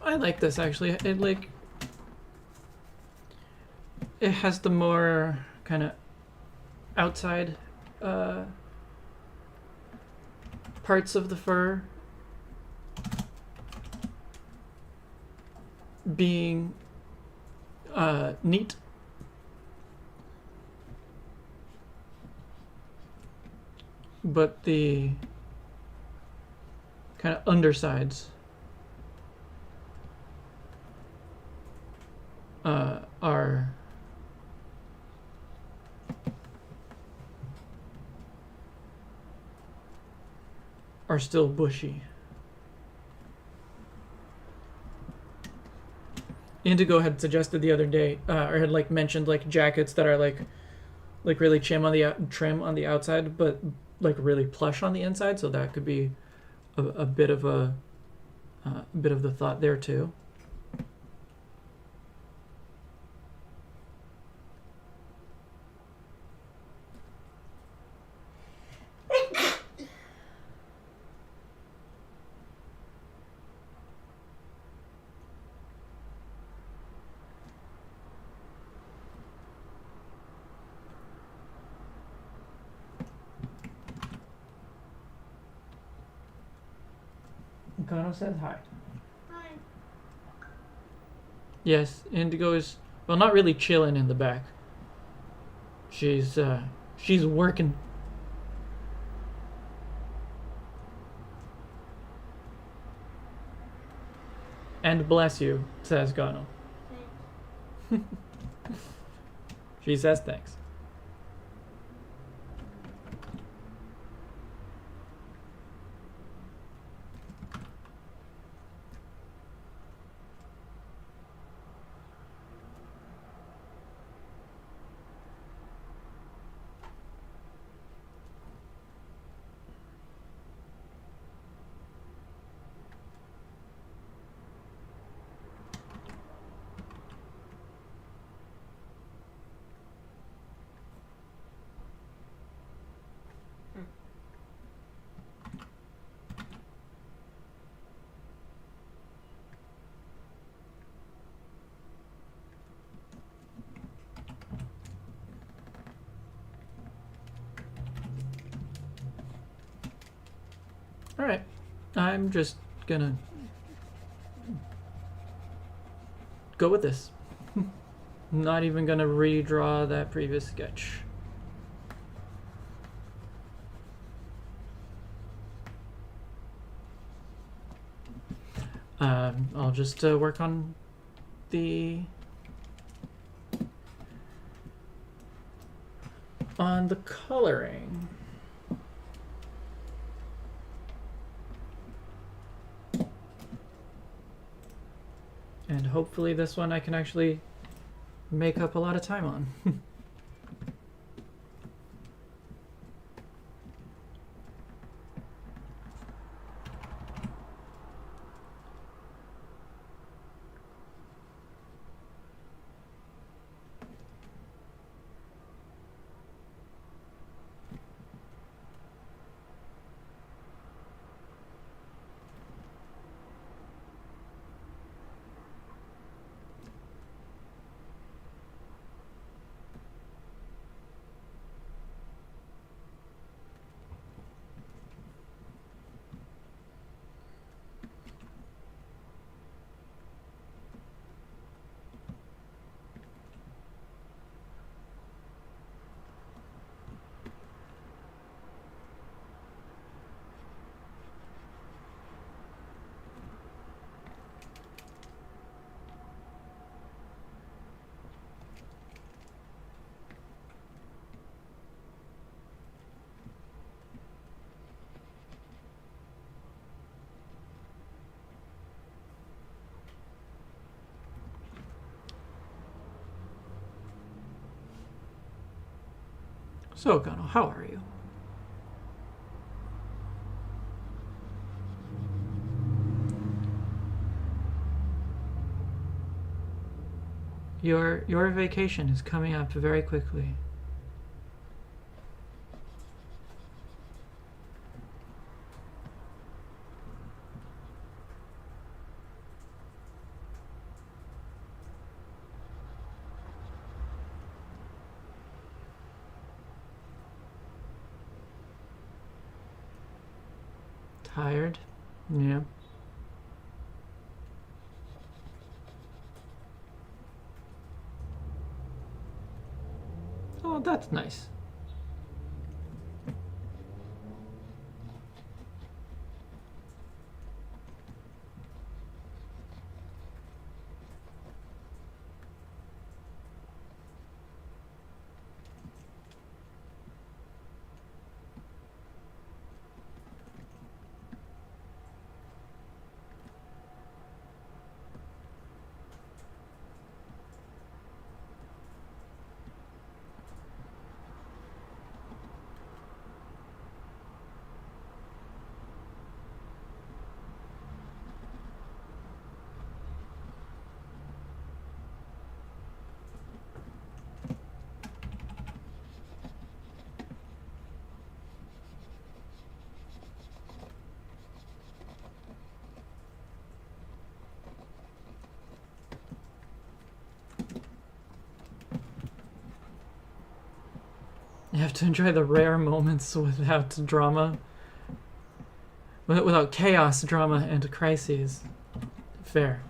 I like this actually. It has the more kind of outside parts of the fur being neat. But the kind of undersides are still bushy. Indigo had suggested the other day, or had like mentioned like jackets that are like really trim on the outside, but like really plush on the inside. So that could be a bit of a bit of the thought there too. Kano says hi. Hi. Yes, Indigo is, well, not really chilling in the back. She's working. And bless you, says Gano. Thanks. She says thanks. Alright. I'm just gonna go with this. Not even gonna redraw that previous sketch. I'll just work on the coloring. And hopefully this one I can actually make up a lot of time on. So, Gano, how are you? Your vacation is coming up very quickly. Tired? Yeah. Oh, that's nice. You have to enjoy the rare moments without drama. Without chaos, drama, and crises. Fair.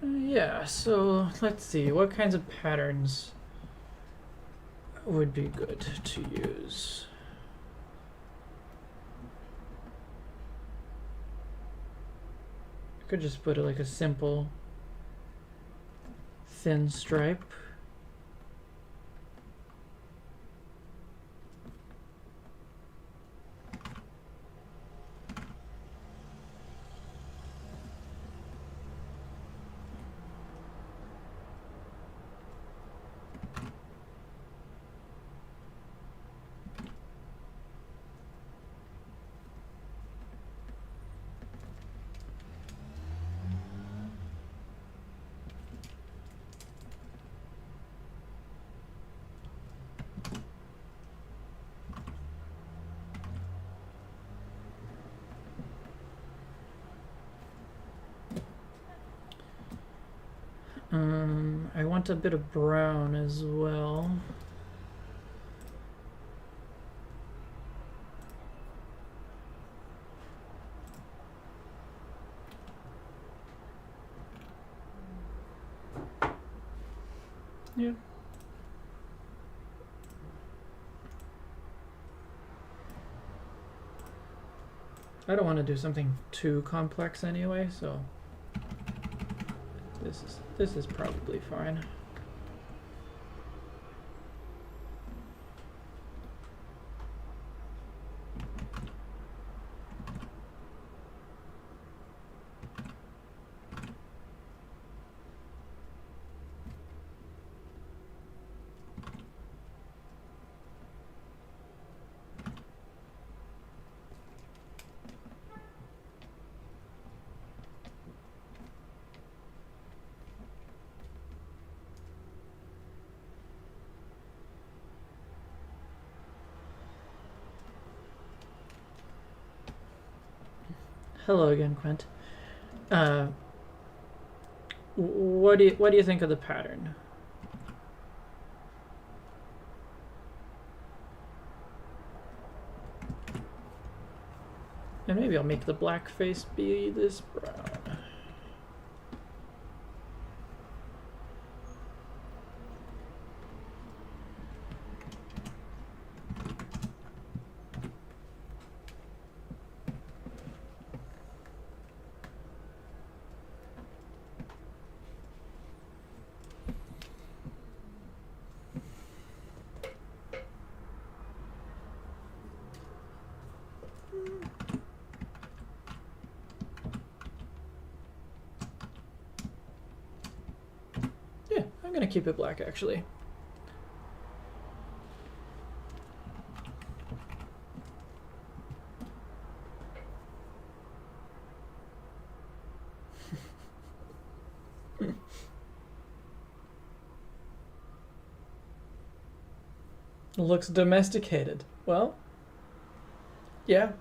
Yeah, so let's see. What kinds of patterns would be good to use? I could just put like a simple thin stripe. I want a bit of brown as well. Yeah. I don't want to do something too complex anyway, so this is probably fine. Hello again, Quint. What do you think of the pattern? And maybe I'll make the black face be this brown. Yeah, I'm gonna keep it black actually. Looks domesticated. Well, yeah.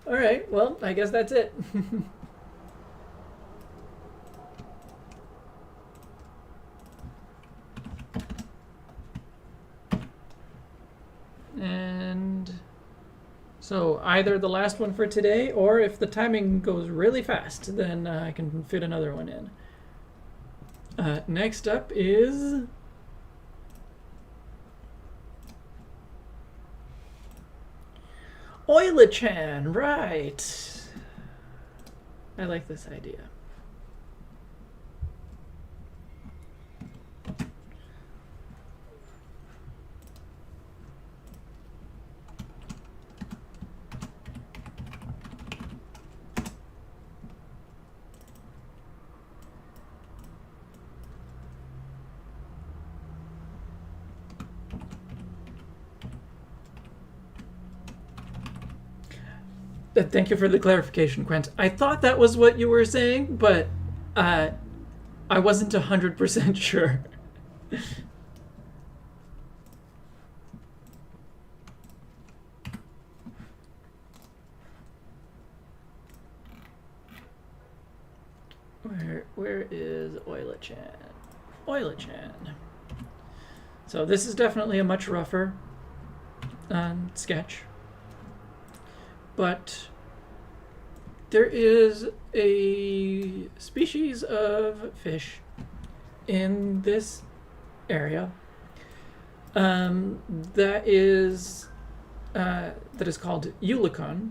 Alright, well, I guess that's it. And so either the last one for today, or if the timing goes really fast, then I can fit another one in. Next up is Oila-chan, right. I like this idea. Thank you for the clarification, Quent. I thought that was what you were saying, but I wasn't 100% sure. Where is Oila-chan? Oila-chan. So this is definitely a much rougher sketch. But there is a species of fish in this area that is called Uloima,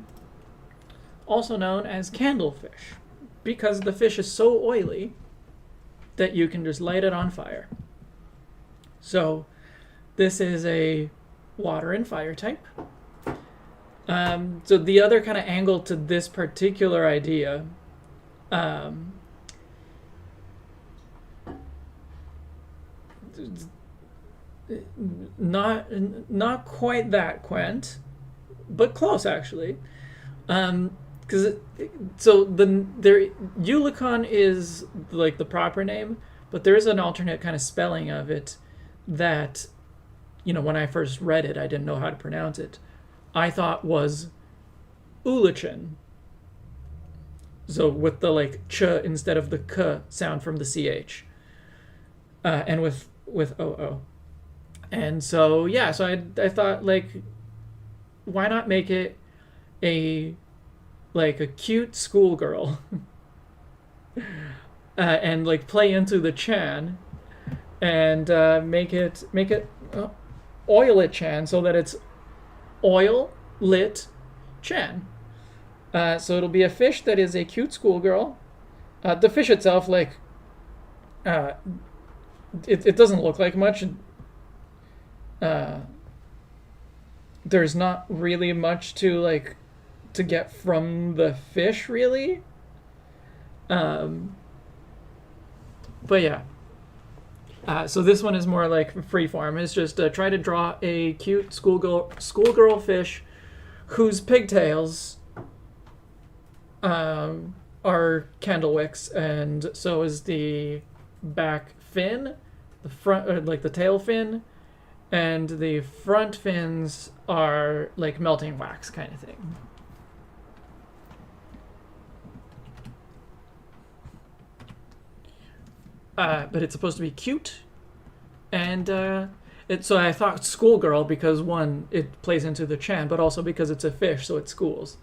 also known as candlefish, because the fish is so oily that you can just light it on fire. So this is a water and fire type. So the other kind of angle to this particular idea, not quite that Quent, but close actually. Because Uloima is like the proper name, but there is an alternate kind of spelling of it that, when I first read it, I didn't know how to pronounce it. I thought was Ulichin. So with the ch instead of the k sound from the ch, and with oo. And so yeah, so I thought why not make it a cute schoolgirl, and play into the chan, and make it Oila-chan, so that it's oil lit chan. So it'll be a fish that is a cute schoolgirl. The fish itself, it doesn't look like much. There's not really much to get from the fish, really. But yeah. So this one is more like freeform. It's just try to draw a cute schoolgirl fish whose pigtails are candle wicks, and so is the back fin, the front, or the tail fin, and the front fins are melting wax kind of thing. But it's supposed to be cute, and So I thought schoolgirl because one, it plays into the chant, but also because it's a fish, so it schools.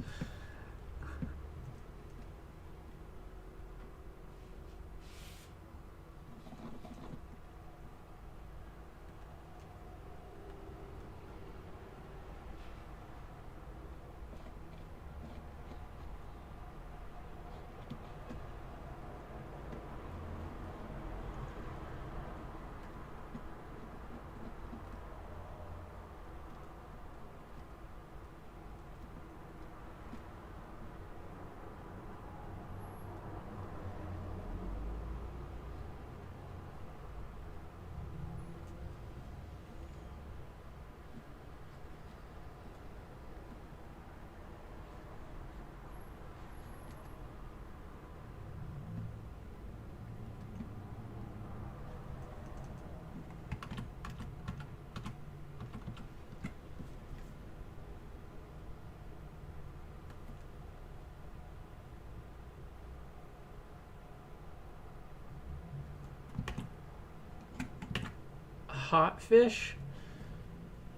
Hot fish.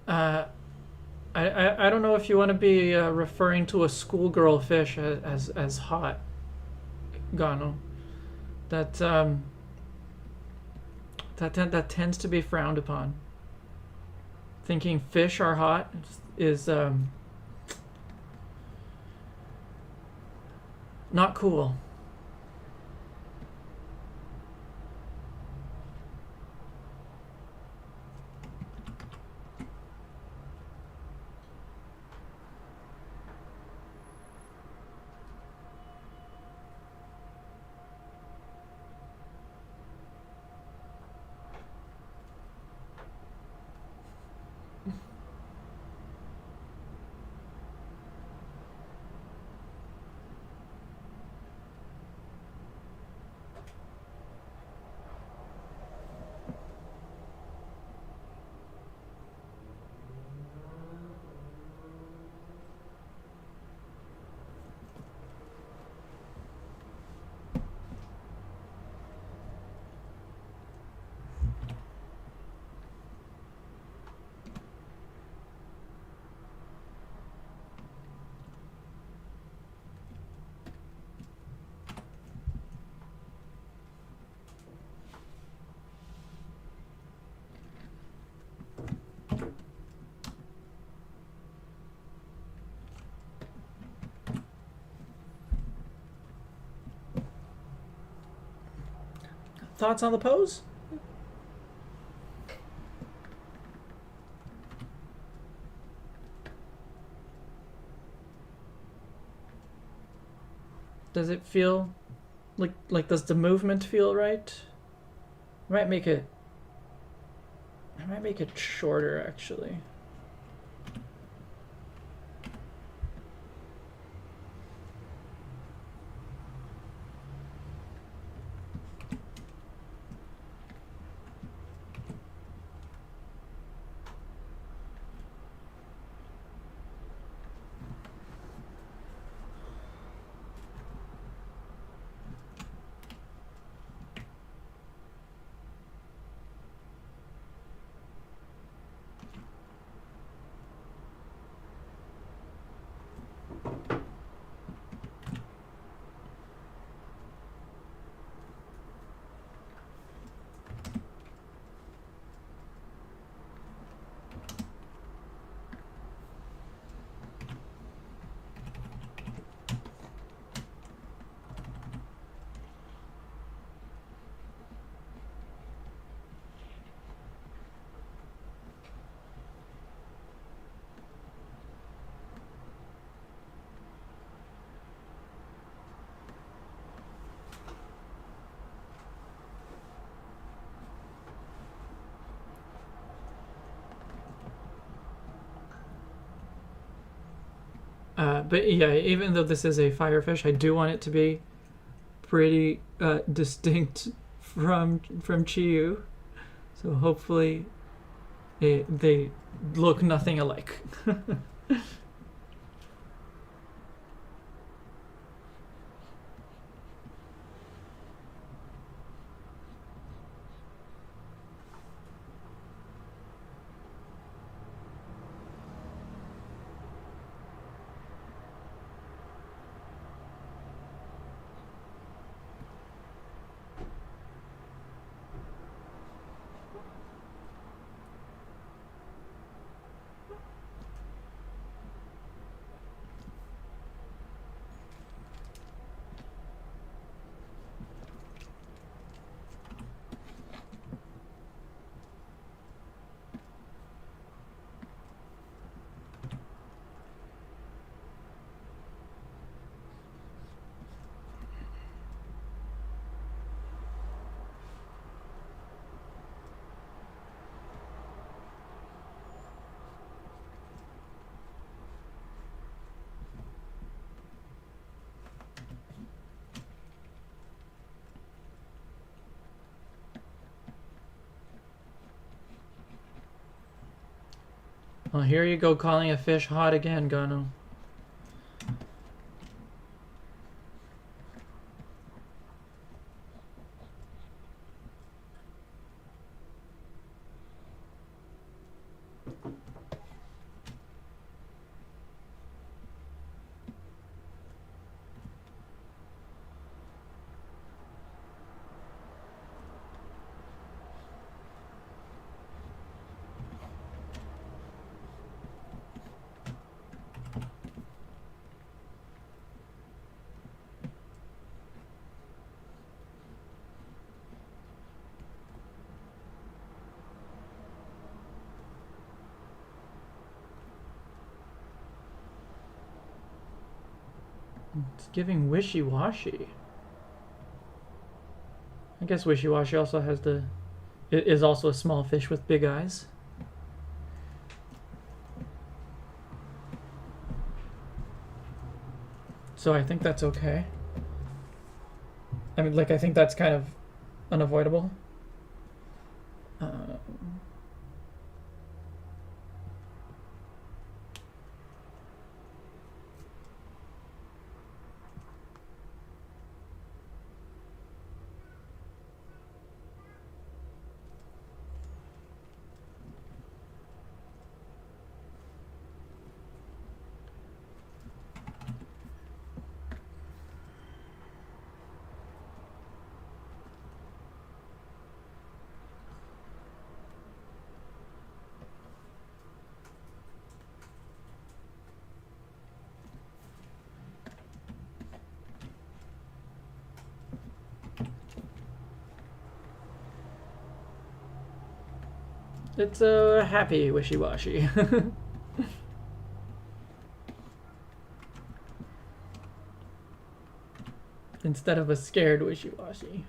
I don't know if you want to be referring to a schoolgirl fish as hot, Gano. That that tends to be frowned upon. Thinking fish are hot is not cool. Thoughts on the pose? Does it feel does the movement feel right? I might make it shorter actually. But yeah, even though this is a firefish, I do want it to be pretty distinct from Chiyu. So hopefully they look nothing alike. Well, here you go calling a fish hot again, Gano. It's giving wishy-washy. I guess wishy-washy also has is also a small fish with big eyes. So I think that's okay. I mean, like, I think that's kind of unavoidable. It's a happy wishy-washy. Instead of a scared wishy-washy.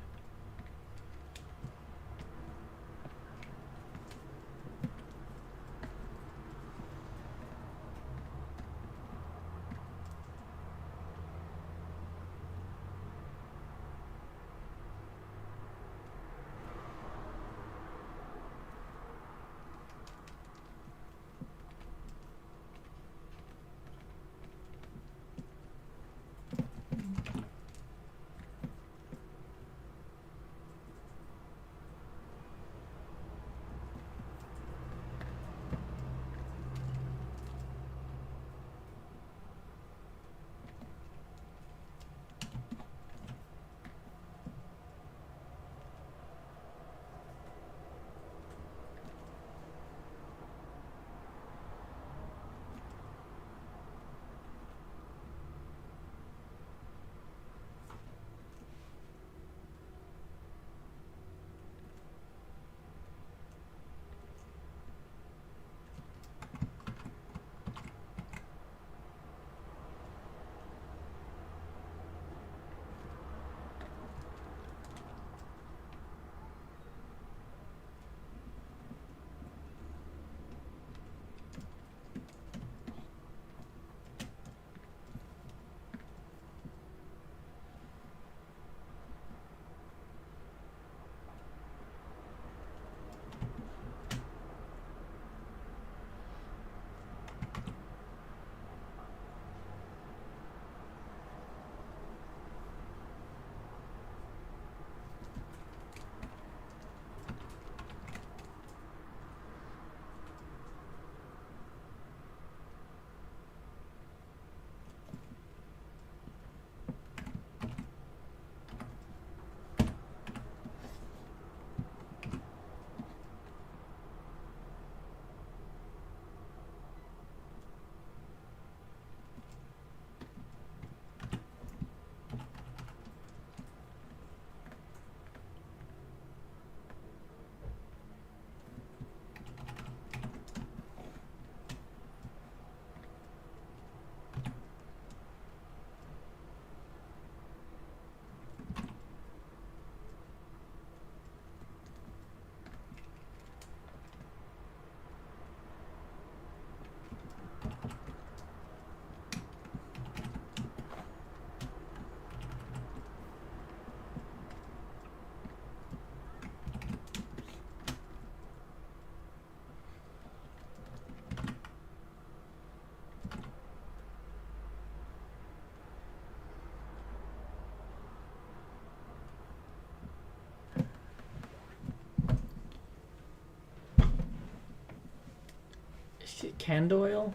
Candoil.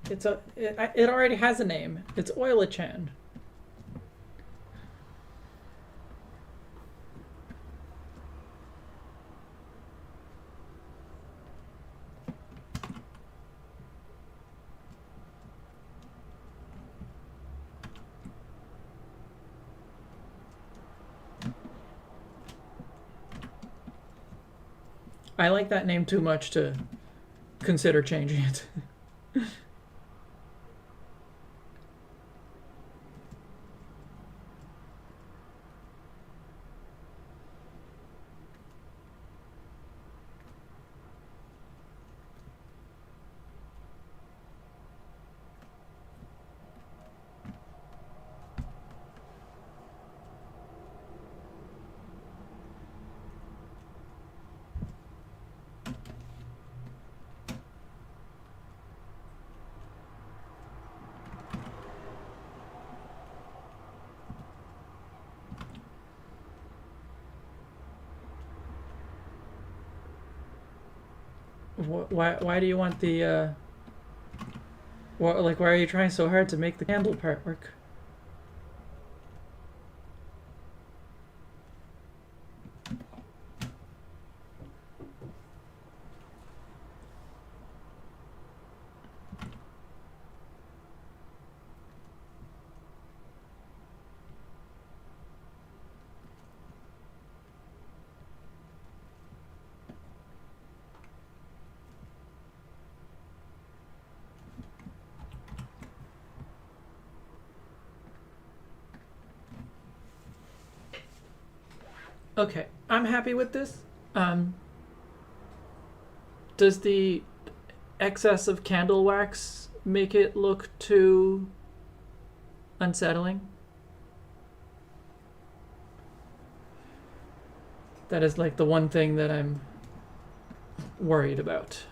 It already has a name. It's Oila-chan. I like that name too much to consider changing it. Why do you want the why are you trying so hard to make the candle part work? Okay, I'm happy with this. Does the excess of candle wax make it look too unsettling? That is like the one thing that I'm worried about.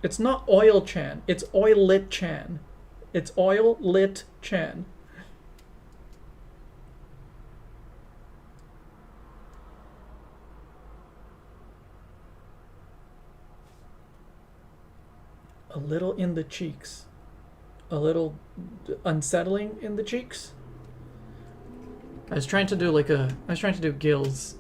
It's not Oil-chan, it's Oil-lit-chan. It's Oil-lit-chan. A little in the cheeks. A little unsettling in the cheeks. I was trying to do gills.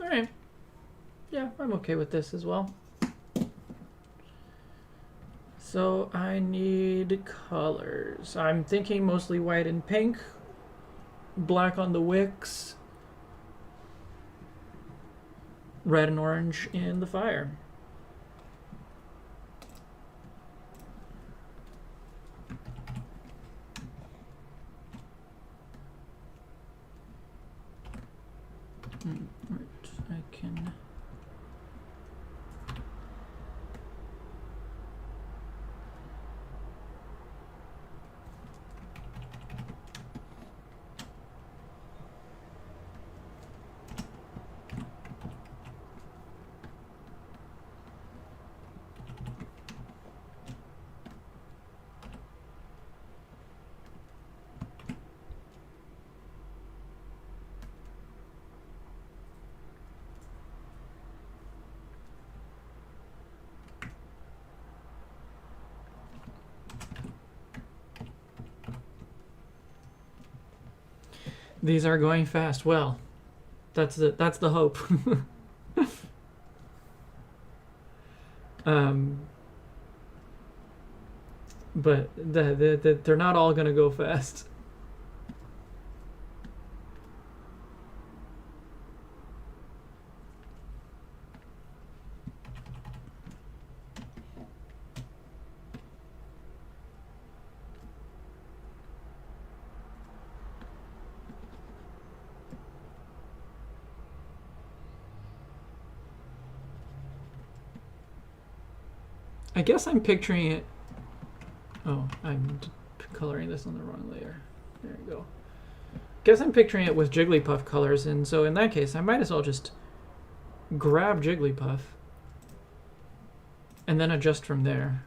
Alright. Yeah, I'm okay with this as well. So I need colors. I'm thinking mostly white and pink. Black on the wicks. Red and orange in the fire. Right, I can... These are going fast. Well, that's the hope. But they're not all gonna go fast. I guess I'm picturing it. Oh, I'm coloring this on the wrong layer. There we go. Guess I'm picturing it with Jigglypuff colors, and so in that case, I might as well just grab Jigglypuff and then adjust from there.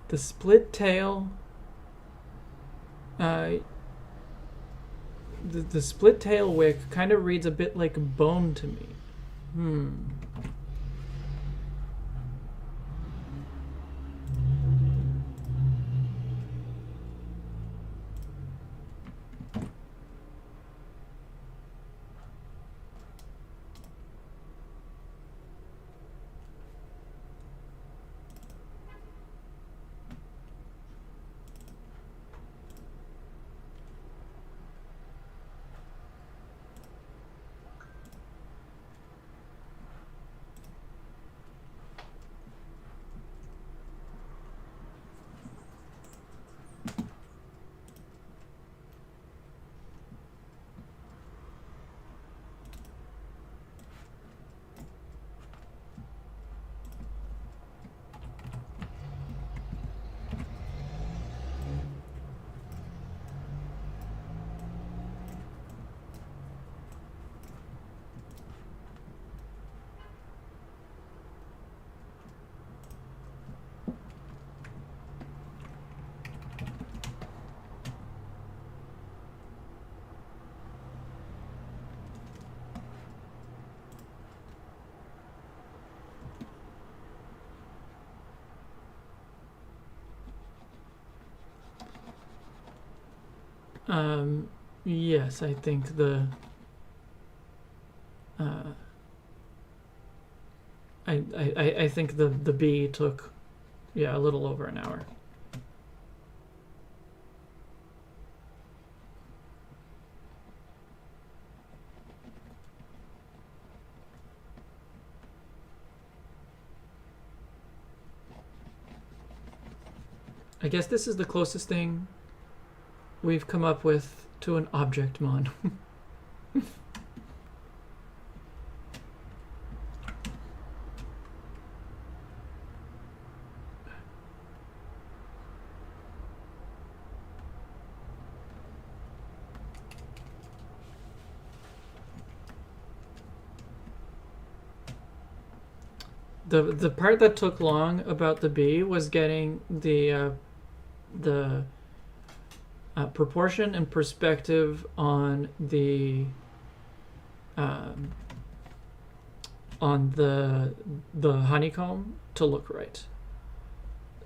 The split tail, the split tail wick kind of reads a bit like bone to me. Yes, I think I think the bee took, yeah, a little over an hour. I guess this is the closest thing we've come up with to an object mon. The part that took long about the bee was getting the proportion and perspective on the honeycomb to look right.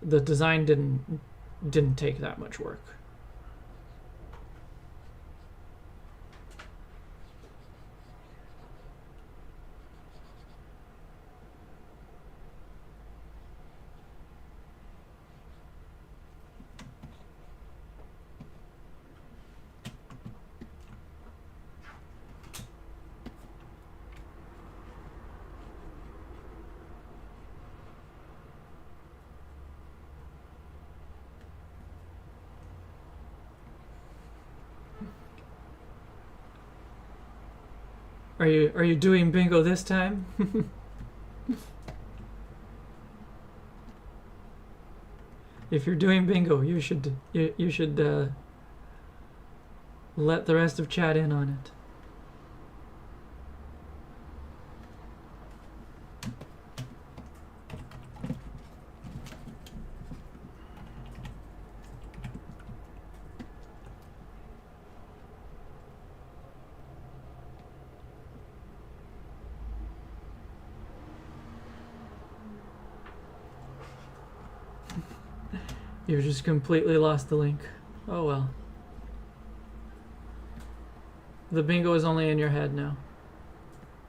The design didn't take that much work. Are you doing bingo this time? If you're doing bingo, you should let the rest of chat in on it. You've just completely lost the link. Oh well. The bingo is only in your head now.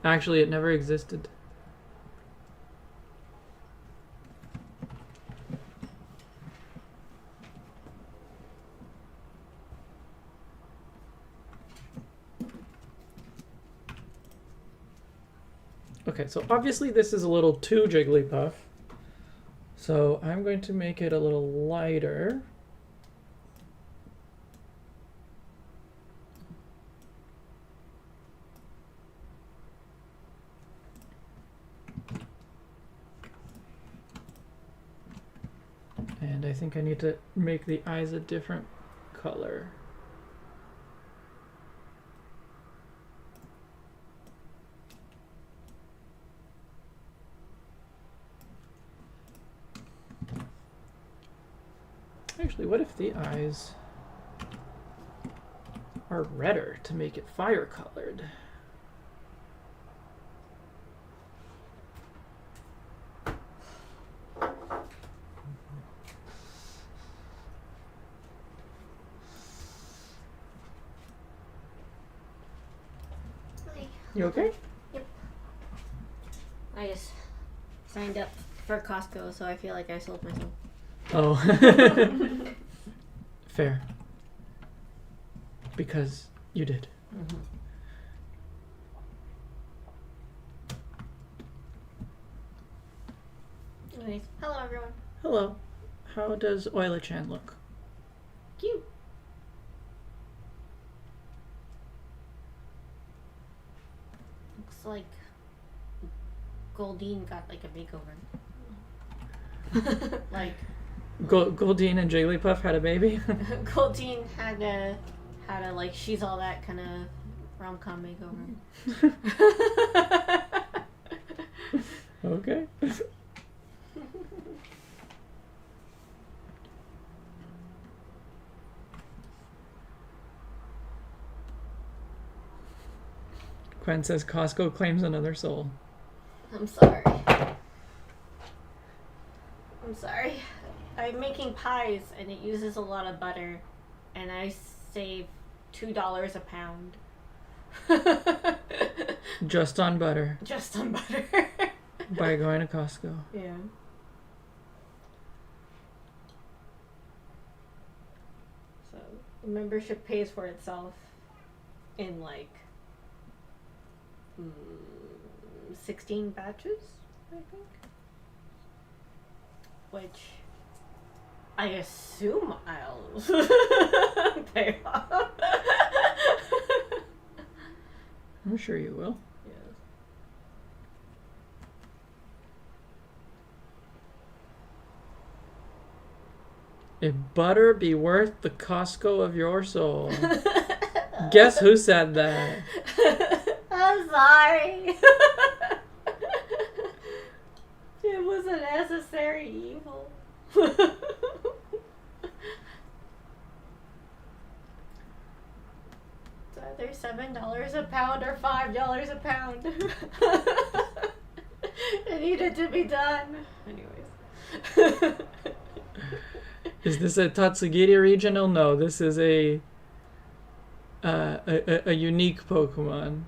Actually, it never existed. Okay, so obviously this is a little too Jigglypuff. So I'm going to make it a little lighter. And I think I need to make the eyes a different color. Actually, what if the eyes are redder to make it fire colored? You okay? Yep. I just signed up for Costco, so I feel like I sold myself. Oh. Fair. Because you did. Mm-hmm. Anyways, hello everyone. Hello. How does Oila-chan look? Cute. Looks like Goldine got like a makeover. Like Goldine and Jigglypuff had a baby? Goldine had a like she's all that kind of rom-com makeover. Okay. Quen says Costco claims another soul. I'm sorry. I'm making pies and it uses a lot of butter, and I save $2 a pound. Just on butter. Just on butter. By going to Costco. Yeah. So the membership pays for itself in like 16 batches, I think. Which I assume I'll pay off. I'm sure you will. Yes. If butter be worth the Costco of your soul. Guess who said that? I'm sorry. It was a necessary evil. It's either $7 a pound or $5 a pound. It needed to be done. Anyways. Is this a Tatsugiri regional? No, this is a unique Pokemon.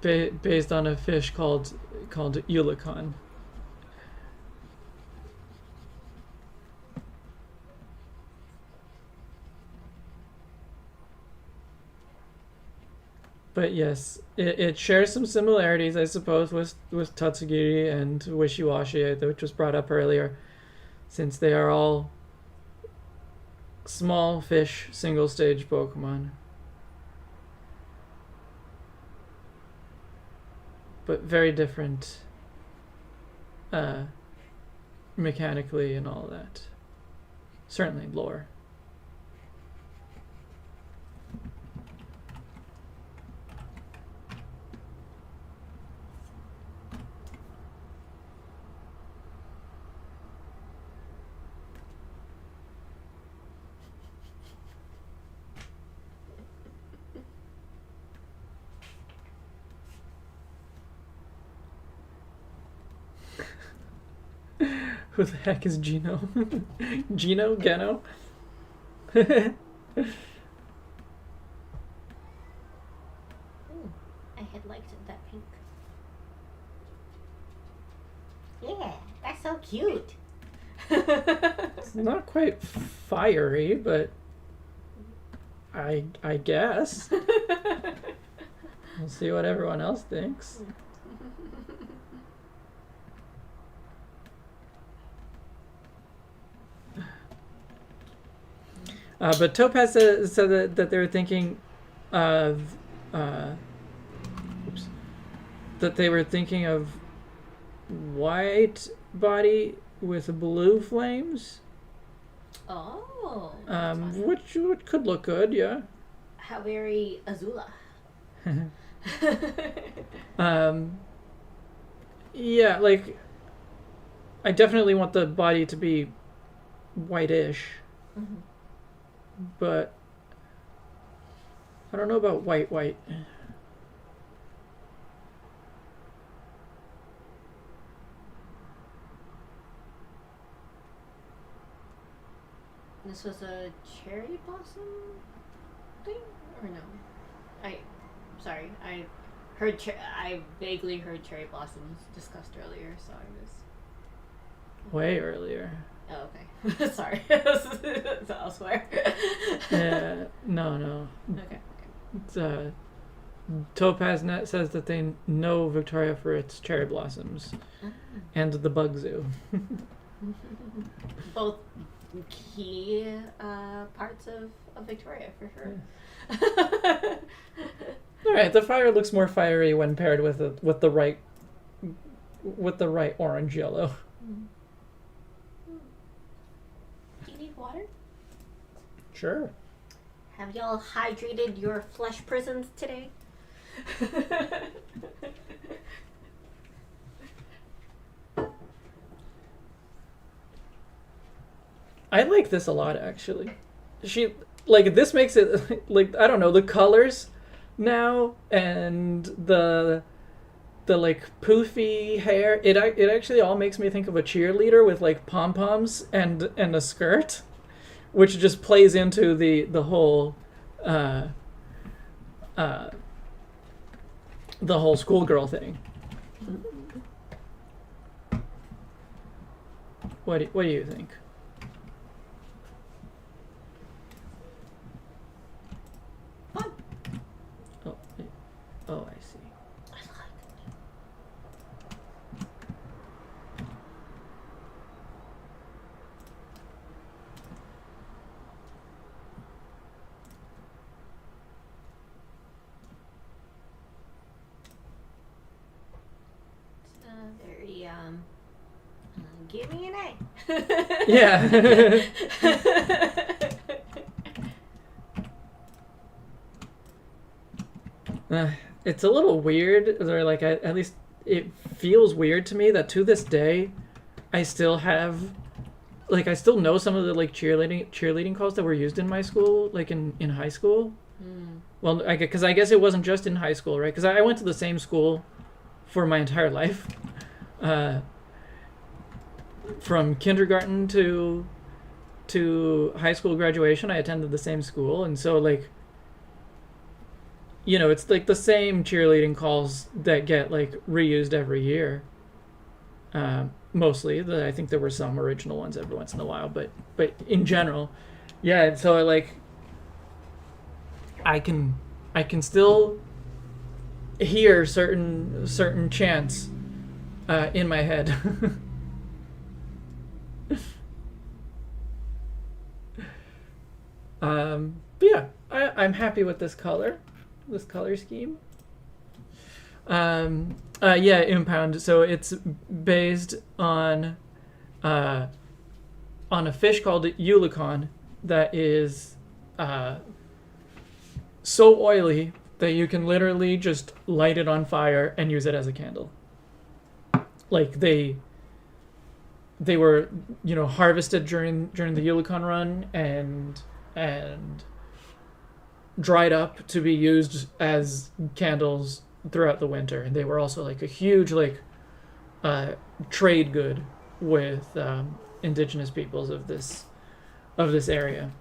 Based on a fish called Uloima. But yes, it shares some similarities, I suppose, with Tatsugiri and Wishiwashi, which was brought up earlier, since they are all small fish single stage Pokemon. But very different mechanically and all that. Certainly lore. Who the heck is Gino? Gino? Geno? I had liked that pink. Yeah, that's so cute. It's not quite fiery, but I guess. We'll see what everyone else thinks. But Topaz said that they were thinking of, that they were thinking of white body with blue flames. Oh. That's fun. Which could look good, yeah. How very Azula. Yeah, like I definitely want the body to be whitish, Mm-hmm. but I don't know about white. This was a cherry blossom thing, or no? I vaguely heard cherry blossoms discussed earlier, so I was Way earlier. Oh, okay. Sorry. It's elsewhere. Yeah, no. Okay. It's, Topaz Net says that they know Victoria for its cherry blossoms and the bug zoo. Both key parts of Victoria, for sure. Yeah. All right, the fire looks more fiery when paired with the right orange yellow. Do you need water? Sure. Have y'all hydrated your flesh prisons today? I like this a lot, actually. This makes it like, I don't know, the colors now and the like poofy hair. It actually all makes me think of a cheerleader with like pom poms and a skirt, which just plays into the whole the whole schoolgirl thing. What do you think? Fun. Oh, I see. I like very give me an A. Yeah. It's a little weird, or like at least it feels weird to me that to this day, I still have, like, I still know some of the like cheerleading calls that were used in my school, like in high school. Well, because I guess it wasn't just in high school, right? Because I went to the same school for my entire life, from kindergarten to high school graduation. I attended the same school, and so like, you know, it's like the same cheerleading calls that get like reused every year. Mostly, I think there were some original ones every once in a while, but in general, yeah. So like, I can still hear certain chants in my head. But yeah, I'm happy with this color scheme. Yeah, impound. So it's based on a fish called Ulicon that is so oily that you can literally just light it on fire and use it as a candle. Like they were, you know, harvested during the Ulicon run and dried up to be used as candles throughout the winter, and they were also like a huge like trade good with indigenous peoples of this area.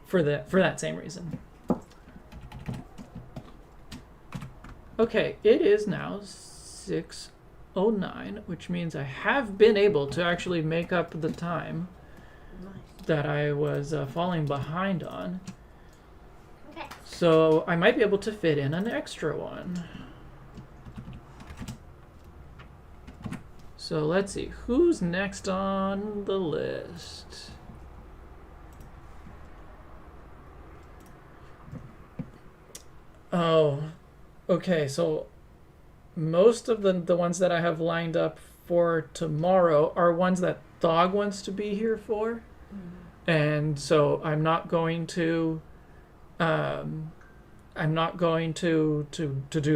For that same reason. Okay, it is now 6 12:09, which means I have been able to actually make up the time Nice. that I was falling behind on. Okay. So I might be able to fit in an extra one. So let's see, who's next on the list? Oh, okay, so most of the ones that I have lined up for tomorrow are ones that Dog wants to be here for. And so I'm not going to do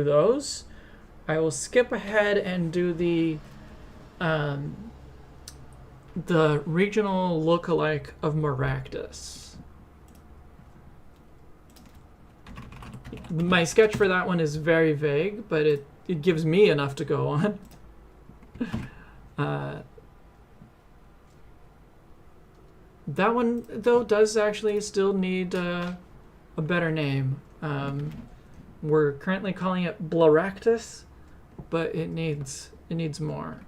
those. I will skip ahead and do the regional lookalike of Maractus. My sketch for that one is very vague, but it gives me enough to go on. That one, though, does actually still need a better name. We're currently calling it Blaractus, but it needs more.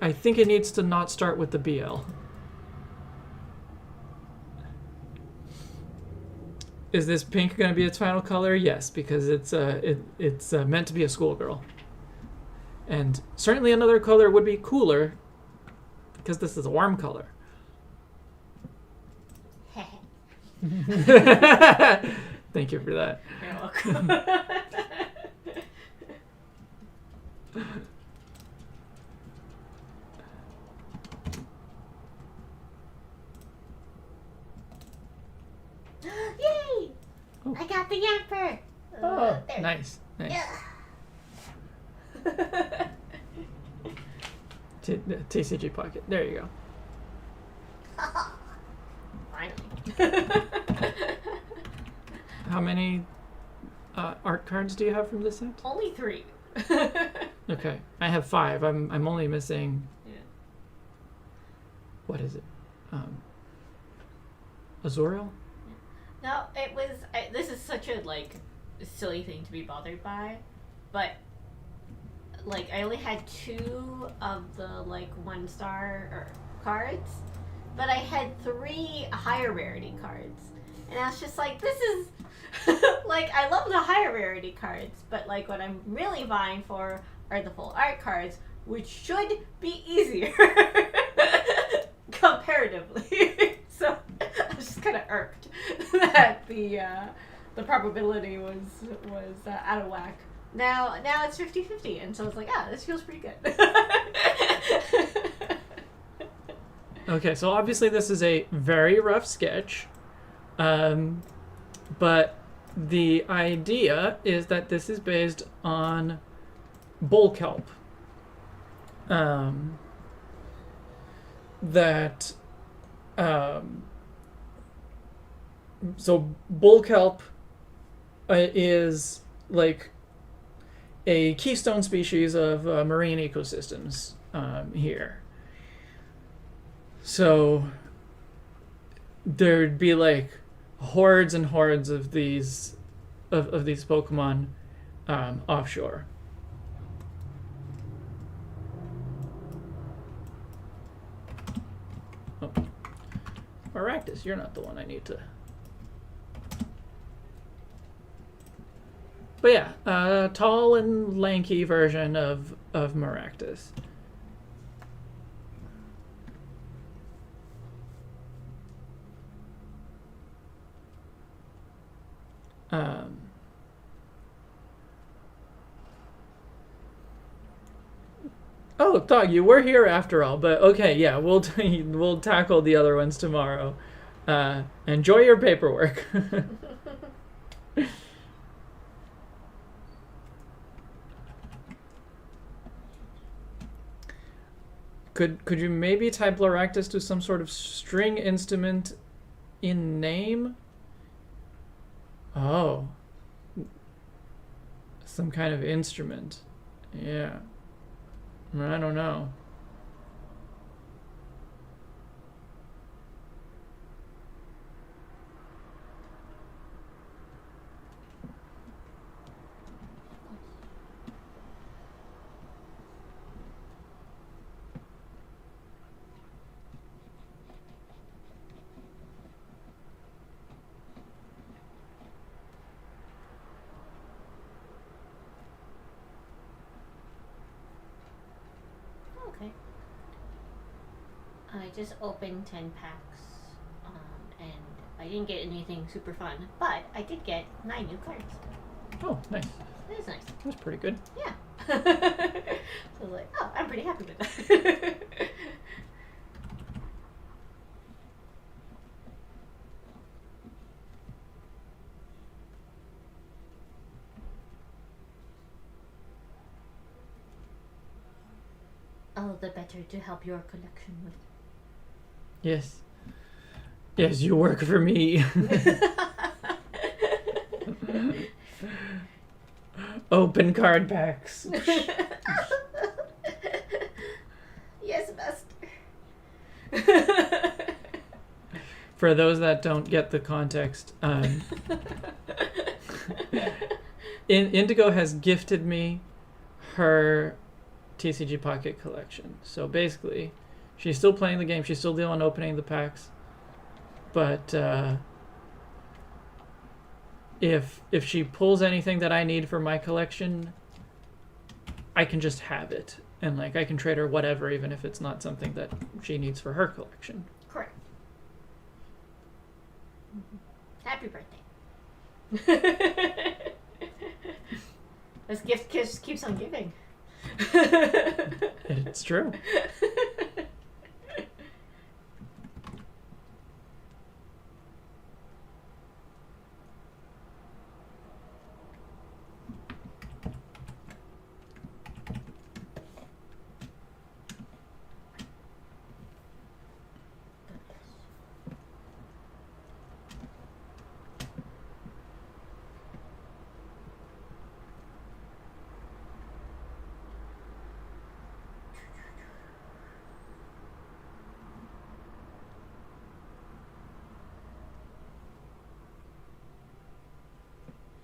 I think it needs to not start with the BL. Is this pink going to be its final color? Yes, because it's meant to be a schoolgirl. And certainly another color would be cooler, because this is a warm color. Thank you for that. You're welcome. Yay! Oh. I got the yamper. Oh, There. nice. Yeah. TCG Pocket. There you go. Finally. How many art cards do you have from this set? Only 3. Okay, I have 5. I'm only missing. Yeah. What is it? Azorial? No, it was. This is such a silly thing to be bothered by, but I only had 2 of the 1-star cards, but I had 3 higher rarity cards, and I was just like, this is I love the higher rarity cards, but what I'm really vying for are the full art cards, which should be easier comparatively. So I was just kind of irked that the probability was out of whack. Now it's 50-50, and so it's this feels pretty good. Okay, so obviously this is a very rough sketch, but the idea is that this is based on bull kelp. So bull kelp is a keystone species of marine ecosystems here. So there'd be hordes and hordes of these Pokemon offshore. Oh. Maractus, you're not the one I need to. But yeah, a tall and lanky version of Maractus. Oh, Dog, you were here after all, but okay, yeah, we'll tackle the other ones tomorrow. Enjoy your paperwork. Could you maybe type Blaractus to some sort of string instrument in name? Oh. Some kind of instrument. Yeah. I don't know. Okay. I just opened 10 packs, and I didn't get anything super fun, but I did get 9 new cards. Oh, nice. That is nice. That's pretty good. Yeah. So I was like, oh, I'm pretty happy with that. All the better to help your collection with. Yes. Yes, you work for me. Open card packs. Yes, master. For those that don't get the context, Indigo has gifted me her TCG Pocket collection. So basically, she's still playing the game. She's still doing opening the packs. But if she pulls anything that I need for my collection, I can just have it. And like I can trade her whatever, even if it's not something that she needs for her collection. Correct. Happy birthday. This gift keeps on giving. It's true.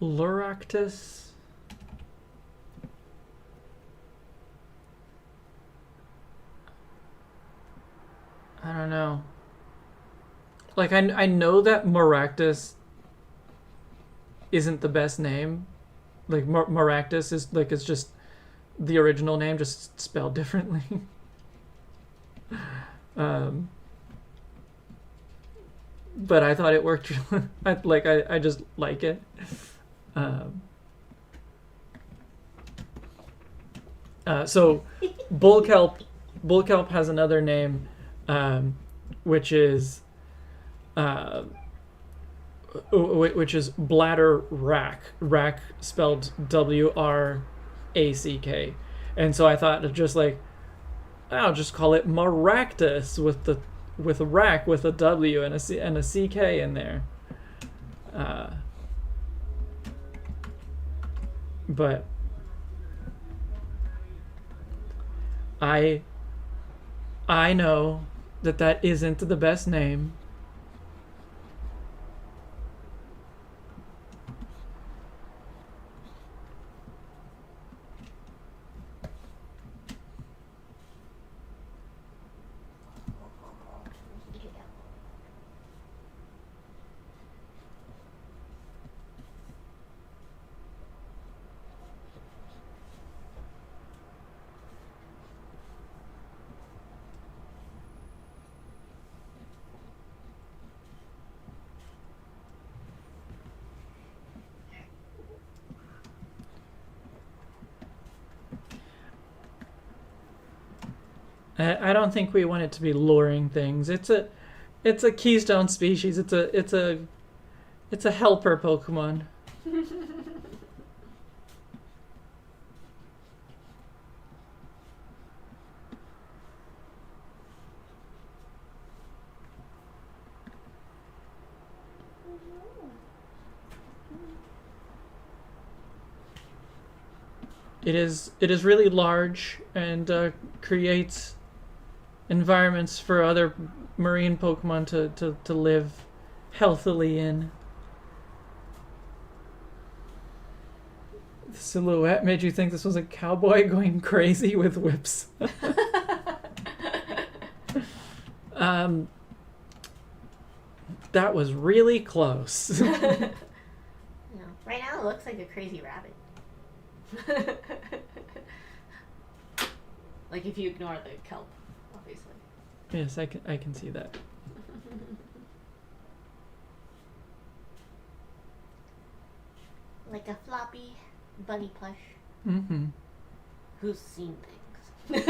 Luractus. I don't know. Like I know that Maractus isn't the best name. Like Maractus is like it's just the original name, just spelled differently. But I thought it worked. I just like it. So Bullkelp has another name, which is bladder rack. Rack spelled WRACK. And so I thought just like I'll just call it Maractus with a rack with a W and a CK in there. But I know that isn't the best name. I don't think we want it to be luring things. It's a keystone species. It's a helper Pokemon. It is really large and creates environments for other marine Pokemon to live healthily in. The silhouette made you think this was a cowboy going crazy with whips. That was really close. Yeah. Right now it looks like a crazy rabbit. Like if you ignore the kelp, obviously. Yes, I can see that. Like a floppy bunny plush. Mm-hmm. Who's seen things.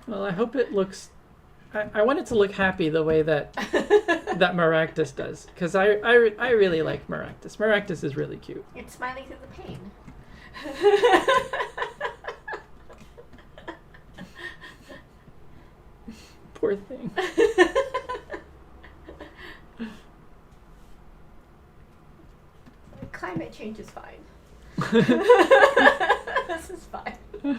Well, I hope it looks... I want it to look happy the way that that Maractus does, because I really like Maractus. Maractus is really cute. It's smiling through the pain. Poor thing. Climate change is fine. This is fine. You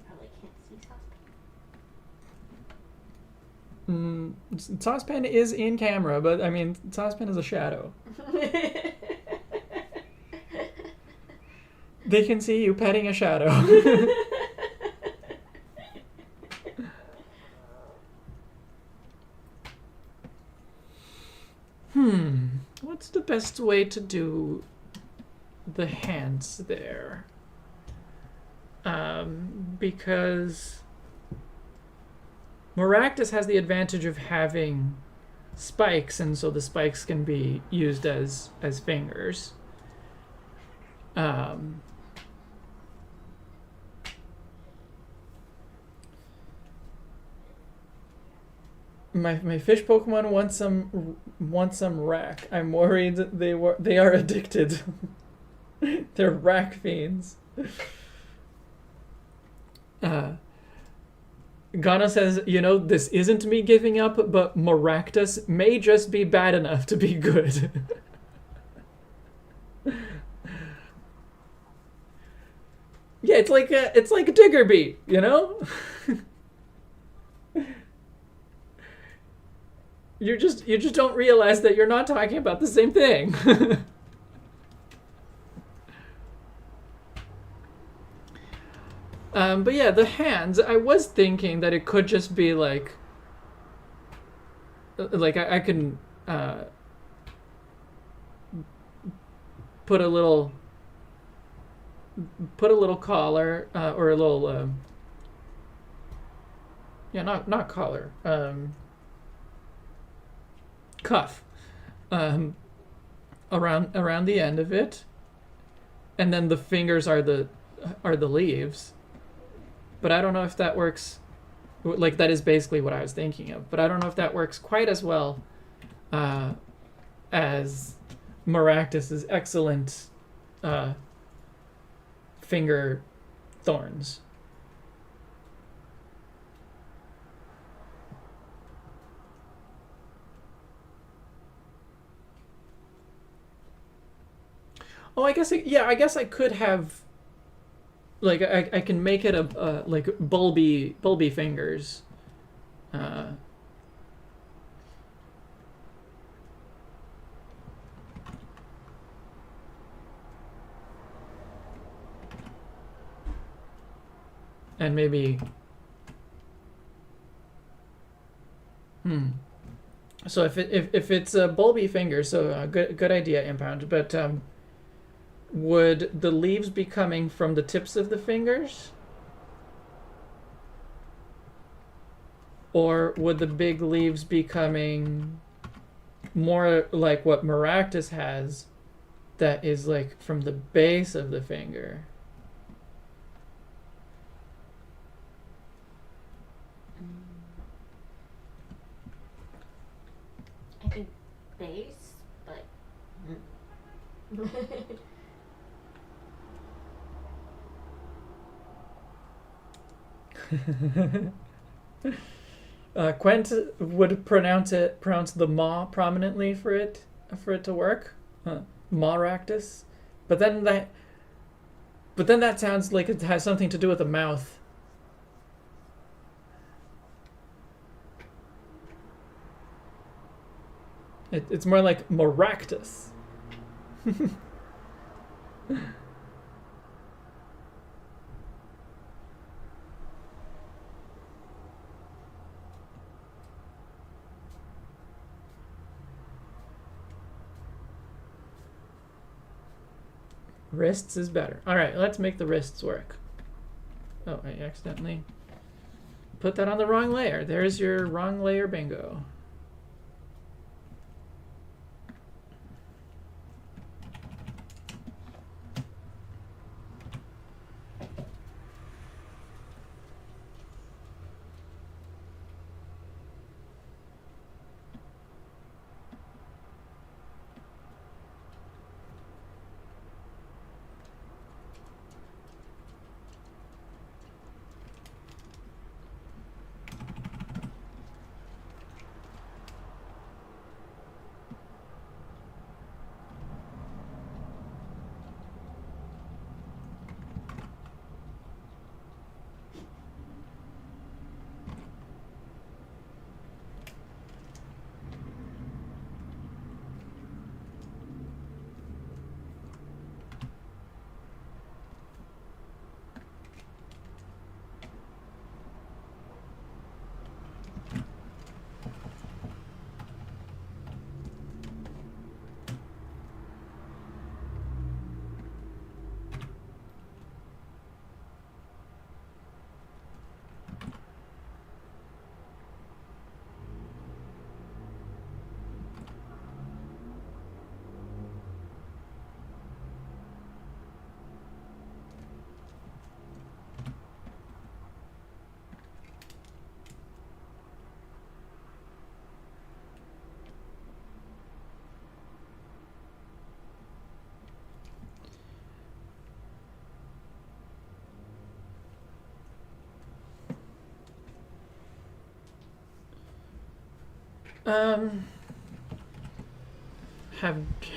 probably can't see saucepan. Saucepan is in camera, but I mean, Saucepan is a shadow. They can see you petting a shadow. What's the best way to do the hands there? Because Maractus has the advantage of having spikes, and so the spikes can be used as fingers. My fish Pokemon want some rack. I'm worried they are addicted. They're rack fiends. Gano says, this isn't me giving up, but Maractus may just be bad enough to be good. Yeah, it's like a Diggerby, You just don't realize that you're not talking about the same thing. But yeah, the hands, I was thinking that it could just be like I can put a little collar or a little not collar, cuff around the end of it, and then the fingers are the leaves. But I don't know if that works. Like, that is basically what I was thinking of, but I don't know if that works quite as well as Maractus's excellent finger thorns. Oh, I guess I could have, like, I can make it a like bulby fingers. And maybe so if it's a bulby finger, so good idea, Impound, but would the leaves be coming from the tips of the fingers? Or would the big leaves be coming more like what Maractus has, that is like from the base of the finger? I think base, but... Quent would pronounce the ma prominently for it to work, Maractus, but then that sounds like it has something to do with the mouth. It's more like Maractus. Wrists is better. All right, let's make the wrists work. Oh, I accidentally put that on the wrong layer. There's your wrong layer bingo.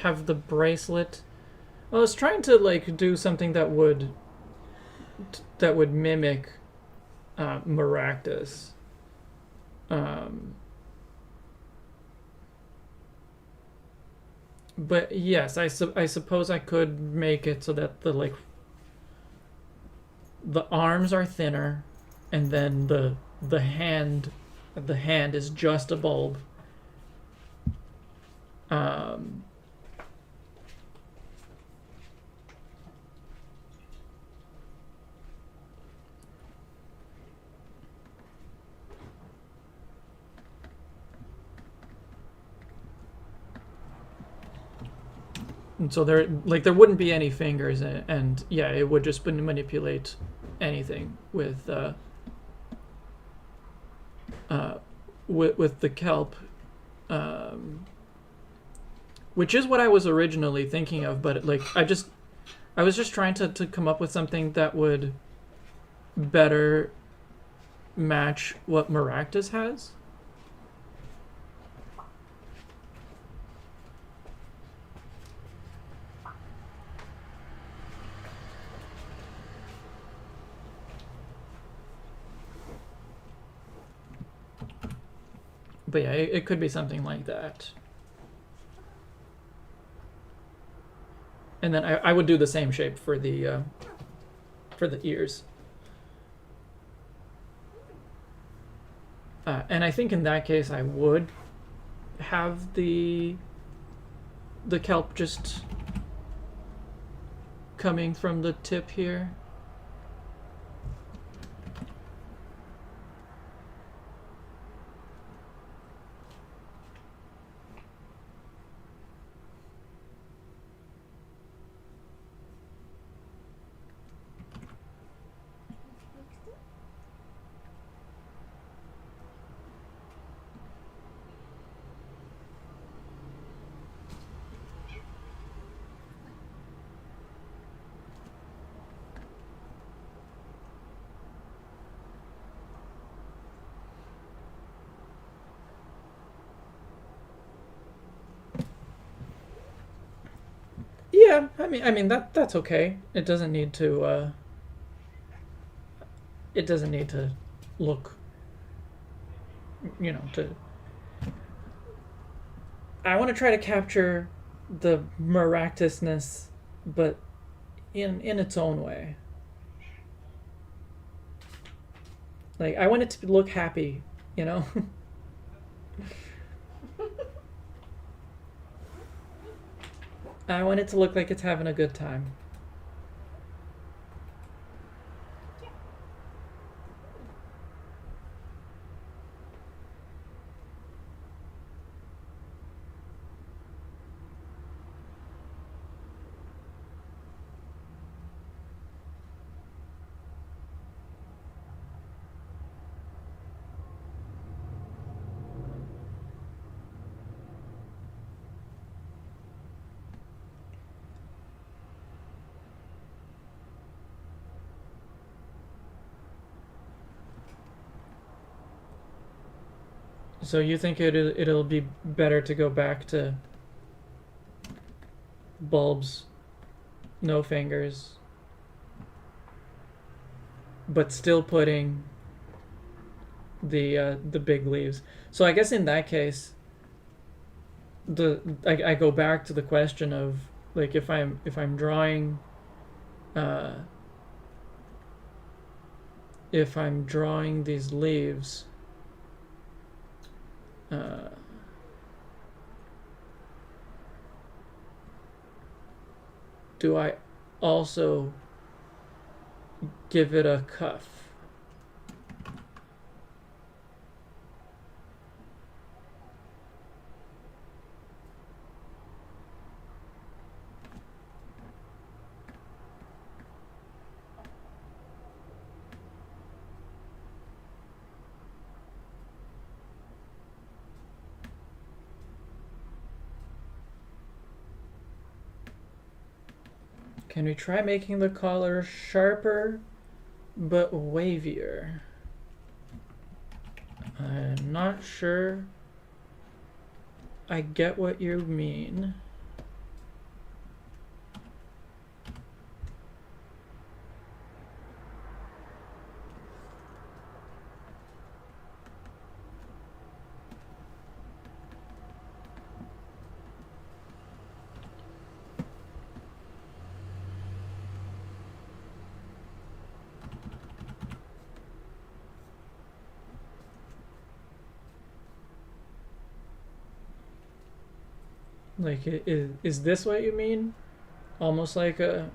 Have the bracelet. Well, I was trying to like do something that would mimic Maractus. But yes, I suppose I could make it so that the arms are thinner, and then the hand is just a bulb. And so there wouldn't be any fingers, and yeah, it would just manipulate anything with the kelp, which is what I was originally thinking of. But I was just trying to come up with something that would better match what Maractus has. But yeah, it could be something like that. And then I would do the same shape for the ears. And I think in that case I would have the kelp just coming from the tip here. Yeah, I mean that's okay. It doesn't need to. It doesn't need to look. To. I want to try to capture the miraculousness, but in its own way. Like, I want it to look happy, you know? I want it to look like it's having a good time. So you think it'll be better to go back to bulbs, no fingers, but still putting the big leaves. So I guess in that case, I go back to the question of, like, if I'm drawing, if I'm drawing these leaves, do I also give it a cuff? Can we try making the collar sharper but wavier? I'm not sure I get what you mean. Like, is this what you mean? Almost like a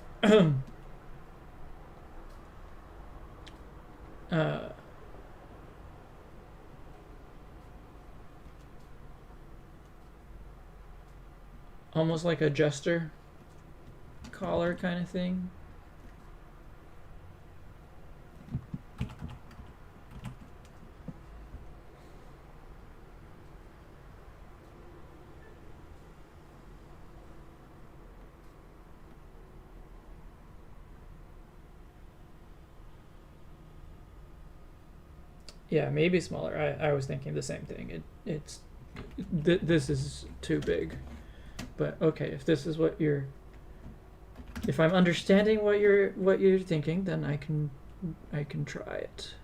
uh, almost like a jester collar kind of thing. Yeah, maybe smaller. I was thinking the same thing. This is too big. But okay, if this is what you're, if I'm understanding what you're thinking, then I can try it.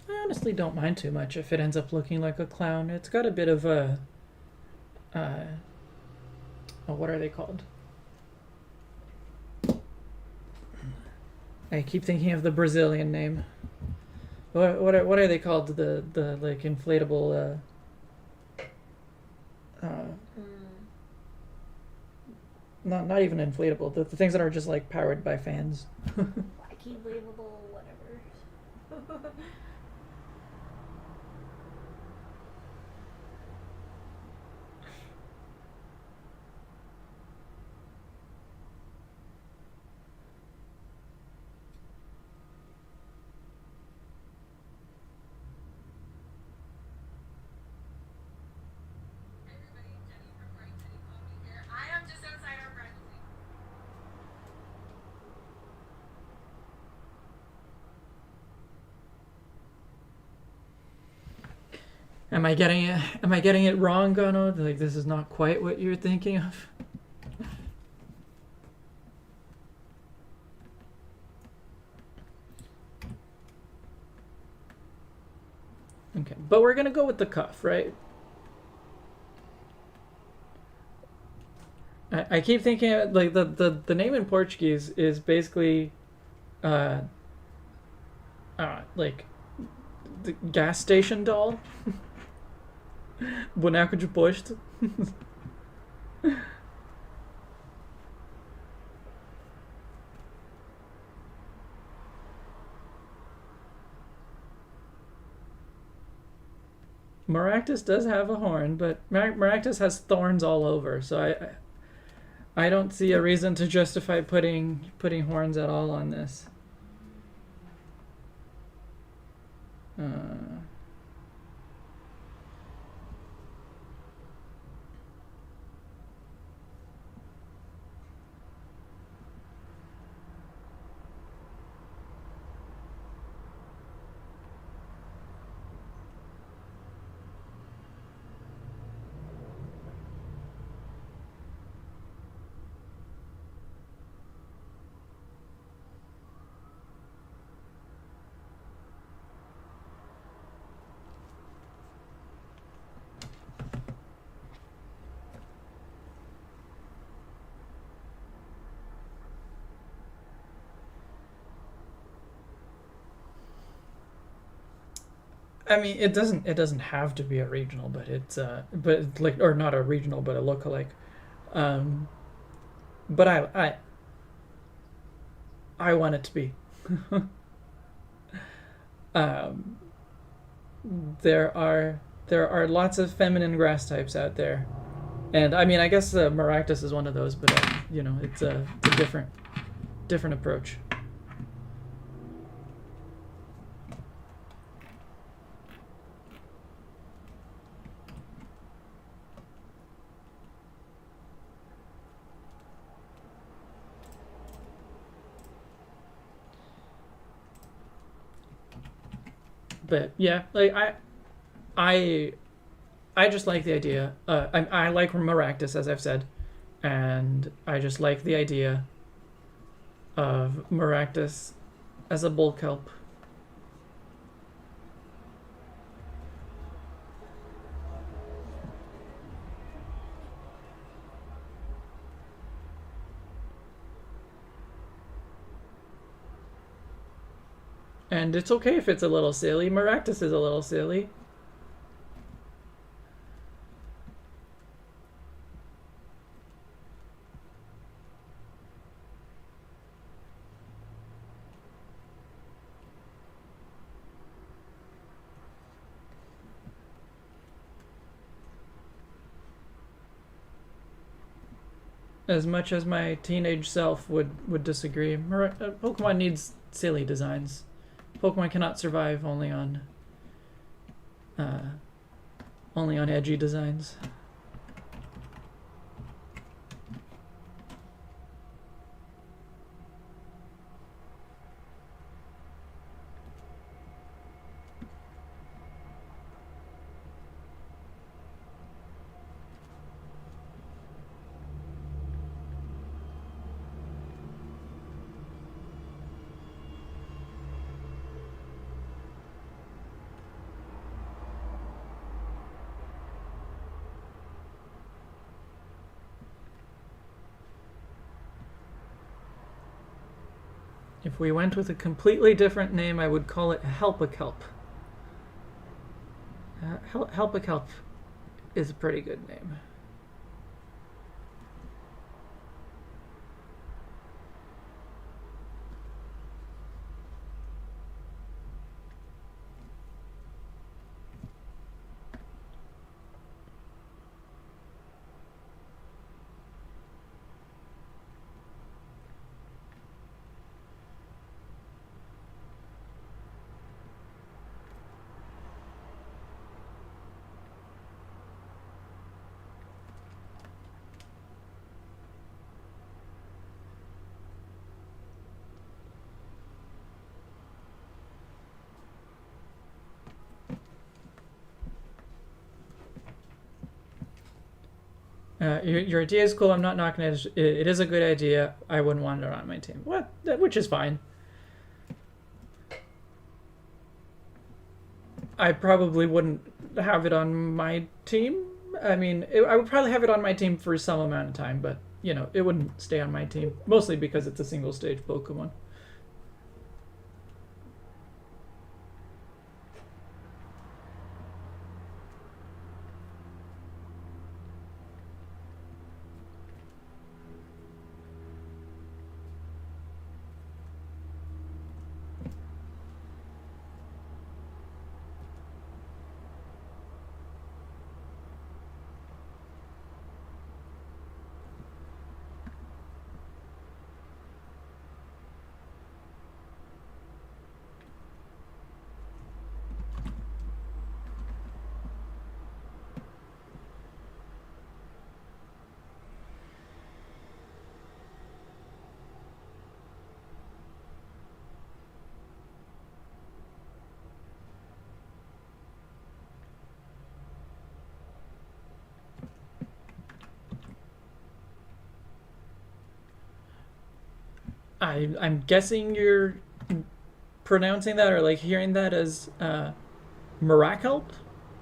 I honestly don't mind too much if it ends up looking like a clown. It's got a bit of a, what are they called? I keep thinking of the Brazilian name. What are they called? The like inflatable. Not even inflatable. The things that are just like powered by fans. lucky, believable, whatever. Am I getting it? Am I getting it wrong, Gano? Like this is not quite what you're thinking of. Okay, but we're gonna go with the cuff, right? I keep thinking like the name in Portuguese is basically, like the gas station doll. Boneco de posto. Maractus does have a horn, but Maractus has thorns all over, so I don't see a reason to justify putting horns at all on this. I mean, it doesn't have to be a regional, but it's but like, or not a regional, but a lookalike. But I want it to be. um, there are lots of feminine grass types out there, and I mean, I guess Maractus is one of those, but you know, it's a different approach. But yeah, like I just like the idea. I like Maractus, as I've said, and I just like the idea of Maractus as a bull kelp. And it's okay if it's a little silly. Maractus is a little silly. As much as my teenage self would disagree, Pokemon needs silly designs. Pokemon cannot survive only on edgy designs. If we went with a completely different name, I would call it Help-a-Kelp. Help-a-Kelp is a pretty good name. Your idea is cool. I'm not knocking it. It is a good idea. I wouldn't want it on my team. What? Which is fine. I probably wouldn't have it on my team. I mean, I would probably have it on my team for some amount of time, but you know, it wouldn't stay on my team. Mostly because it's a single stage Pokemon. I'm guessing you're pronouncing that or like hearing that as Miraculp,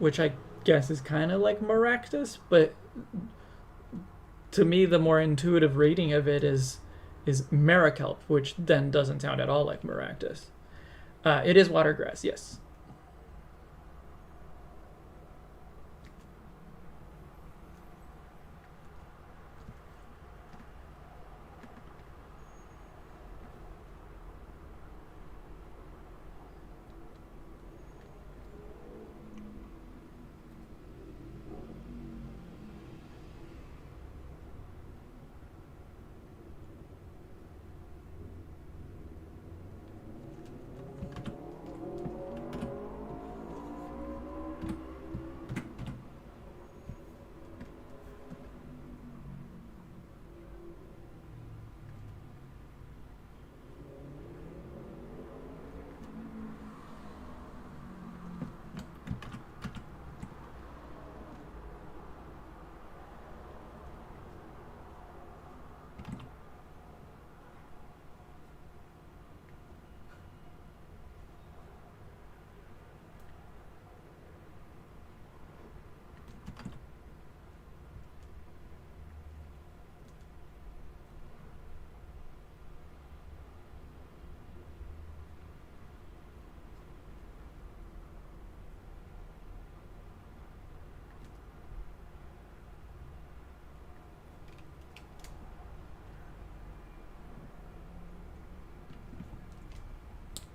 which I guess is kind of like Maractus, but to me the more intuitive reading of it is Mariculp, which then doesn't sound at all like Maractus. It is watergrass, yes.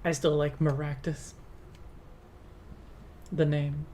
I still like Maractus. The name.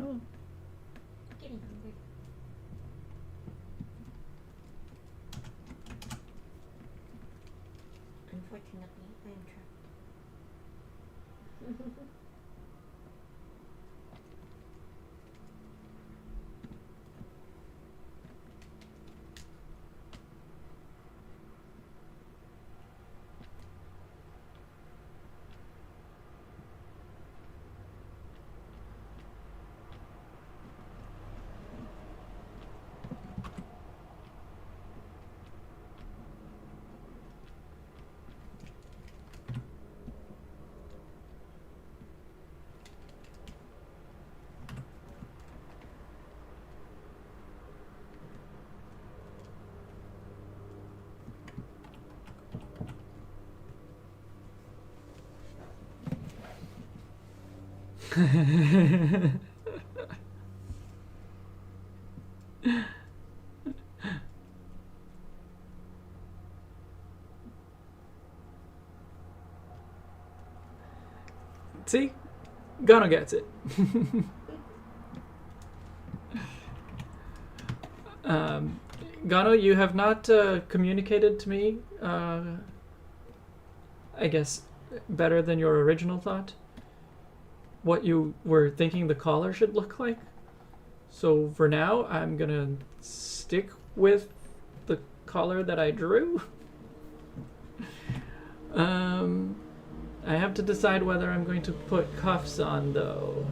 Oh. Getting hungry. Unfortunately, I am trapped. See? Gano gets it. Gano, you have not communicated to me, I guess, better than your original thought, what you were thinking the collar should look like. So for now, I'm gonna stick with the collar that I drew. I have to decide whether I'm going to put cuffs on, though.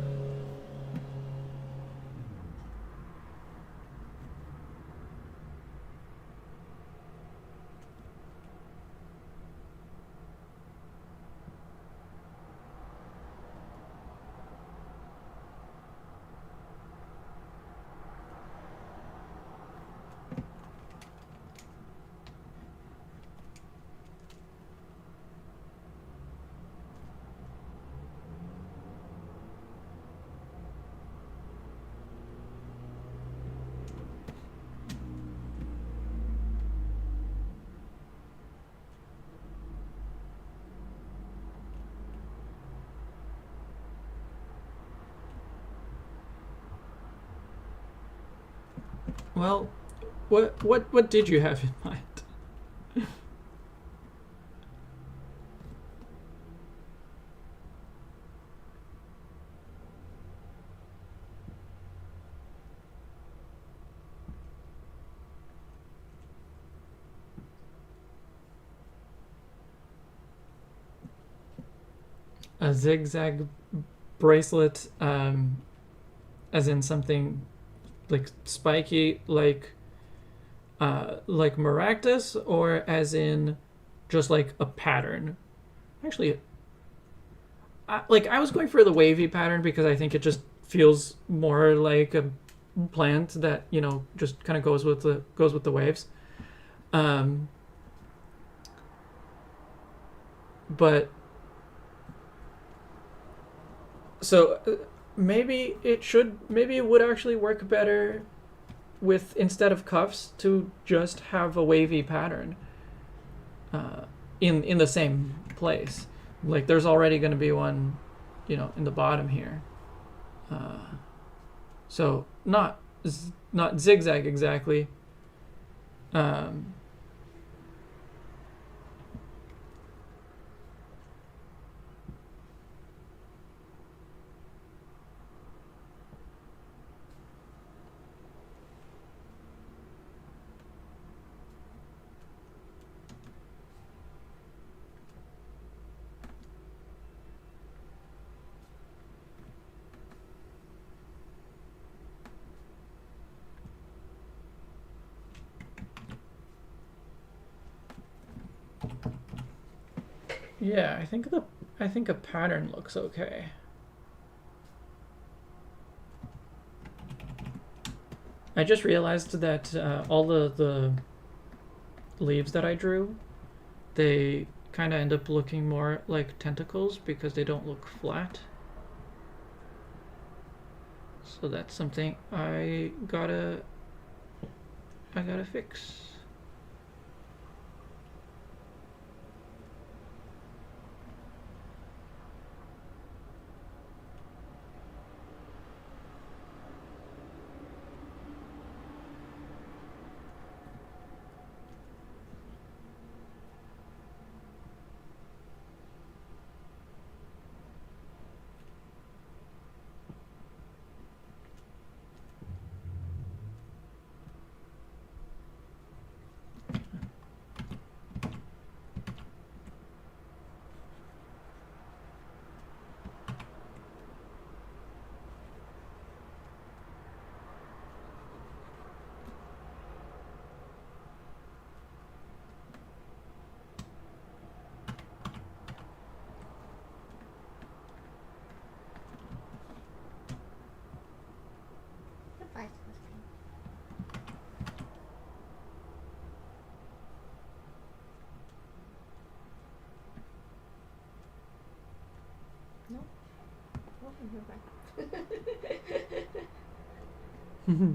Well, what did you have in mind? A zigzag bracelet, as in something like spiky, like Maractus, or as in just like a pattern? Actually, I was going for the wavy pattern because I think it just feels more like a plant that, you know, just kind of goes with the waves. But so maybe it would actually work better with, instead of cuffs, to just have a wavy pattern in the same place. Like there's already going to be one, you know, in the bottom here. So not zigzag exactly. Yeah, I think a pattern looks okay. I just realized that all the leaves that I drew, they kind of end up looking more like tentacles because they don't look flat. So that's something I gotta fix. Goodbye. No. Oh, you're back.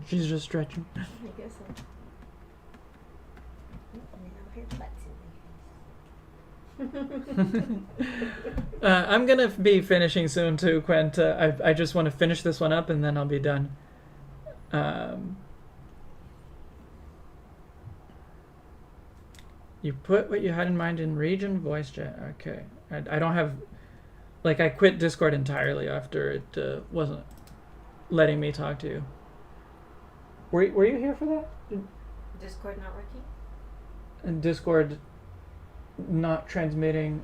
She's just stretching. I guess so. Oh, and now her butt's in my face. I'm gonna be finishing soon too, Quent. I just want to finish this one up and then I'll be done. You put what you had in mind in region voice chat. Okay. I don't have... Like, I quit Discord entirely after it wasn't letting me talk to you. Were you here for that? Discord not working? And Discord not transmitting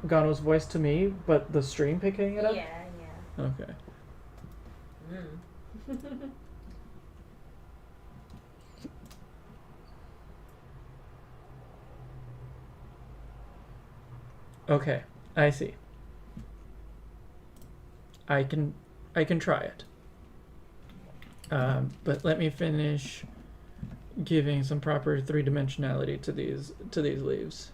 Gano's voice to me, but the stream picking it up? Yeah. Okay. Okay, I see. I can try it. But let me finish giving some proper three-dimensionality to these leaves.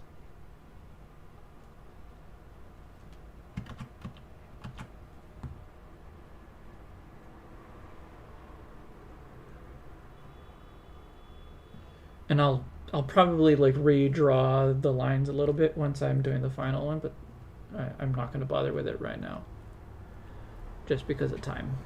And I'll probably like redraw the lines a little bit once I'm doing the final one, but I'm not going to bother with it right now, just because of time.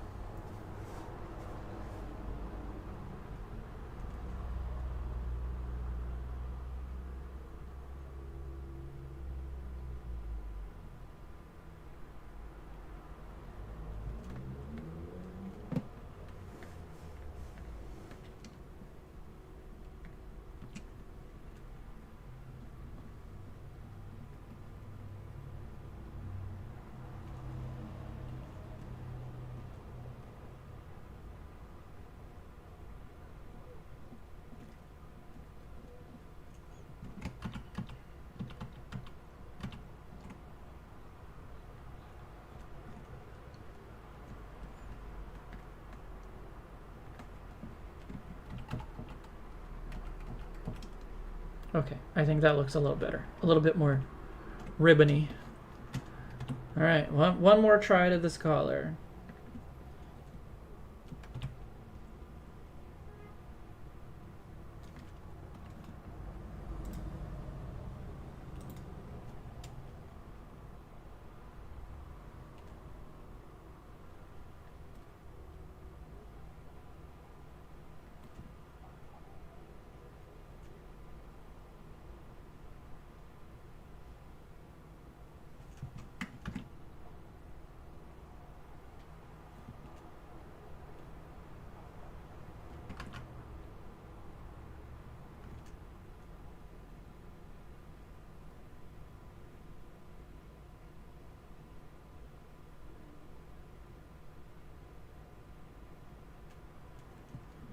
Okay, I think that looks a little better. A little bit more ribbony. Alright, one more try to this collar.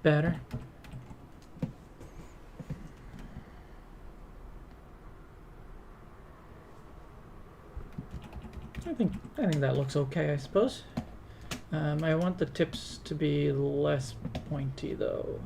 Better. I think that looks okay, I suppose. I want the tips to be less pointy though.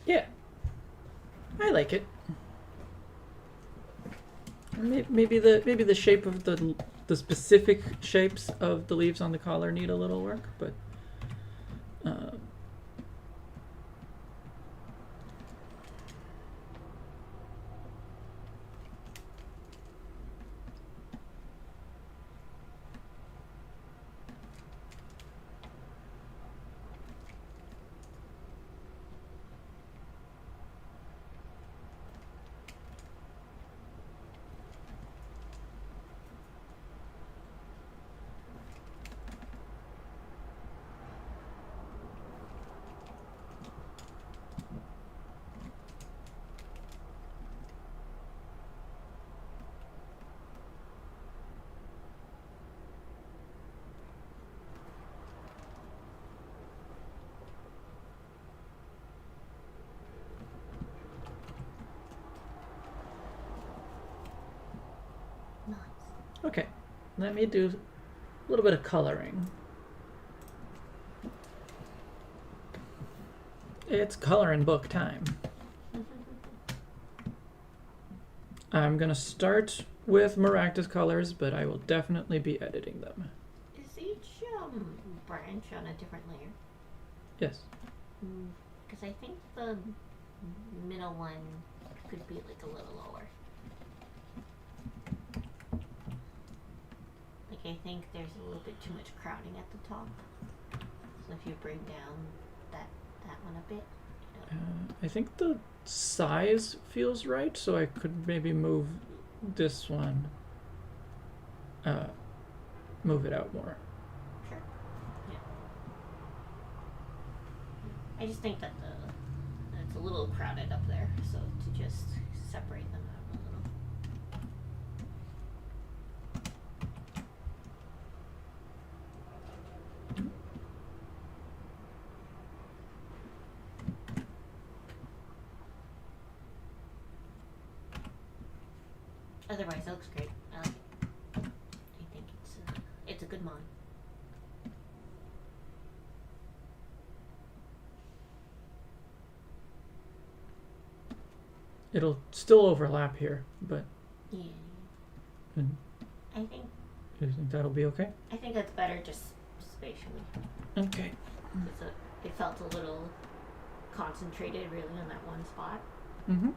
Yeah, I like it. Maybe the shape of the specific shapes of the leaves on the collar need a little work, but Okay, let me do a little bit of coloring. It's coloring book time. I'm gonna start with Maractus colors, but I will definitely be editing them. Is each branch on a different layer? Yes. Because I think the middle one could be like a little lower. Like I think there's a little bit too much crowding at the top. So if you bring down that one a bit. I think the size feels right, so I could maybe move this one. Move it out more. Sure. Yeah. I just think that it's a little crowded up there, so to just separate them out a little. Otherwise, it looks great. I like it. I think it's a good mon. It'll still overlap here, but Yeah. mm, I think you think that'll be okay? I think that's better just spatially. Okay. It felt a little concentrated really on that one spot. Mm-hmm.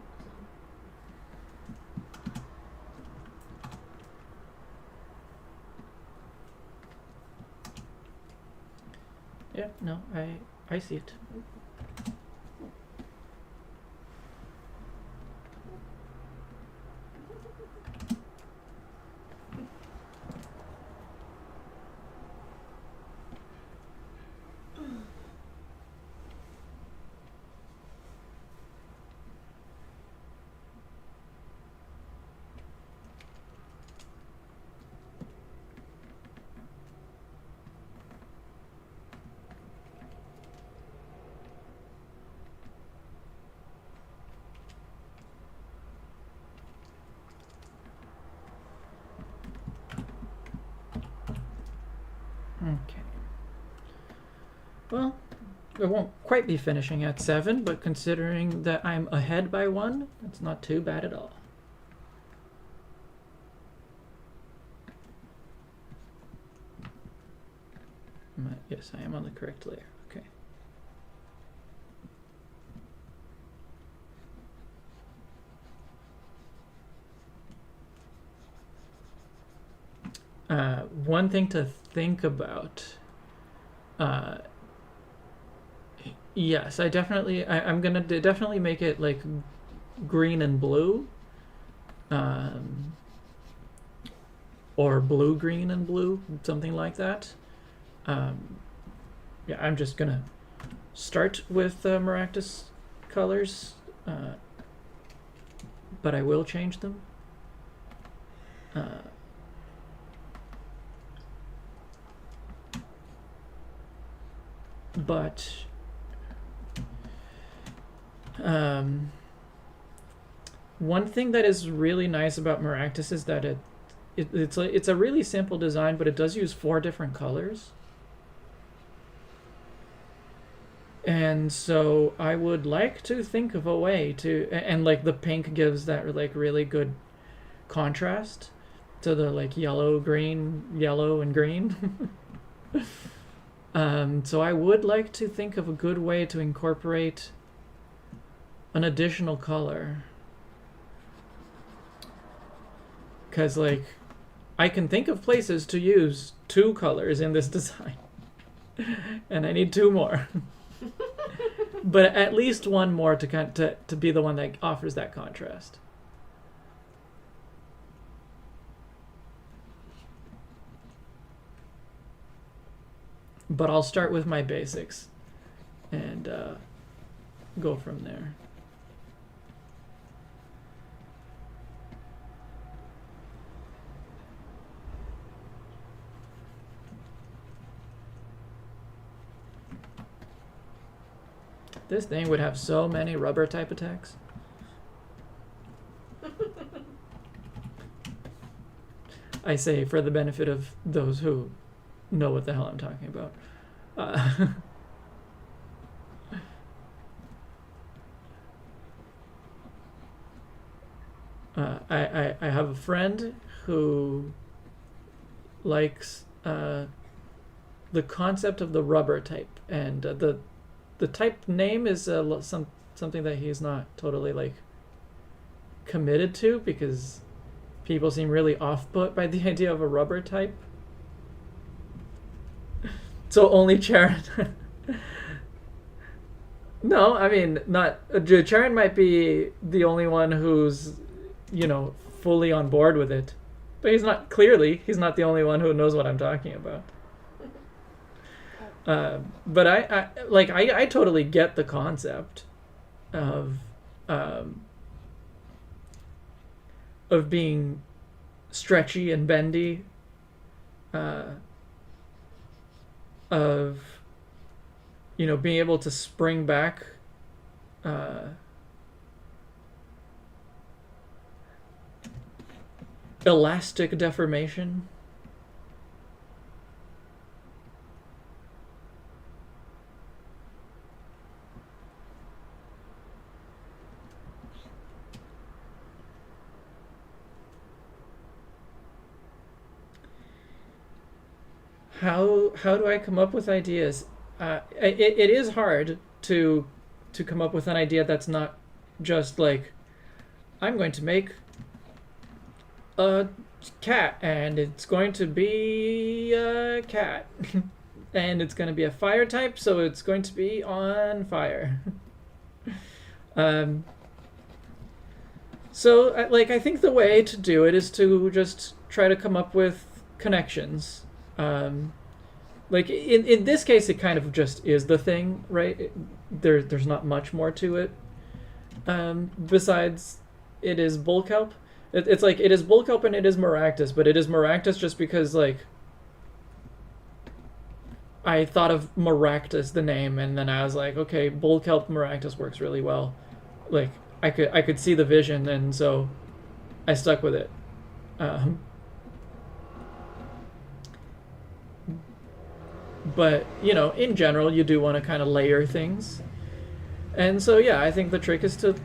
Yeah, no, I see it. Okay. Well, I won't quite be finishing at 7, but considering that I'm ahead by 1, it's not too bad at all. Yes, I am on the correct layer. Okay. One thing to think about. Yes, I'm gonna definitely make it like green and blue, or blue, green and blue, something like that. Yeah, I'm just gonna start with Maractus colors, but I will change them. But one thing that is really nice about Maractus is that it's a really simple design, but it does use 4 different colors. And so I would like to think of a way to, and like the pink gives that like really good contrast to the like yellow and green. So I would like to think of a good way to incorporate an additional color. Because like I can think of places to use 2 colors in this design. And I need 2 more. But at least 1 more to be the one that offers that contrast. But I'll start with my basics and go from there. This thing would have so many rubber type attacks. I say for the benefit of those who know what the hell I'm talking about. I have a friend who likes the concept of the rubber type, and the type name is something that he's not totally like committed to, because people seem really off-put by the idea of a rubber type. So only Charon. No, I mean, not Charon might be the only one who's, fully on board with it, but he's not the only one who knows what I'm talking about. But I totally get the concept of being stretchy and bendy, of being able to spring back, elastic deformation. How do I come up with ideas? It is hard to come up with an idea that's not just like, I'm going to make a cat and it's going to be a cat and it's going to be a fire type, so it's going to be on fire. So I think the way to do it is to just try to come up with connections. Like in this case, it kind of just is the thing, right? There's not much more to it. Besides, it is bulk help. It's like it is bulk help and it is Maractus, but it is Maractus just because like I thought of Maractus the name, and then I was like, okay, bulk help Maractus works really well. Like I could see the vision, and so I stuck with it. But in general, you do want to kind of layer things, and so yeah, I think the trick is to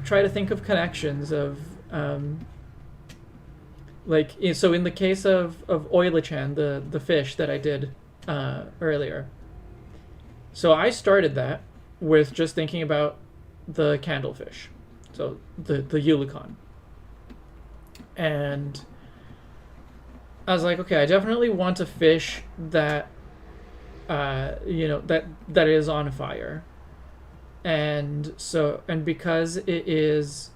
try to think of connections of so in the case of Oilichan, the fish that I did earlier. So I started that with just thinking about the candlefish, so the Ulicon, and I was like, okay, I definitely want a fish that that is on fire, and because it is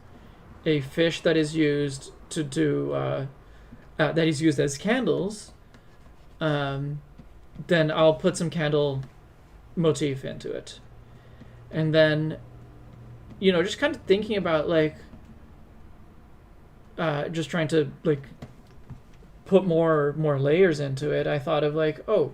a fish that is used to do that is used as candles, then I'll put some candle motif into it, and then just kind of thinking about just trying to put more layers into it. I thought of the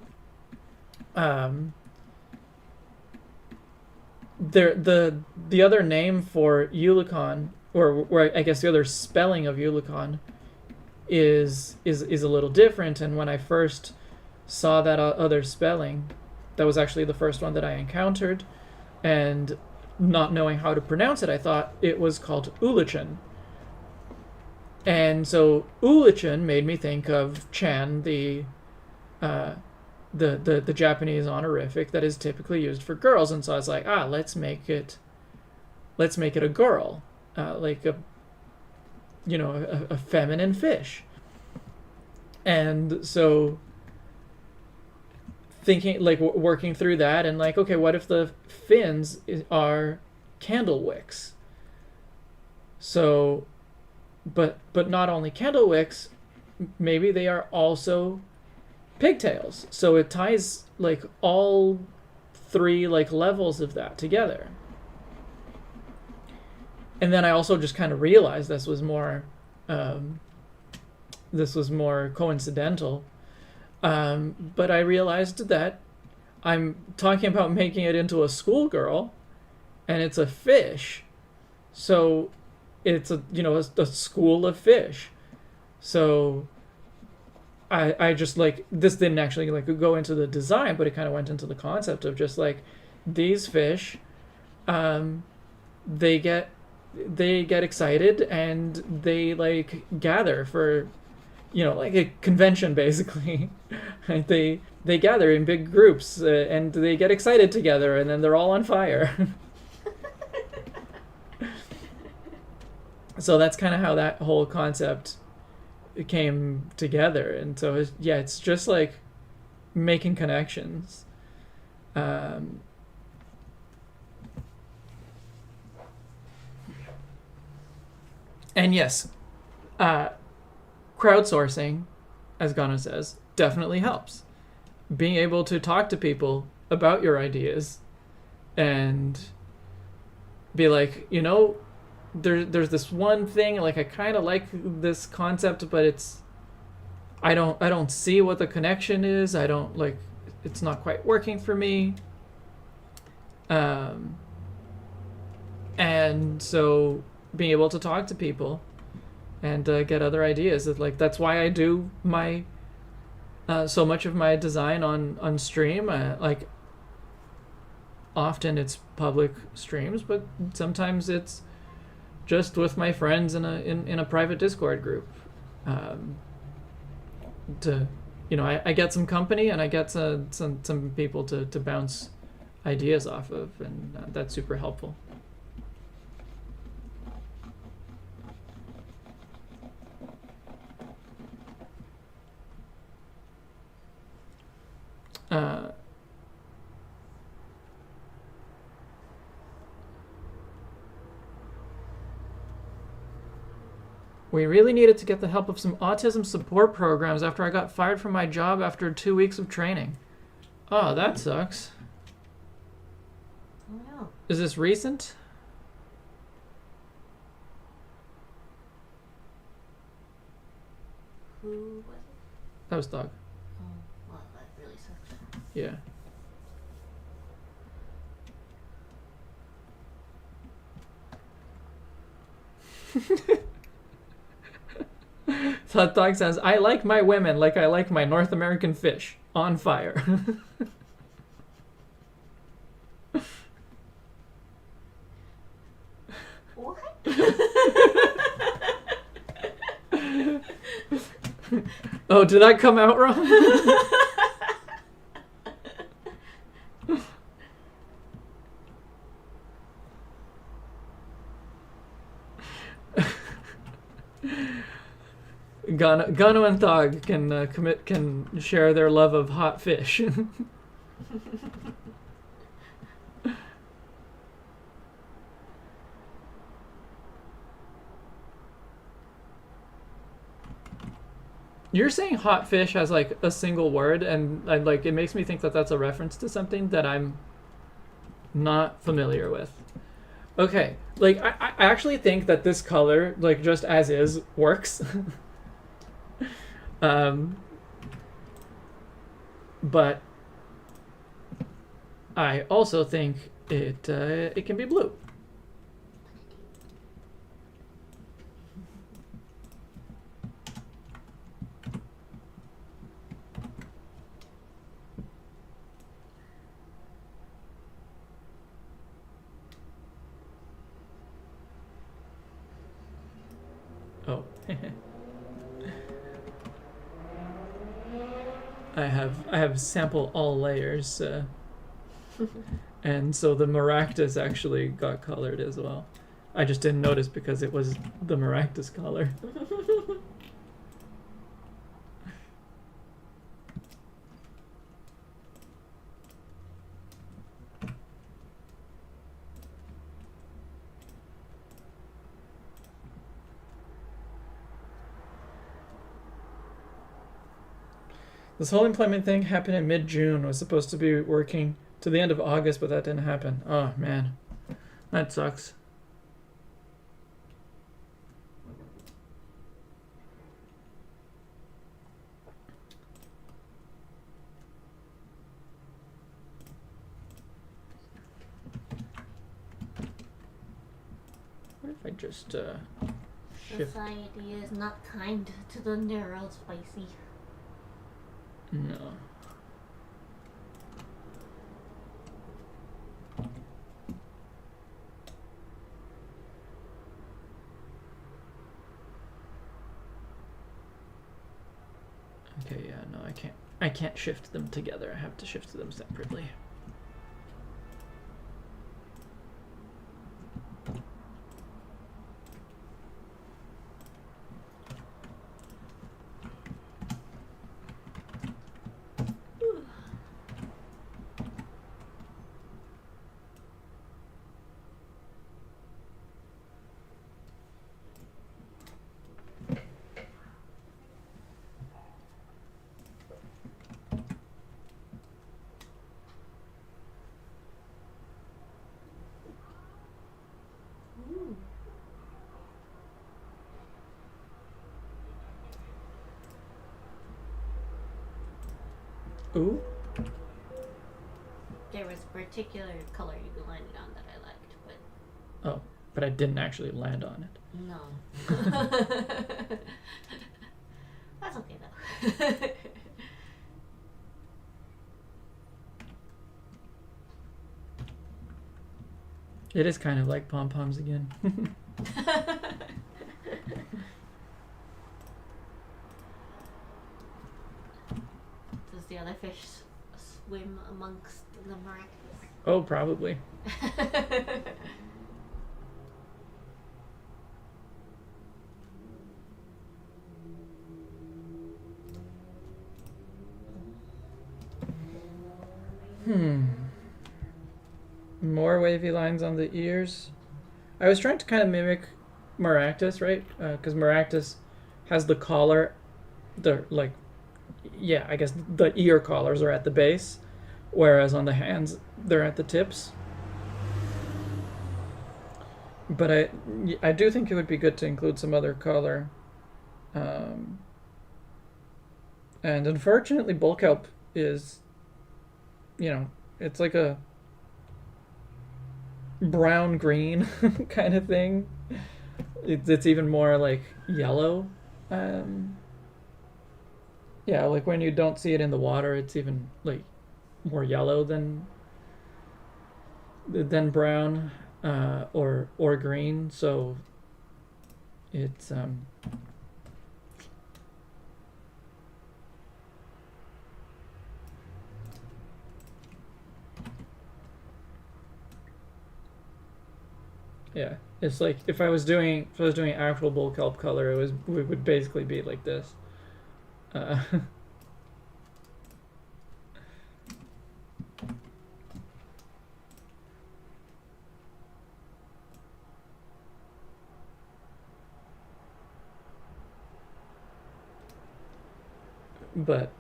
other name for Ulicon, or I guess the other spelling of Ulicon is a little different. And when I first saw that other spelling, that was actually the first one that I encountered, and not knowing how to pronounce it, I thought it was called Ulichan. And so Ulichan made me think of Chan, the Japanese honorific that is typically used for girls, and so I was like, let's make it a girl, like a feminine fish. And so thinking, working through that, and okay, what if the fins are candle wicks? So, but not only candle wicks, maybe they are also pigtails. So it ties all three levels of that together. And then I also just kind of realized this was more coincidental. But I realized that I'm talking about making it into a schoolgirl, and it's a fish. So it's a school of fish. So I just like this didn't actually like go into the design, but it kind of went into the concept of just like these fish, um, they get excited and they like gather for, you know, like a convention basically. Right? They gather in big groups and they get excited together and then they're all on fire. So that's kind of how that whole concept came together. And so it's just like making connections. Um, and yes, crowdsourcing, as Gano says, definitely helps. Being able to talk to people about your ideas and be like, you know, there's this one thing, like I kind of like this concept, but I don't see what the connection is. I don't like, it's not quite working for me. And so being able to talk to people and get other ideas, like that's why I do my so much of my design on stream. Like often it's public streams, but sometimes it's just with my friends in a private Discord group. To, you know, I get some company and I get some people to bounce ideas off of, and that's super helpful. We really needed to get the help of some autism support programs after I got fired from my job after 2 weeks of training. Oh, that sucks. Oh, yeah. Is this recent? Who was it? That was Dog. Oh, well, that really sucks. Yeah. So Dog says, I like my women like I like my North American fish. On fire. What? Oh, did that come out wrong? Gano and Thog can share their love of hot fish. You're saying hot fish as like a single word, and like it makes me think that that's a reference to something that I'm not familiar with. Okay, like I actually think that this color, like just as is, works. But I also think it can be blue. Oh. I have sample all layers, and so the maractus actually got colored as well. I just didn't notice because it was the maractus color. This whole employment thing happened in mid-June. I was supposed to be working to the end of August, but that didn't happen. Oh, man. That sucks. What if I just shift? Society is not kind to the neurospicy. No. Okay, yeah, no, I can't. I can't shift them together. I have to shift them separately. Ooh. There was a particular color you landed on that I liked, but Oh, but I didn't actually land on it. no. That's okay though. It is kind of like pom-poms again. Does the other fish swim amongst the miraculous? Oh, probably. More wavy lines on the ears. I was trying to kind of mimic Maractus, right? Because Maractus has the collar, I guess the ear collars are at the base, whereas on the hands they're at the tips. But I do think it would be good to include some other color. And unfortunately, bulk help is, it's like a brown green kind of thing. It's even more like yellow. Yeah, like when you don't see it in the water, it's even like more yellow than brown or green. So it's yeah, it's like if I was doing actual bull kelp color, it would basically be like this. But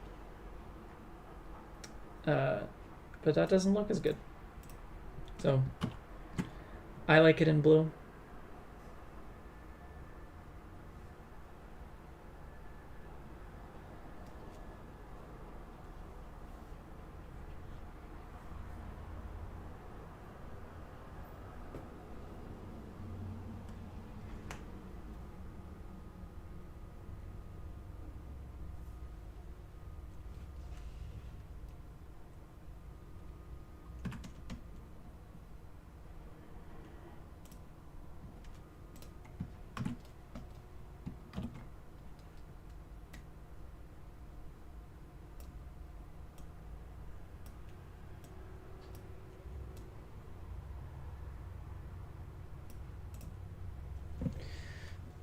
that doesn't look as good. So I like it in blue.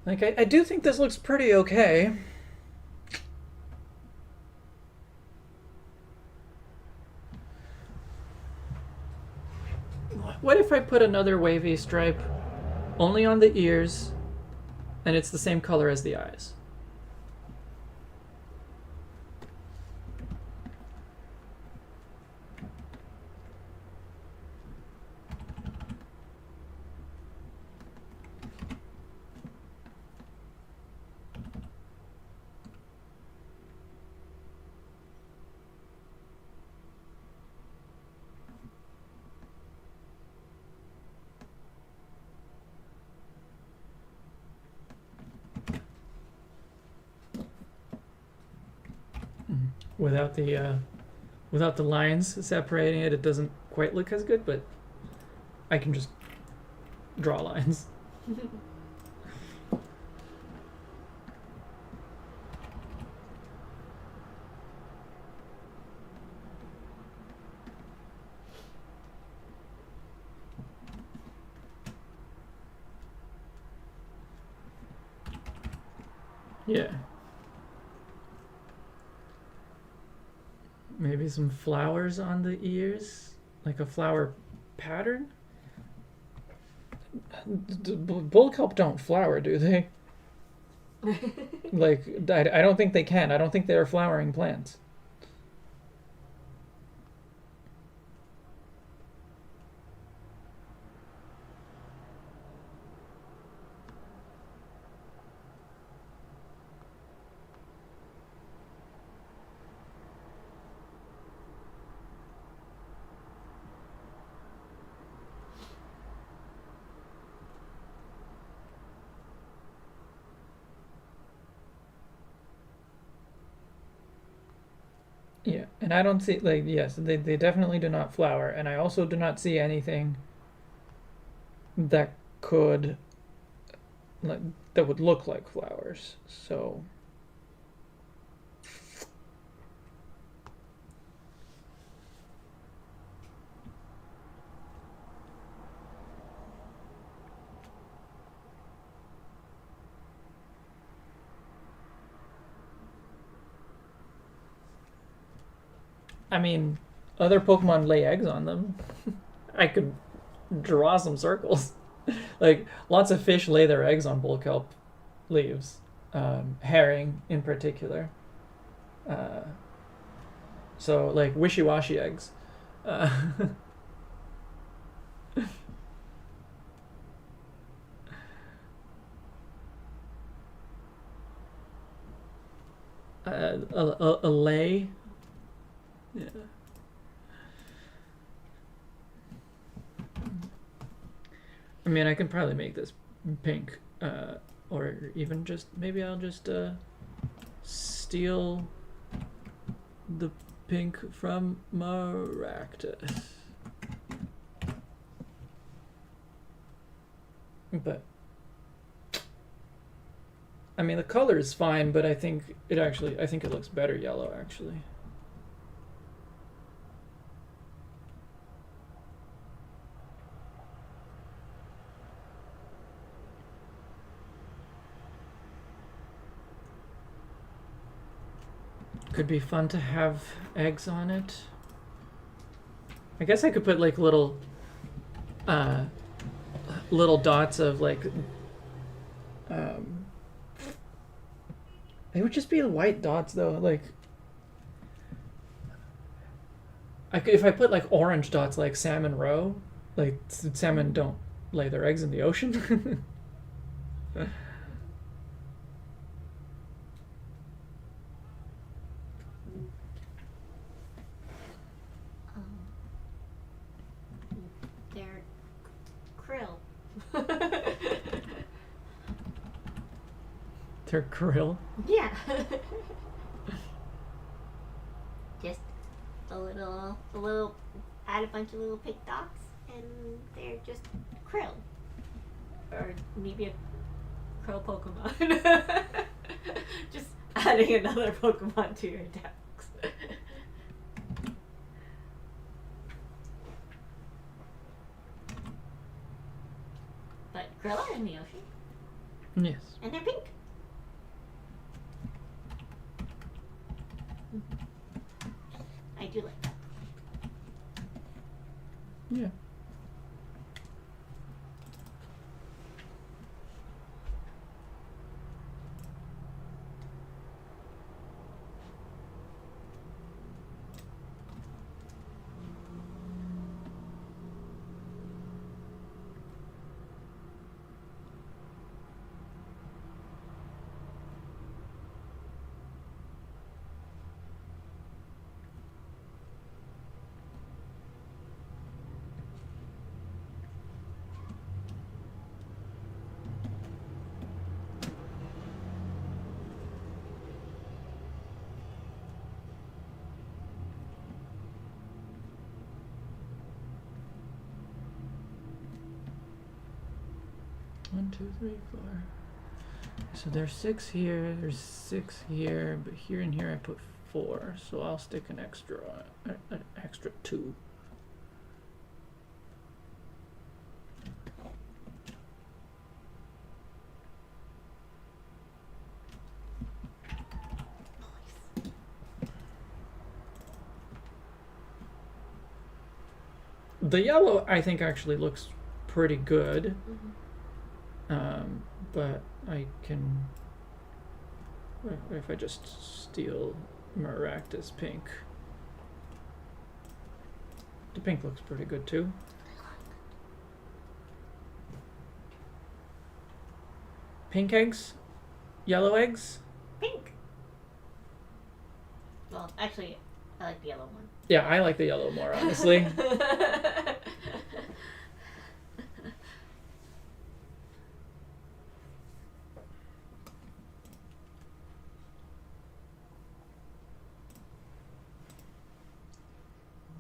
Like, I do think this looks pretty okay. What if I put another wavy stripe only on the ears and it's the same color as the eyes? without the lines separating it, it doesn't quite look as good, but I can just draw lines. Yeah. Maybe some flowers on the ears, like a flower pattern. Bull kelp don't flower, do they? Like, I don't think they can. I don't think they are flowering plants. Yeah, and I don't see, like, yes, they definitely do not flower, and I also do not see anything that could, like, that would look like flowers. So, I mean, other Pokemon lay eggs on them. I could draw some circles. Like, lots of fish lay their eggs on bull kelp leaves, herring in particular. Uh, so, like, wishy-washy eggs. Uh, a lay. Yeah. I mean, I can probably make this pink, or even just maybe I'll just steal the pink from Maractus. But I mean, the color is fine, but I think it looks better yellow actually. Could be fun to have eggs on it. I guess I could put like little dots of like they would just be white dots though, like if I put like orange dots like salmon roe, like salmon don't lay their eggs in the ocean. They're krill. They're krill. Yeah. Just a little, add a bunch of little pink dots, and they're just krill. Or maybe a krill Pokemon. Just adding another Pokemon to your decks. But krill are in the ocean. Yes. And they're pink. I do like that. Yeah. 1, 2, 3, 4. So there's 6 here, there's 6 here, but here and here I put 4, so I'll stick an extra 2. The yellow, I think, actually looks pretty good. But I can... What if I just steal Maractus pink? The pink looks pretty good, too. Pink eggs? Yellow eggs? Pink. Well, actually, I like the yellow one. Yeah, I like the yellow more, honestly.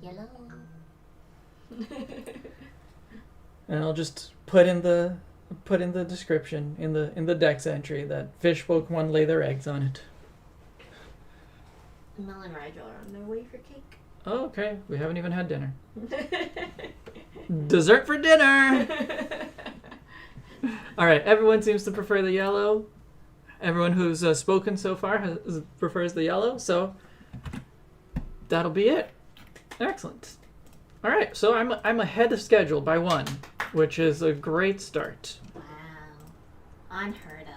Yellow. And I'll just put in the description in the dex entry that fish Pokemon lay their eggs on it. Mel and Rigel are on their way for cake. Oh, okay. We haven't even had dinner. Dessert for dinner! Alright, everyone seems to prefer the yellow. Everyone who's spoken so far prefers the yellow, so that'll be it. Excellent. Alright, so I'm ahead of schedule by 1, which is a great start. Wow. Unheard of.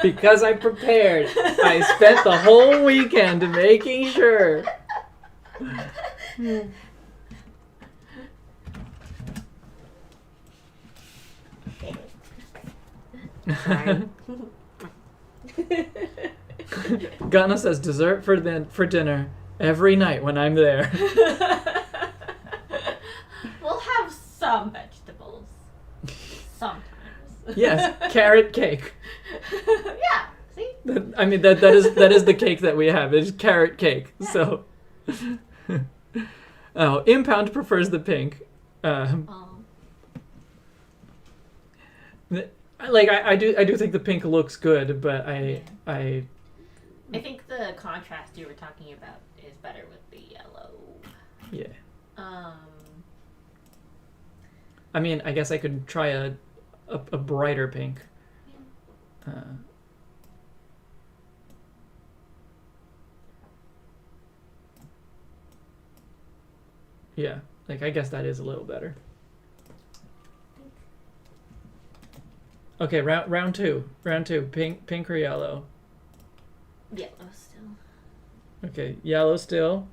Because I prepared. I spent the whole weekend making sure. Sorry. Gunna says dessert for dinner every night when I'm there. We'll have some vegetables. Sometimes. Yes, carrot cake. Yeah, see? I mean that is the cake that we have. It's carrot cake. Yeah. So oh, Impound prefers the pink. Like I do think the pink looks good, but I think the contrast you were talking about is better with the yellow. Yeah. I mean, I guess I could try a brighter pink. Yeah. Yeah, like I guess that is a little better. Okay, round two, pink or yellow. Yellow still. Okay, yellow still.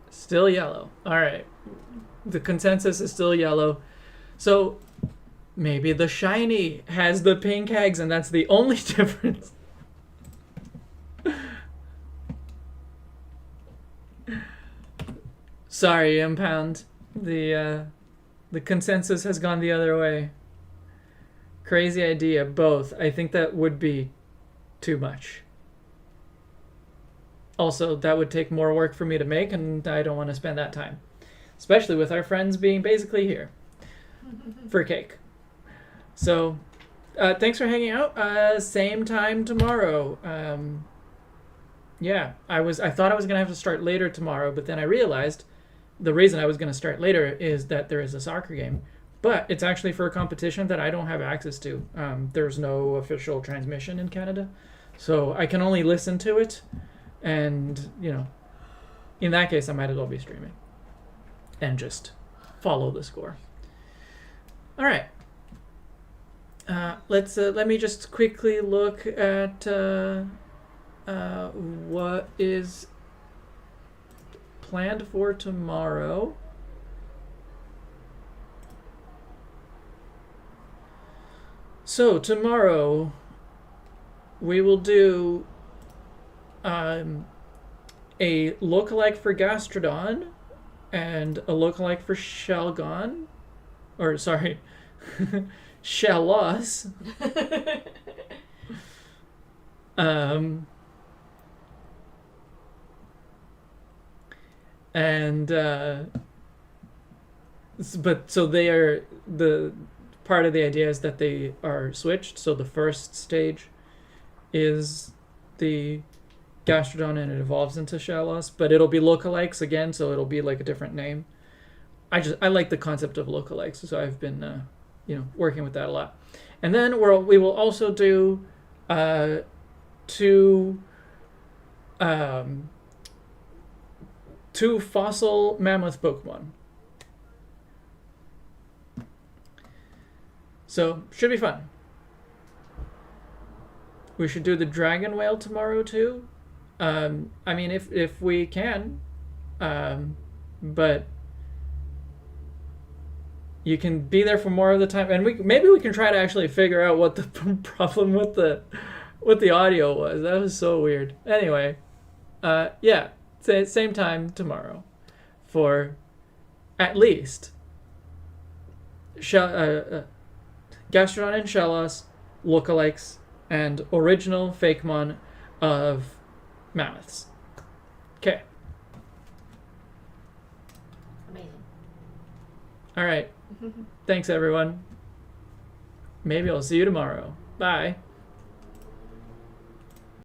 Still yellow. All right. The consensus is still yellow. So maybe the shiny has the pink eggs and that's the only difference. Sorry, Impound. The consensus has gone the other way. Crazy idea, both. I think that would be too much. Also, that would take more work for me to make, and I don't want to spend that time. Especially with our friends being basically here for cake. So, thanks for hanging out. Same time tomorrow. Yeah, I thought I was going to have to start later tomorrow, but then I realized the reason I was going to start later is that there is a soccer game. But it's actually for a competition that I don't have access to. There's no official transmission in Canada. So I can only listen to it. And, you know, in that case, I might as well be streaming. And just follow the score. All right. Let me just quickly look at what is planned for tomorrow. So tomorrow we will do a lookalike for Gastrodon and a lookalike for Shelgon. Or, sorry, Shellos. And but so they are the part of the idea is that they are switched. So the first stage is the Gastrodon and it evolves into Shellos, but it'll be lookalikes again, so it'll be like a different name. I like the concept of lookalikes, so I've been working with that a lot. And then we will also do two fossil mammoth Pokemon. So should be fun. We should do the dragon whale tomorrow too. I mean, if we can, but you can be there for more of the time, and maybe we can try to actually figure out what the problem with the audio was. That was so weird. Anyway, yeah, same time tomorrow, for at least Gastrodon and Shellos lookalikes and original fakemon of mammoths. Okay. Amazing. All right. Thanks, everyone. Maybe I'll see you tomorrow. Bye.